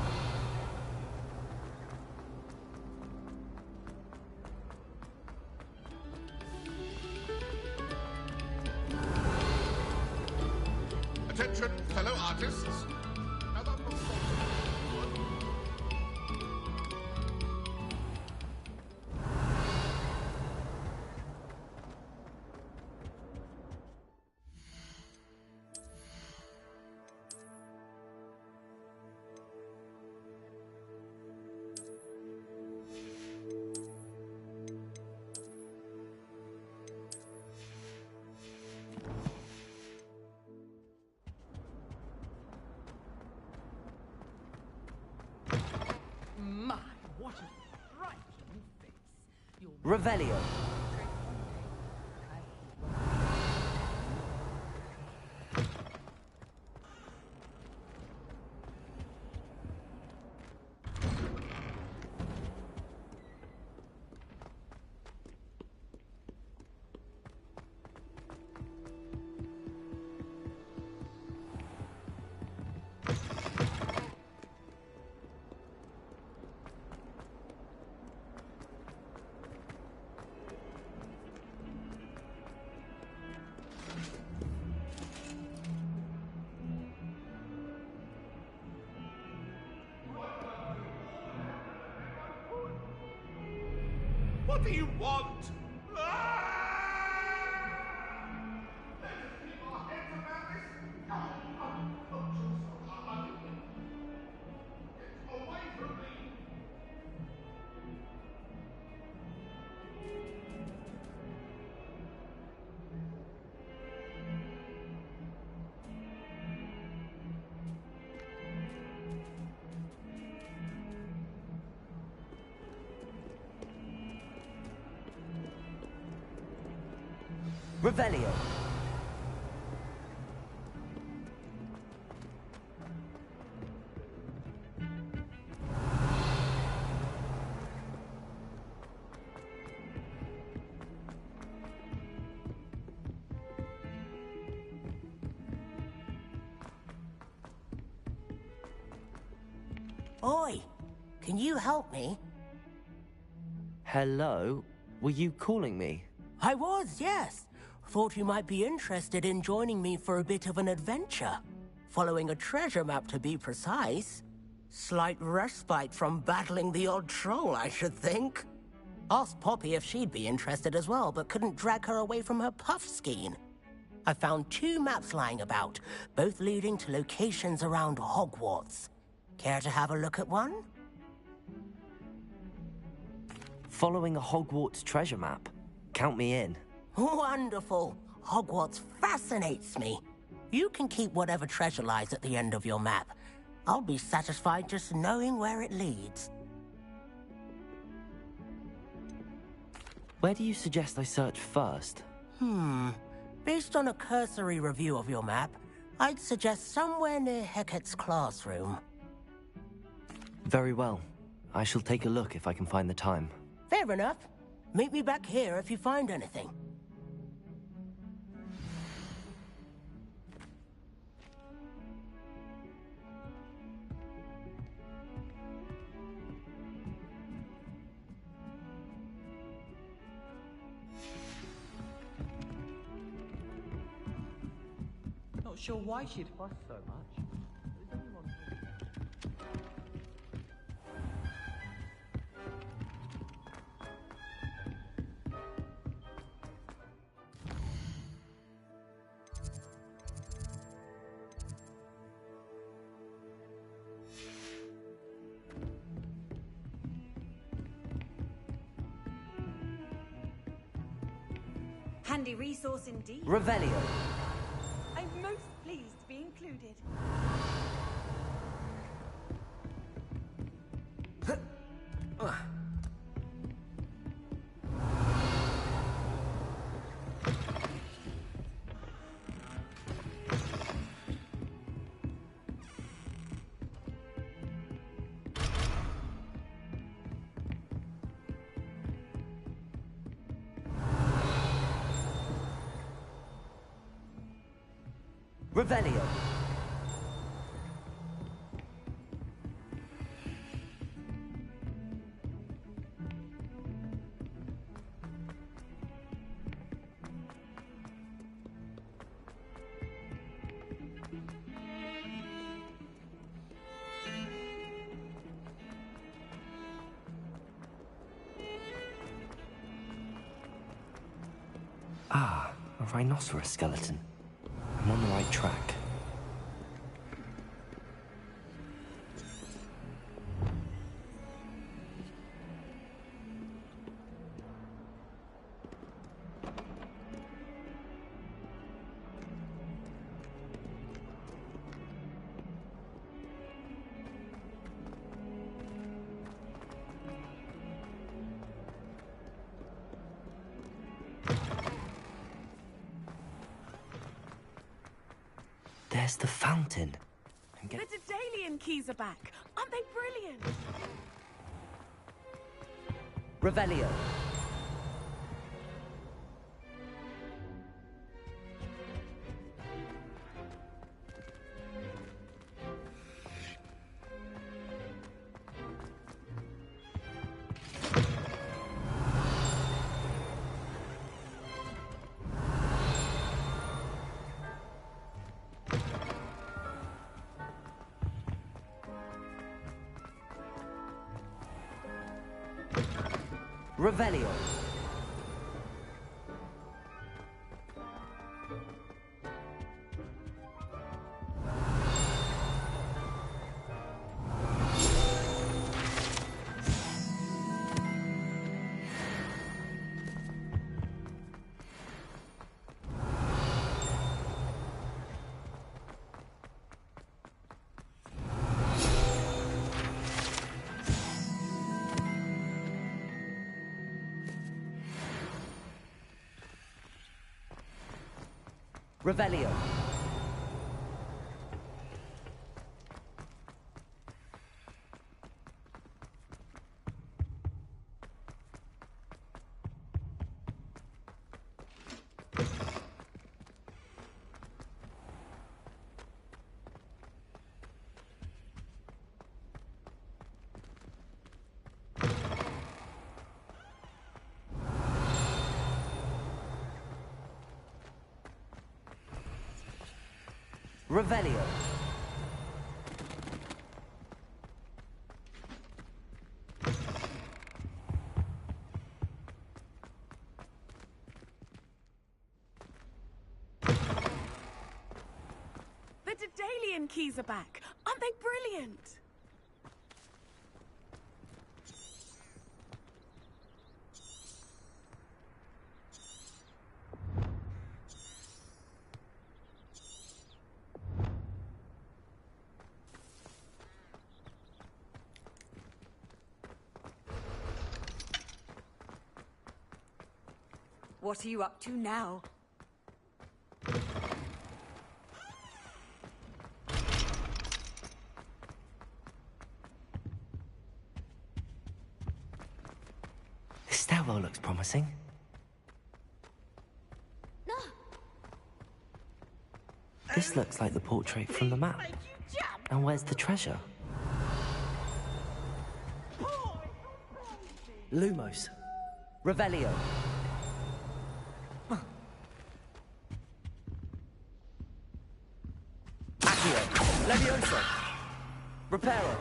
S8: Attention, fellow artists. Now that looks
S19: My, what a frightening face.
S2: Revelio.
S8: What do you want?
S2: Revelio.
S13: Oi, can you help me?
S2: Hello? Were you calling me?
S13: I was, yes. Thought you might be interested in joining me for a bit of an adventure. Following a treasure map, to be precise. Slight respite from battling the odd troll, I should think. Asked Poppy if she'd be interested as well, but couldn't drag her away from her puff skein. I found 2 maps lying about, both leading to locations around Hogwarts. Care to have a look at one?
S2: Following a Hogwarts treasure map. Count me in.
S13: Wonderful. Hogwarts fascinates me. You can keep whatever treasure lies at the end of your map. I'll be satisfied just knowing where it leads.
S2: Where do you suggest I search first?
S13: Based on a cursory review of your map, I'd suggest somewhere near Hecate's classroom.
S2: Very well. I shall take a look if I can find the time.
S13: Fair enough. Meet me back here if you find anything.
S18: Not sure why she'd fuss so much. Is anyone...
S6: Handy resource indeed.
S2: Revelio.
S6: I'm most pleased to be included.
S2: Revelio. Ah, a rhinoceros skeleton. I'm on the right track. There's the fountain.
S4: The Daedalian keys are back. Aren't they brilliant?
S2: Revelio. Revelio. Revelio. Revelio.
S4: The Daedalian keys are back. Aren't they brilliant?
S6: What are you up to now?
S2: This stairwell looks promising. This looks like the portrait from the map. And where's the treasure?
S1: Lumos. Revelio. Accio. Levioso. Reparo.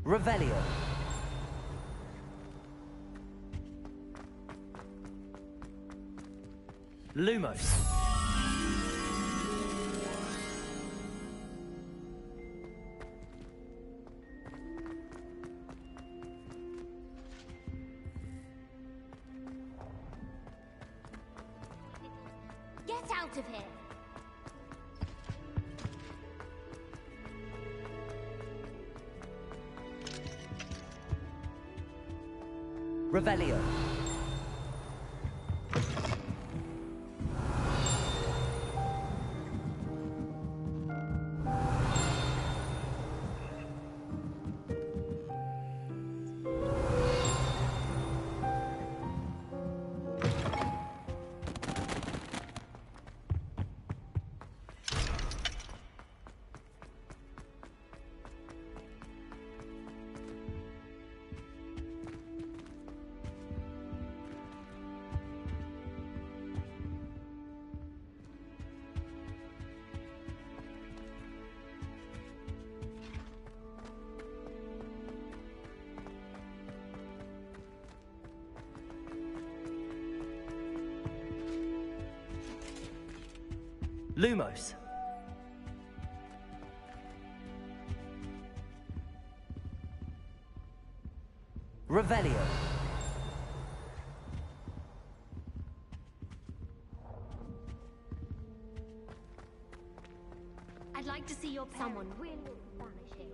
S1: Revelio. Lumos.
S14: Get out of here!
S1: Revelio. Lumos. Revelio.
S14: I'd like to see your someone really vanishing.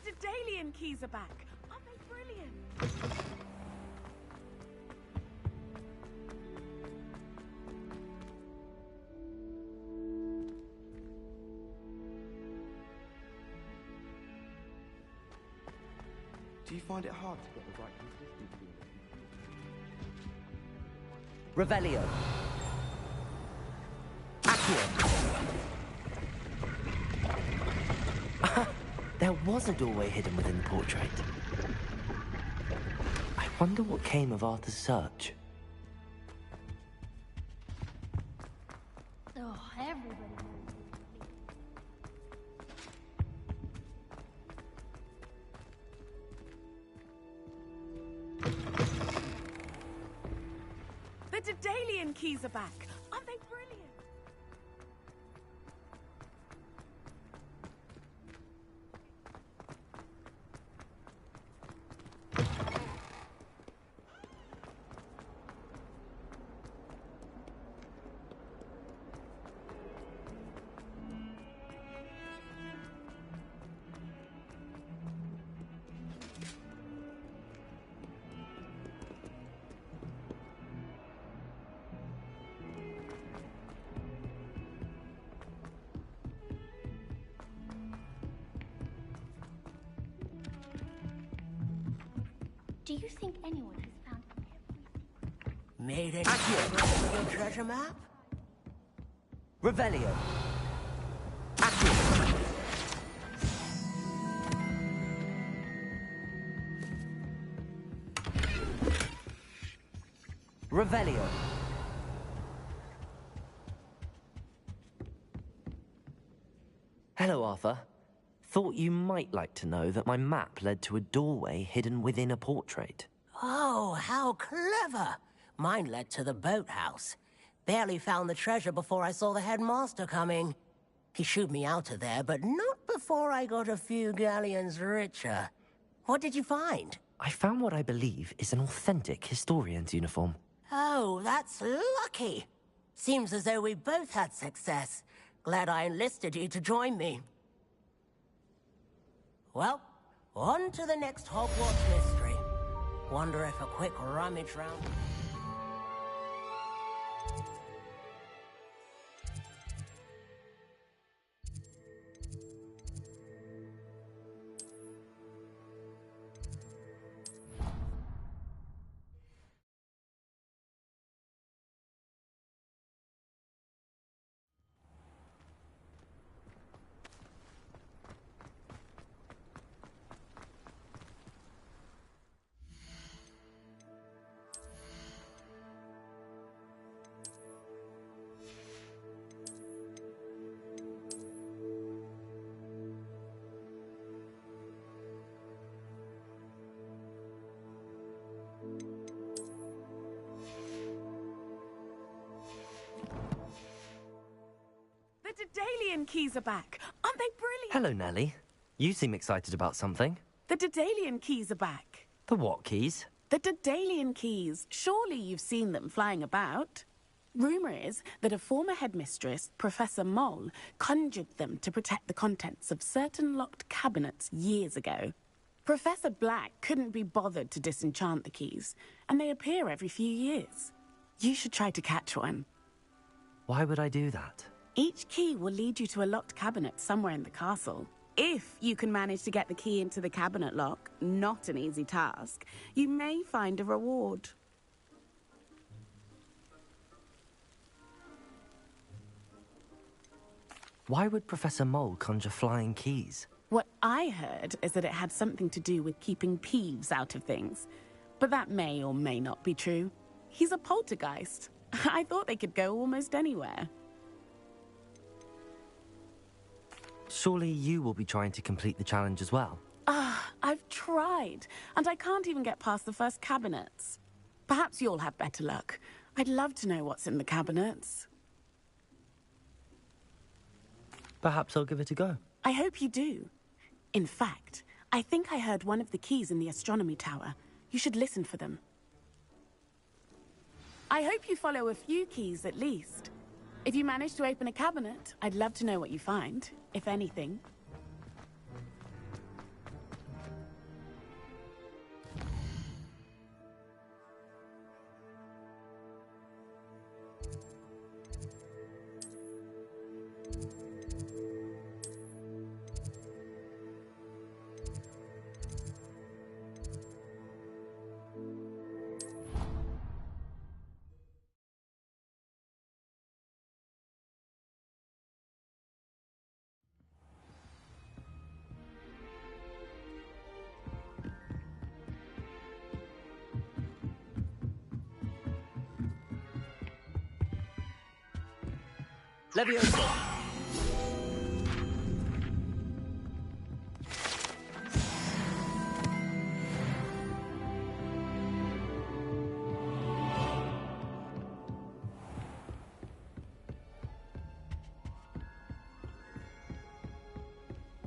S4: The Daedalian keys are back. Aren't they brilliant?
S3: Do you find it hard to get the right consistency?
S1: Revelio. Accio.
S2: There was a doorway hidden within the portrait. I wonder what came of Arthur's search.
S14: Oh, everybody
S4: The Daedalian keys are back. Aren't they brilliant?
S14: Do you think anyone has found
S13: Made any progress with your treasure map?
S1: Revelio. Revelio.
S2: Hello, Arthur. Thought you might like to know that my map led to a doorway hidden within a portrait.
S13: Oh, how clever! Mine led to the boathouse. Barely found the treasure before I saw the headmaster coming. He shooed me out of there, but not before I got a few galleons richer. What did you find?
S2: I found what I believe is an authentic historian's uniform.
S13: Oh, that's lucky. Seems as though we both had success. Glad I enlisted you to join me. Well, on to the next Hogwarts mystery. Wonder if a quick rummage round...
S4: The Daedalian keys are back. Aren't they brilliant?
S2: Hello, Nellie. You seem excited about something.
S4: The Daedalian keys are back.
S2: The what keys?
S4: The Daedalian keys. Surely you've seen them flying about. Rumour is that a former headmistress, Professor Mole, conjured them to protect the contents of certain locked cabinets years ago. Professor Black couldn't be bothered to disenchant the keys, and they appear every few years. You should try to catch one.
S2: Why would I do that?
S4: Each key will lead you to a locked cabinet somewhere in the castle. If you can manage to get the key into the cabinet lock, not an easy task, you may find a reward.
S2: Why would Professor Mole conjure flying keys?
S4: What I heard is that it had something to do with keeping Peeves out of things. But that may or may not be true. He's a poltergeist. I thought they could go almost anywhere.
S2: Surely you will be trying to complete the challenge as well.
S4: I've tried, and I can't even get past the first cabinets. Perhaps you'll have better luck. I'd love to know what's in the cabinets.
S2: Perhaps I'll give it a go.
S4: I hope you do. In fact, I think I heard one of the keys in the astronomy tower. You should listen for them. I hope you follow a few keys at least. If you manage to open a cabinet, I'd love to know what you find, if anything.
S1: Leviosa.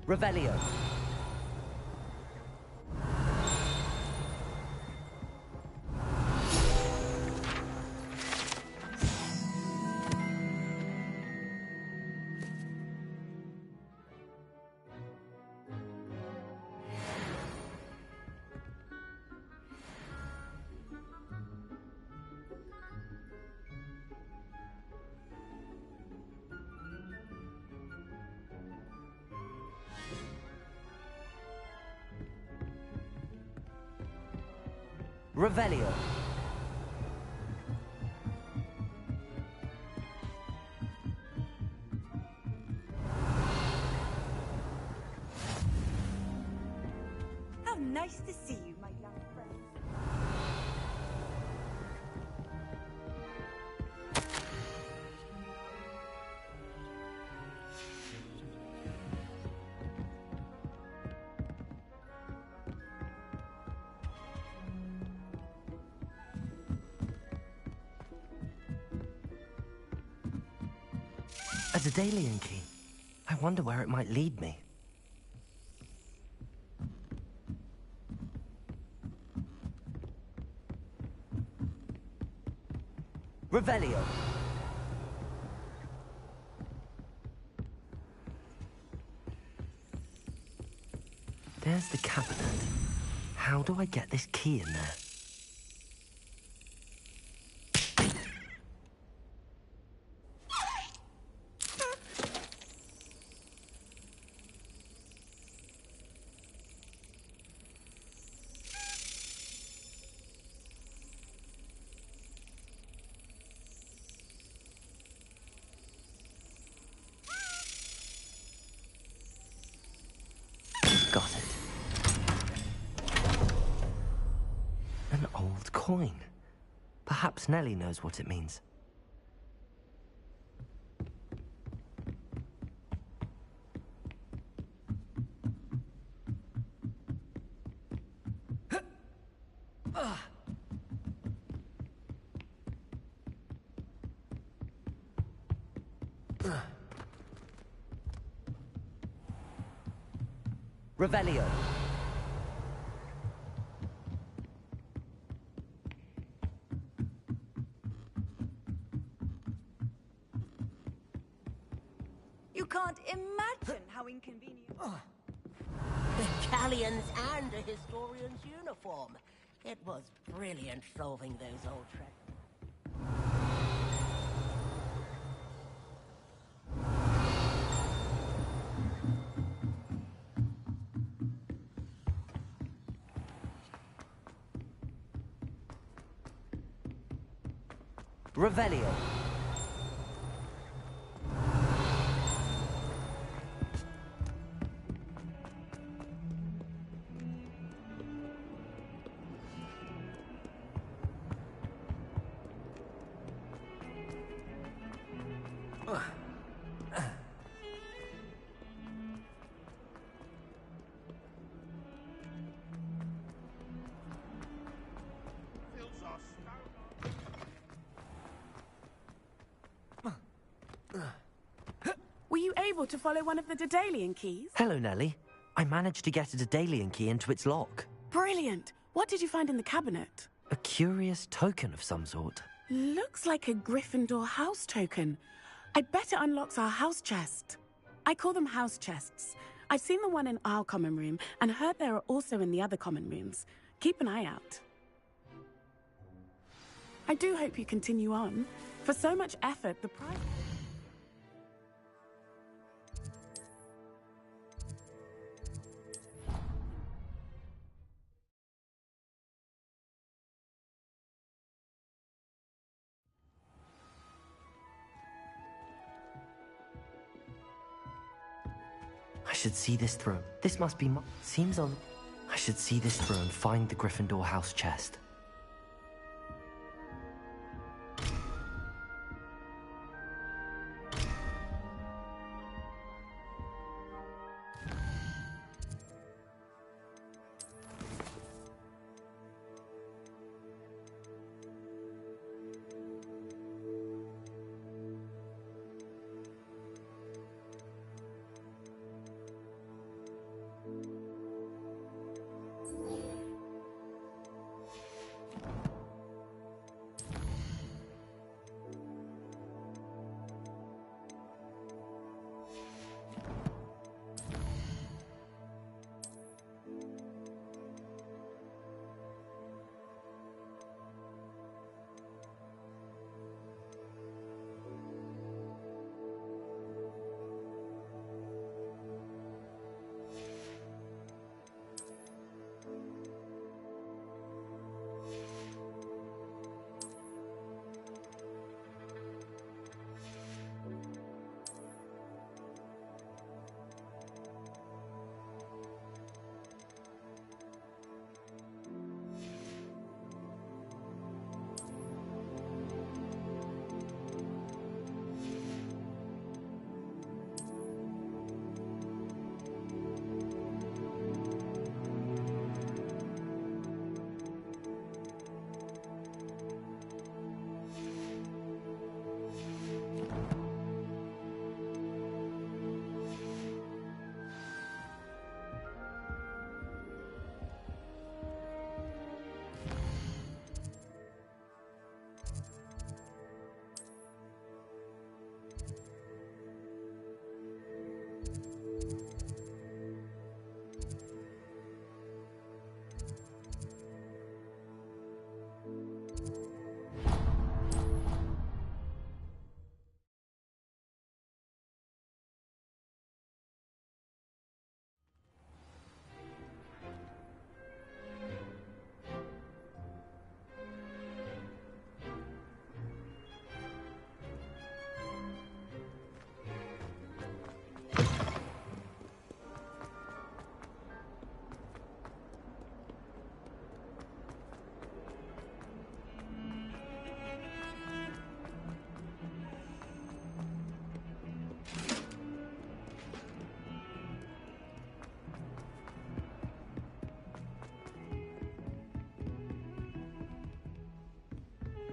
S1: Revelio. Revelio.
S5: How nice to see you, my young friend.
S2: A Daedalian key. I wonder where it might lead me.
S1: Revelio.
S2: There's the cabinet. How do I get this key in there? Got it. An old coin. Perhaps Nellie knows what it means.
S1: Revelio.
S5: You can't imagine how inconvenient.
S13: Galleons and a historian's uniform. It was brilliant solving those old tricks.
S1: Revelio.
S4: Were you able to follow one of the Daedalian keys?
S2: Hello, Nellie. I managed to get a Daedalian key into its lock.
S4: Brilliant. What did you find in the cabinet?
S2: A curious token of some sort.
S4: Looks like a Gryffindor house token. I bet it unlocks our house chest. I call them house chests. I've seen the one in our common room and heard there are also in the other common rooms. Keep an eye out. I do hope you continue on. For so much effort, the prize...
S2: I should see this through. This must be seems on. I should see this through and find the Gryffindor house chest.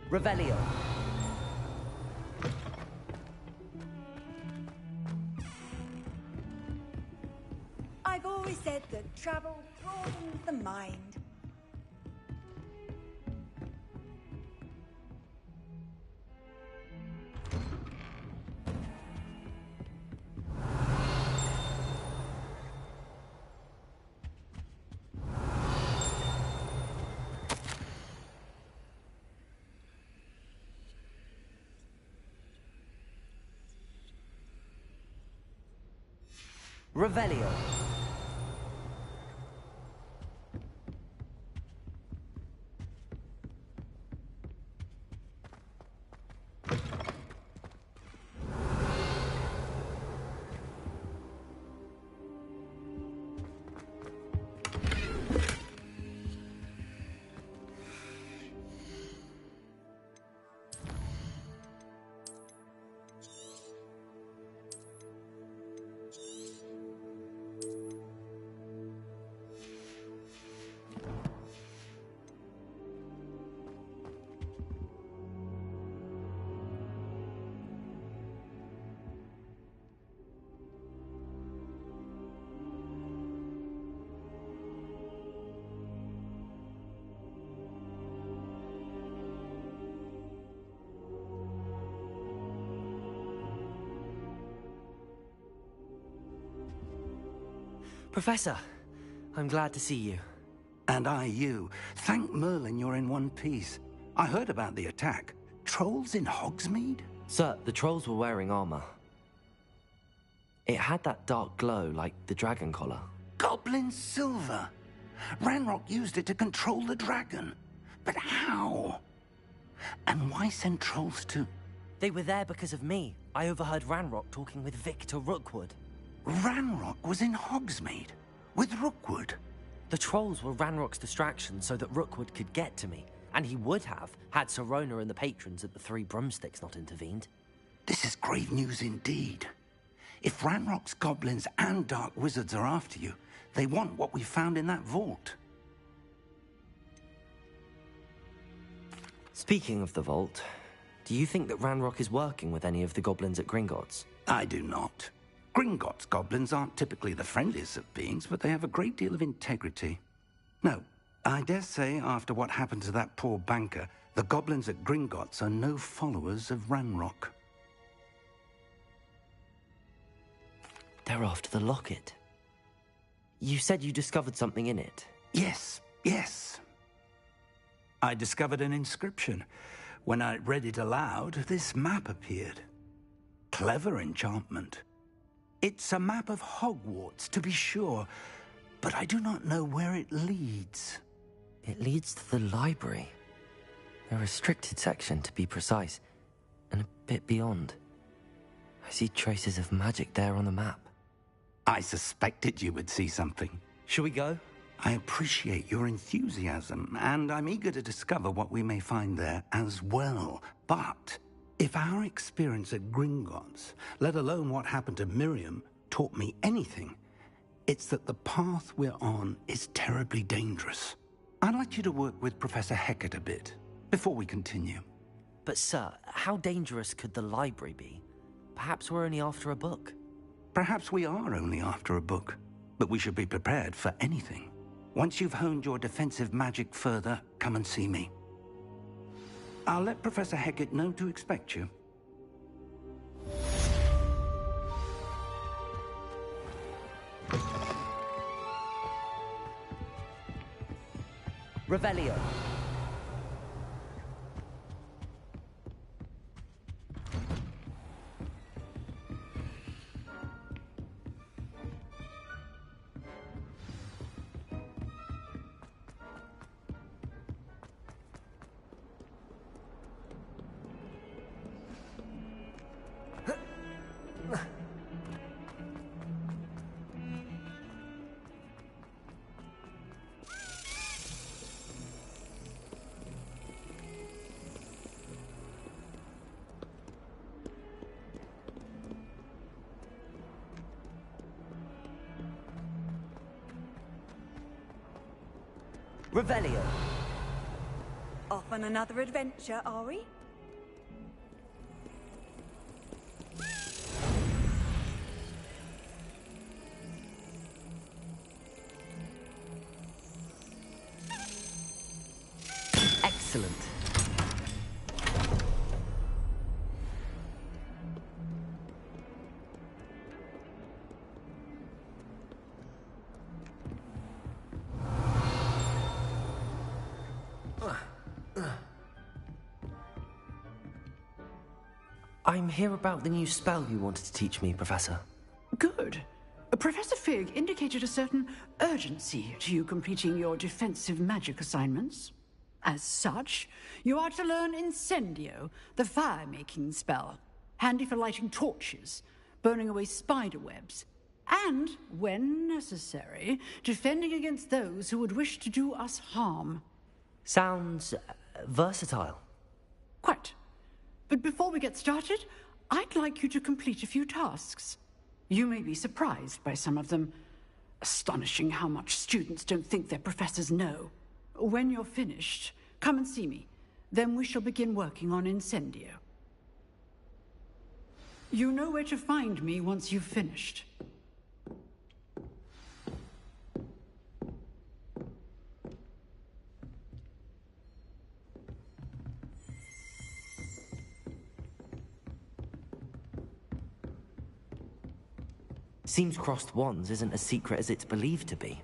S1: Revelio.
S5: I've always said that travel broadens the mind.
S1: Revelio.
S2: Professor, I'm glad to see you.
S11: And I you. Thank Merlin you're in one piece. I heard about the attack. Trolls in Hogsmeade?
S2: Sir, the trolls were wearing armor. It had that dark glow like the dragon collar.
S11: Goblin silver. Ranrock used it to control the dragon. But how? And why send trolls to...
S2: They were there because of me. I overheard Ranrock talking with Victor Rookwood.
S11: Ranrock was in Hogsmeade? With Rookwood?
S2: The trolls were Ranrock's distraction so that Rookwood could get to me. And he would have, had Sirona and the patrons at the Three Broomsticks not intervened.
S11: This is grave news indeed. If Ranrock's goblins and dark wizards are after you, they want what we found in that vault.
S2: Speaking of the vault, do you think that Ranrock is working with any of the goblins at Gringotts?
S11: I do not. Gringotts goblins aren't typically the friendliest of beings, but they have a great deal of integrity. No, I dare say after what happened to that poor banker, the goblins at Gringotts are no followers of Ranrock.
S2: They're after the locket. You said you discovered something in it.
S11: Yes, yes. I discovered an inscription. When I read it aloud, this map appeared. Clever enchantment. It's a map of Hogwarts, to be sure, but I do not know where it leads.
S2: It leads to the library. A restricted section, to be precise, and a bit beyond. I see traces of magic there on the map.
S11: I suspected you would see something.
S2: Shall we go?
S11: I appreciate your enthusiasm, and I'm eager to discover what we may find there as well. But if our experience at Gringotts, let alone what happened to Miriam, taught me anything, it's that the path we're on is terribly dangerous. I'd like you to work with Professor Hecat a bit before we continue.
S2: But sir, how dangerous could the library be? Perhaps we're only after a book.
S11: Perhaps we are only after a book, but we should be prepared for anything. Once you've honed your defensive magic further, come and see me. I'll let Professor Hecat know to expect you.
S1: Revelio. Revelio.
S5: Off on another adventure, are we?
S2: Excellent. I'm here about the new spell you wanted to teach me, Professor.
S9: Good. Professor Fig indicated a certain urgency to you completing your defensive magic assignments. As such, you are to learn Incendio, the fire-making spell, handy for lighting torches, burning away spider webs, and, when necessary, defending against those who would wish to do us harm.
S2: Sounds versatile.
S9: Quite. But before we get started, I'd like you to complete a few tasks. You may be surprised by some of them. Astonishing how much students don't think their professors know. When you're finished, come and see me. Then we shall begin working on Incendio. You know where to find me once you've finished.
S2: Seems crossed wands isn't as secret as it's believed to be.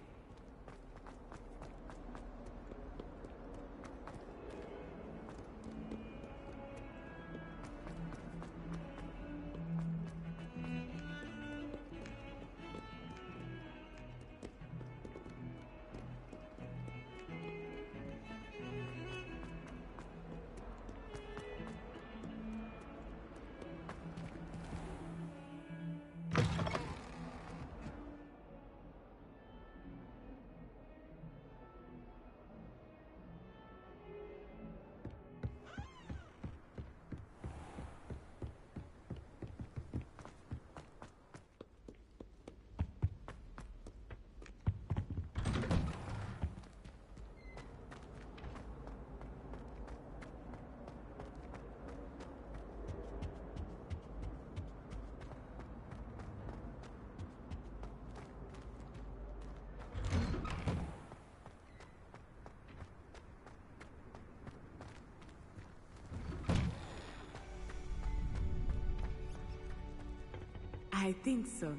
S4: I think so.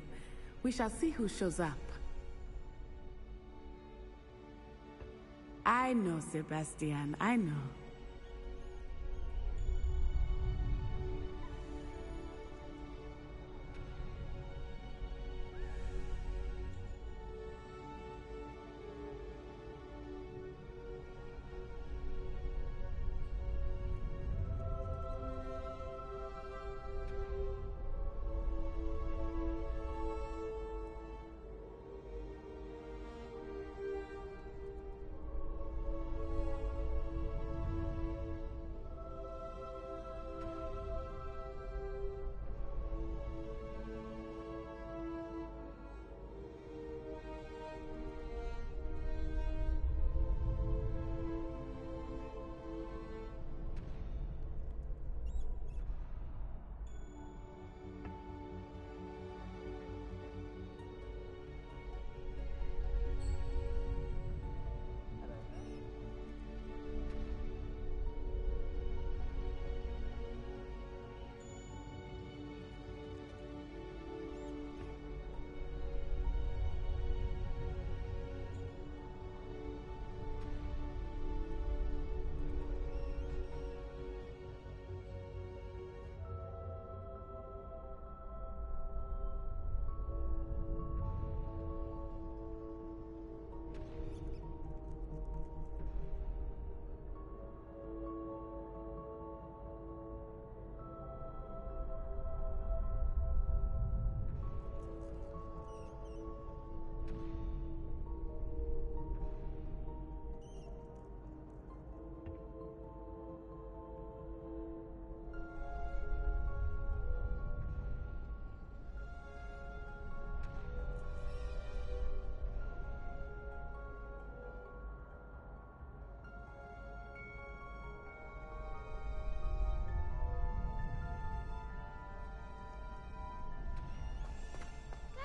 S4: We shall see who shows up. I know, Sebastian, I know.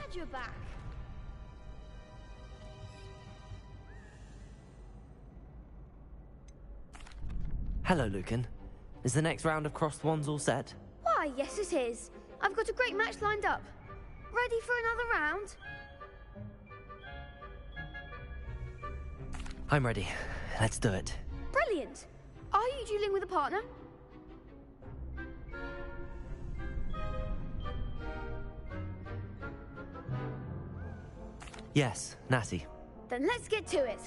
S7: Glad you're back.
S2: Hello, Lucan. Is the next round of crossed wands all set?
S7: Why, yes it is. I've got a great match lined up. Ready for another round?
S2: I'm ready. Let's do it.
S7: Brilliant. Are you dueling with a partner?
S2: Yes, Natty.
S7: Then let's get to it.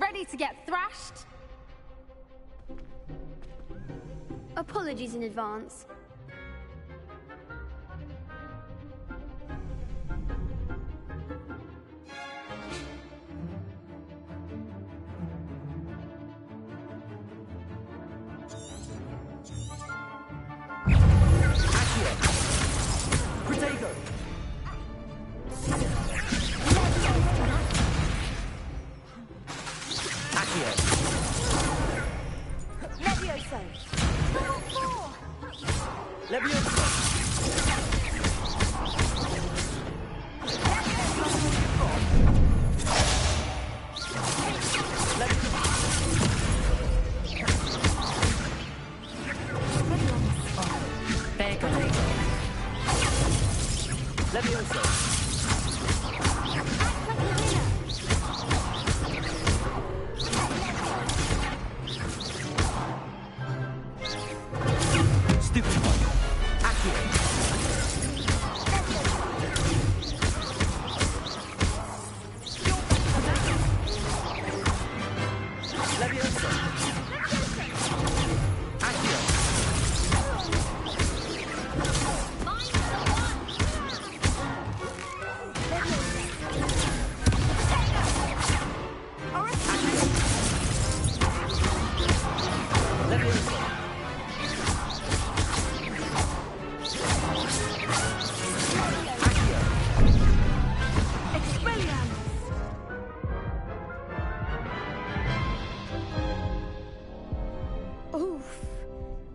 S10: Ready to get thrashed?
S7: Apologies in advance.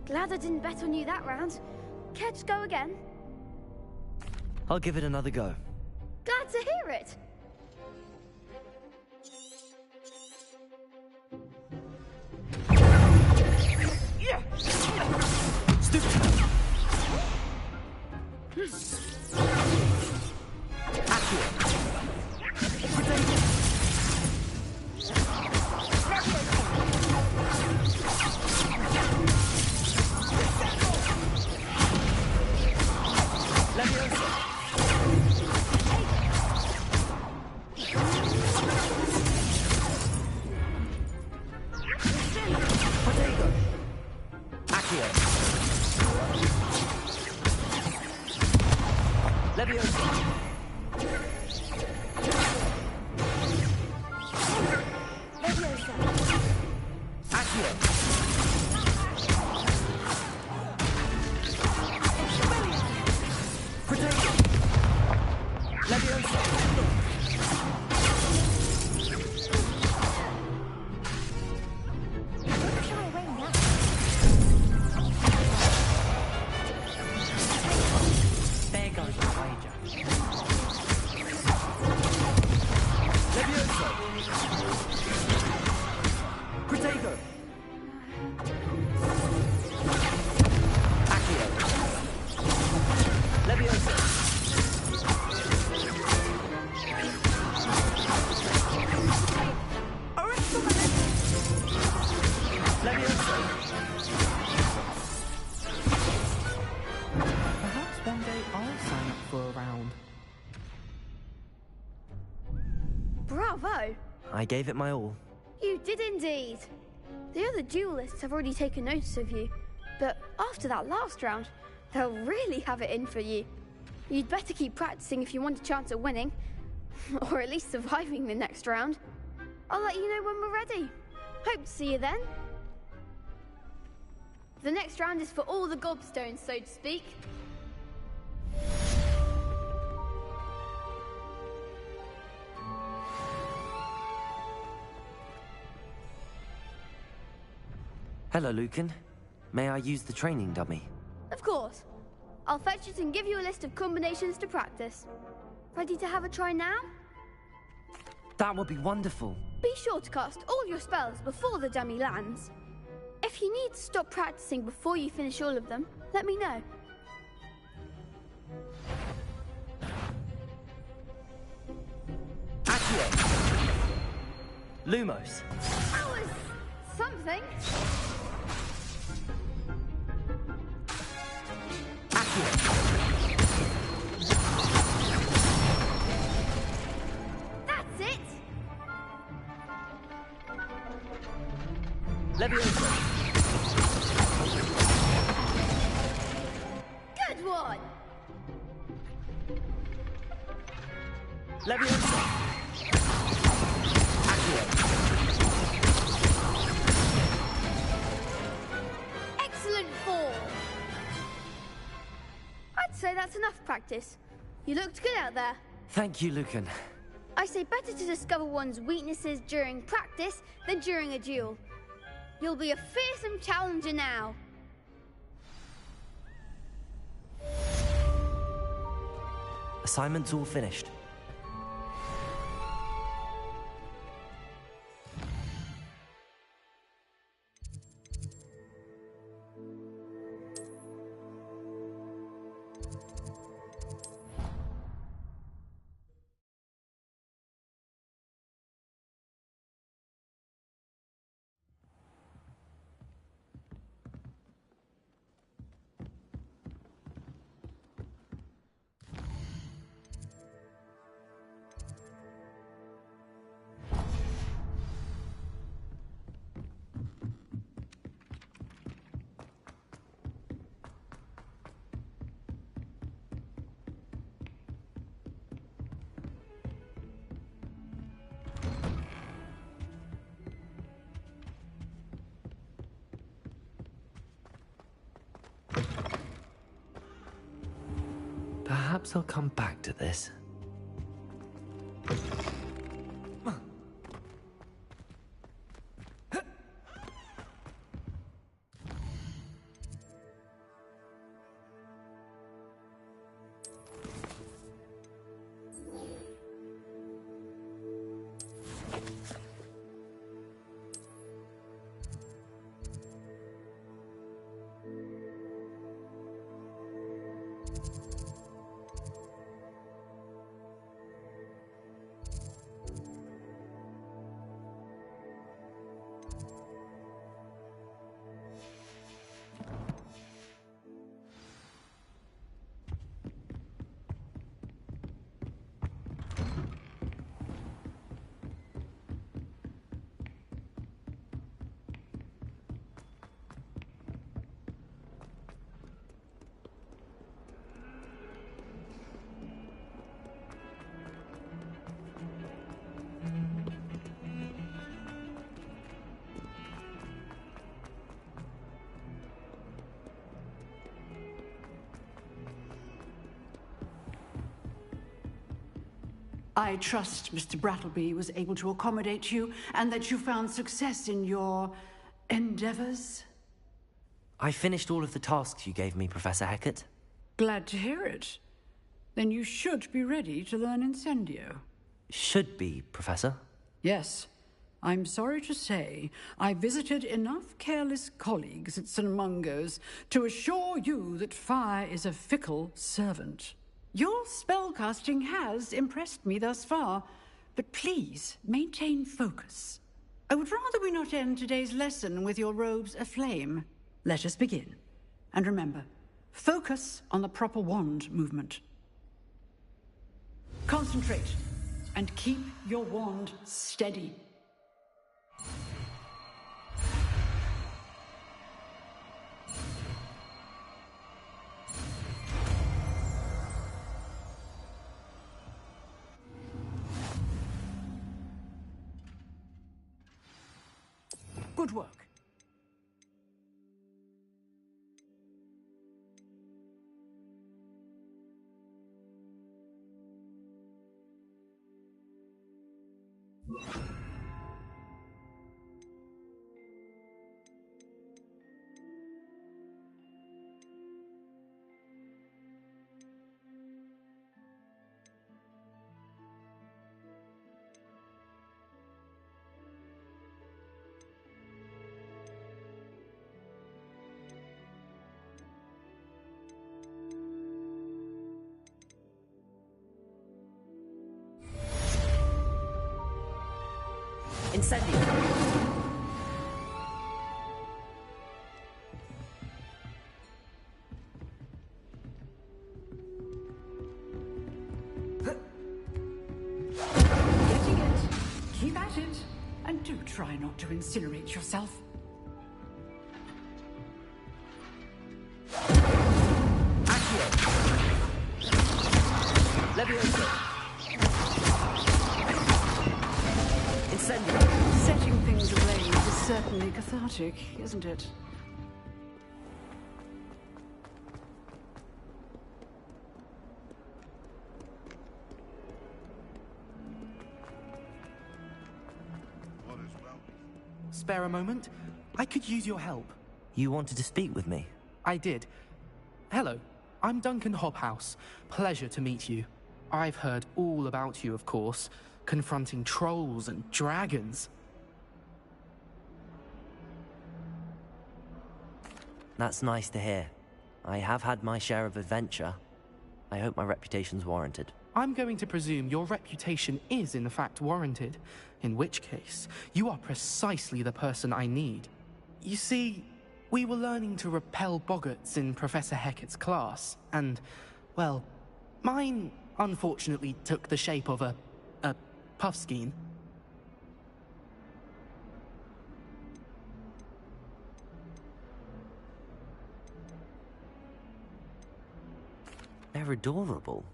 S7: Glad I didn't bet on you that round. Care to go again?
S2: I'll give it another go.
S7: Glad to hear it. Bravo!
S2: I gave it my all.
S7: You did indeed. The other duelists have already taken notice of you, but after that last round, they'll really have it in for you. You'd better keep practicing if you want a chance at winning, or at least surviving the next round. I'll let you know when we're ready. Hope to see you then. The next round is for all the gobstones, so to speak.
S2: Hello, Lucan. May I use the training dummy?
S7: Of course. I'll fetch it and give you a list of combinations to practice. Ready to have a try now?
S2: That would be wonderful.
S7: Be sure to cast all your spells before the dummy lands. If you need to stop practicing before you finish all of them, let me know.
S2: Accio! Lumos.
S7: That was something. That's it!
S2: Leviosa.
S7: Good one!
S2: Leviosa.
S7: Excellent form! I'd say that's enough practice. You looked good out there.
S2: Thank you, Lucan.
S7: I say better to discover one's weaknesses during practice than during a duel. You'll be a fearsome challenger now.
S2: Assignment's all finished. Perhaps I'll come back to this.
S9: I trust Mr. Brattleby was able to accommodate you and that you found success in your endeavors.
S2: I finished all of the tasks you gave me, Professor Hecat.
S9: Glad to hear it. Then you should be ready to learn Incendio.
S2: Should be, Professor.
S9: Yes. I'm sorry to say, I visited enough careless colleagues at St. Mungo's to assure you that fire is a fickle servant. Your spellcasting has impressed me thus far, but please maintain focus. I would rather we not end today's lesson with your robes aflame. Let us begin. And remember, focus on the proper wand movement. Concentrate, and keep your wand steady. Good work.
S1: Incendio.
S9: Getting it. Keep at it. And do try not to incinerate yourself.
S1: Levioso. Incendio.
S9: Setting things ablaze is certainly cathartic, isn't it?
S12: Spare a moment? I could use your help.
S2: You wanted to speak with me?
S12: I did. Hello, I'm Duncan Hobhouse. Pleasure to meet you. I've heard all about you, of course, confronting trolls and dragons.
S2: That's nice to hear. I have had my share of adventure. I hope my reputation's warranted.
S12: I'm going to presume your reputation is in fact warranted, in which case, you are precisely the person I need. You see, we were learning to repel boggarts in Professor Hecat's class, and, well, mine unfortunately took the shape of a puffskein.
S2: They're adorable.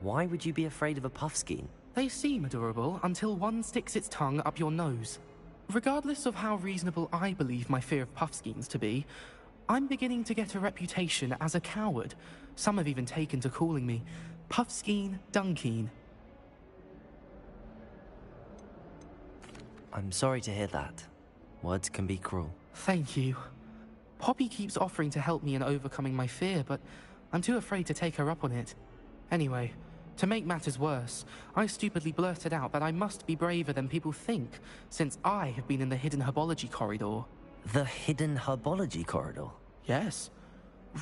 S2: Why would you be afraid of a puffskein?
S12: They seem adorable until one sticks its tongue up your nose. Regardless of how reasonable I believe my fear of puffskeins to be, I'm beginning to get a reputation as a coward. Some have even taken to calling me Puffskein Dunkeen.
S2: I'm sorry to hear that. Words can be cruel.
S12: Thank you. Poppy keeps offering to help me in overcoming my fear, but I'm too afraid to take her up on it. Anyway, to make matters worse, I stupidly blurted out that I must be braver than people think, since I have been in the hidden herbology corridor.
S2: The hidden herbology corridor?
S12: Yes.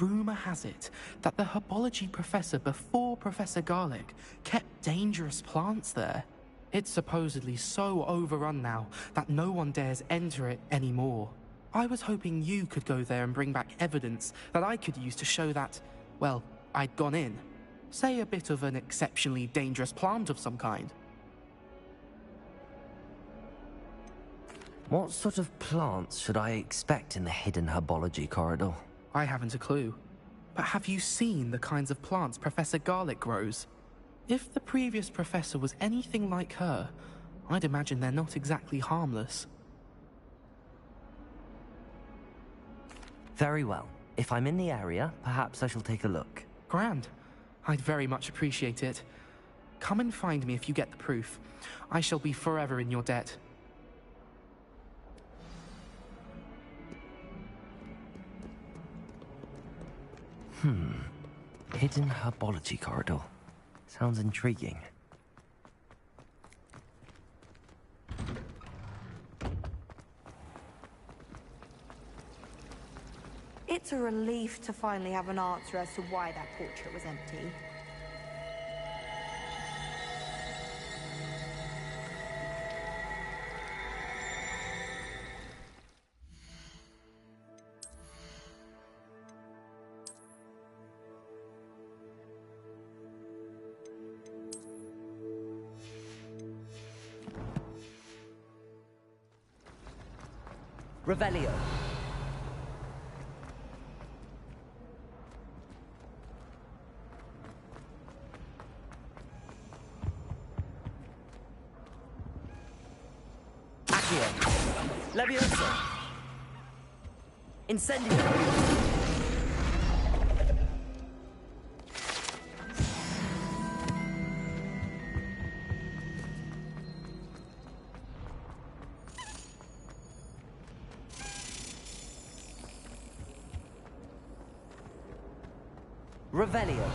S12: Rumor has it that the herbology professor before Professor Garlic kept dangerous plants there. It's supposedly so overrun now that no one dares enter it anymore. I was hoping you could go there and bring back evidence that I could use to show that, well, I'd gone in. Say a bit of an exceptionally dangerous plant of some kind.
S2: What sort of plants should I expect in the hidden herbology corridor?
S12: I haven't a clue. But have you seen the kinds of plants Professor Garlic grows? If the previous professor was anything like her, I'd imagine they're not exactly harmless.
S2: Very well. If I'm in the area, perhaps I shall take a look.
S12: Grand. I'd very much appreciate it. Come and find me if you get the proof. I shall be forever in your debt.
S2: Hidden herbology corridor. Sounds intriguing.
S15: It's a relief to finally have an answer as to why that portrait was empty.
S1: Revelio. Accio. Levioso. Incendio. Revelio.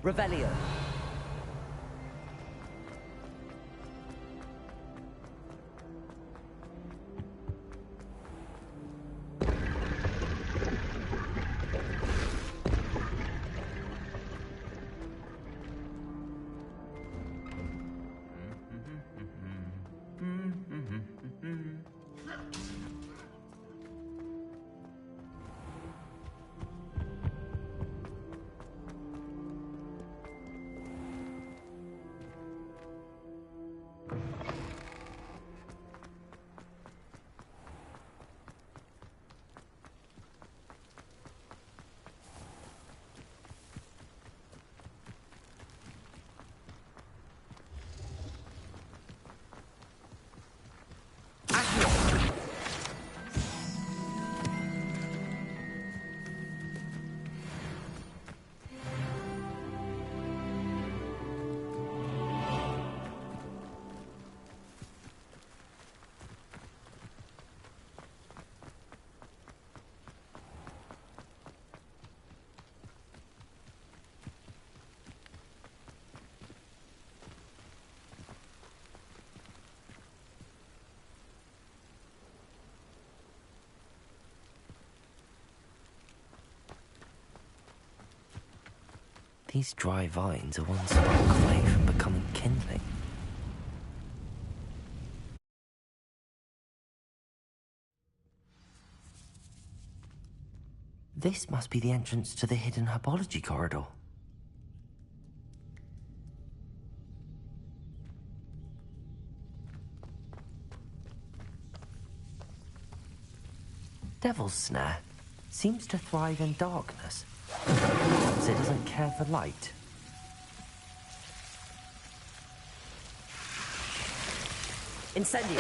S1: Revelio.
S2: These dry vines are one spark away from becoming kindling. This must be the entrance to the hidden herbology corridor. Devil's Snare seems to thrive in darkness. Perhaps it doesn't care for light.
S1: Incendio.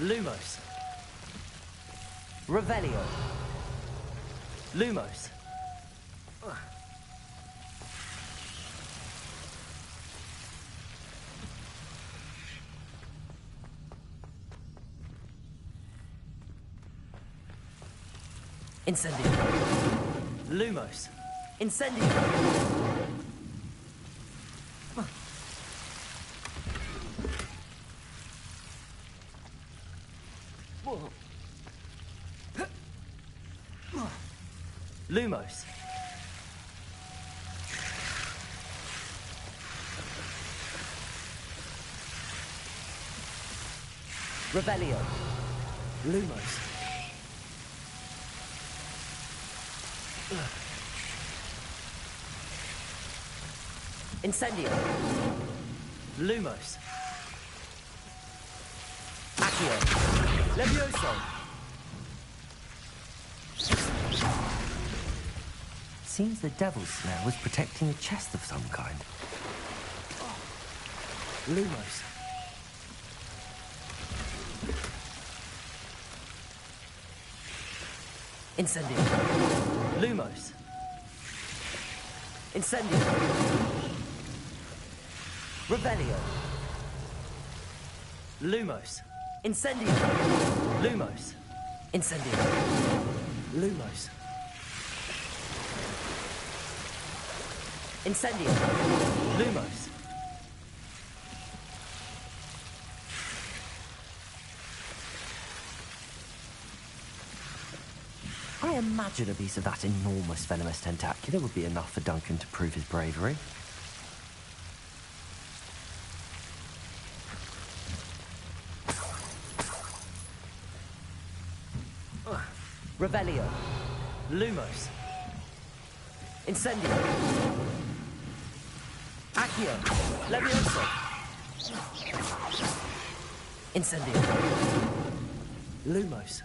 S1: Lumos. Revelio. Lumos. Incendio. Lumos. Incendio. Lumos. Revelio. Lumos. Incendio. Lumos. Accio. Levioso.
S2: Seems the Devil's Snare was protecting a chest of some kind.
S1: Lumos. Incendio. Lumos. Incendio. Revelio. Lumos. Incendio. Lumos. Incendio. Lumos. Incendio. Lumos.
S2: I imagine a piece of that enormous venomous tentacular would be enough for Duncan to prove his bravery.
S1: Revelio. Lumos. Incendio. Accio. Levioso. Incendio. Lumos.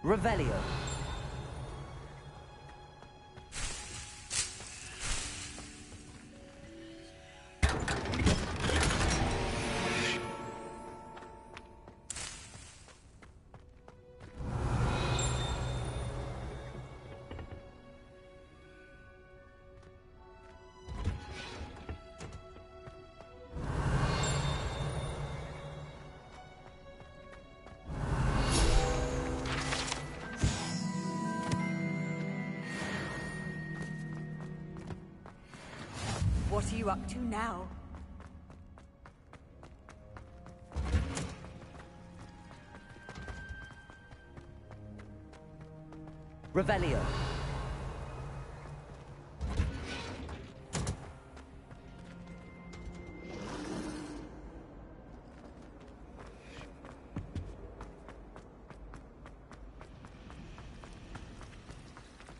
S1: Revelio.
S6: What are you up to now?
S1: Revelio.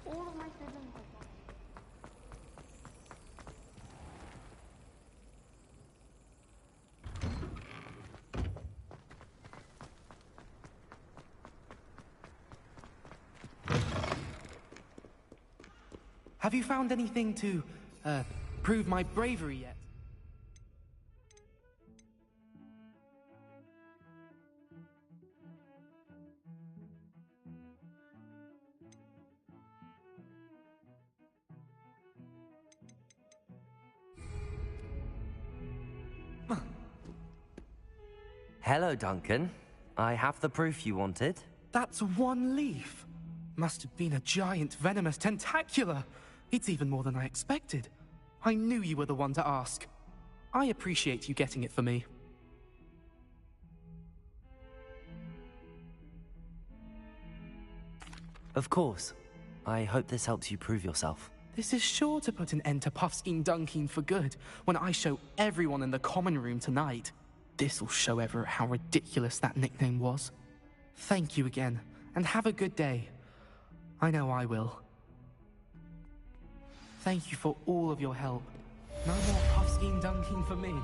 S7: All of my siblings are gone.
S12: Have you found anything to, prove my bravery yet?
S2: Hello, Duncan. I have the proof you wanted.
S12: That's one leaf. Must have been a giant venomous tentacula. It's even more than I expected. I knew you were the one to ask. I appreciate you getting it for me.
S2: Of course. I hope this helps you prove yourself.
S12: This is sure to put an end to Puffskein Dunkin for good when I show everyone in the common room tonight. This'll show Everett how ridiculous that nickname was. Thank you again, and have a good day. I know I will. Thank you for all of your help. No more Puffskein Dunkin for me.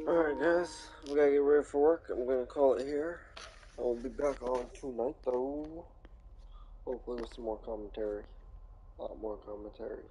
S17: Alright guys, we gotta get ready for work. I'm gonna call it here. I will be back on tonight though. Hopefully with some more commentary. A lot more commentary.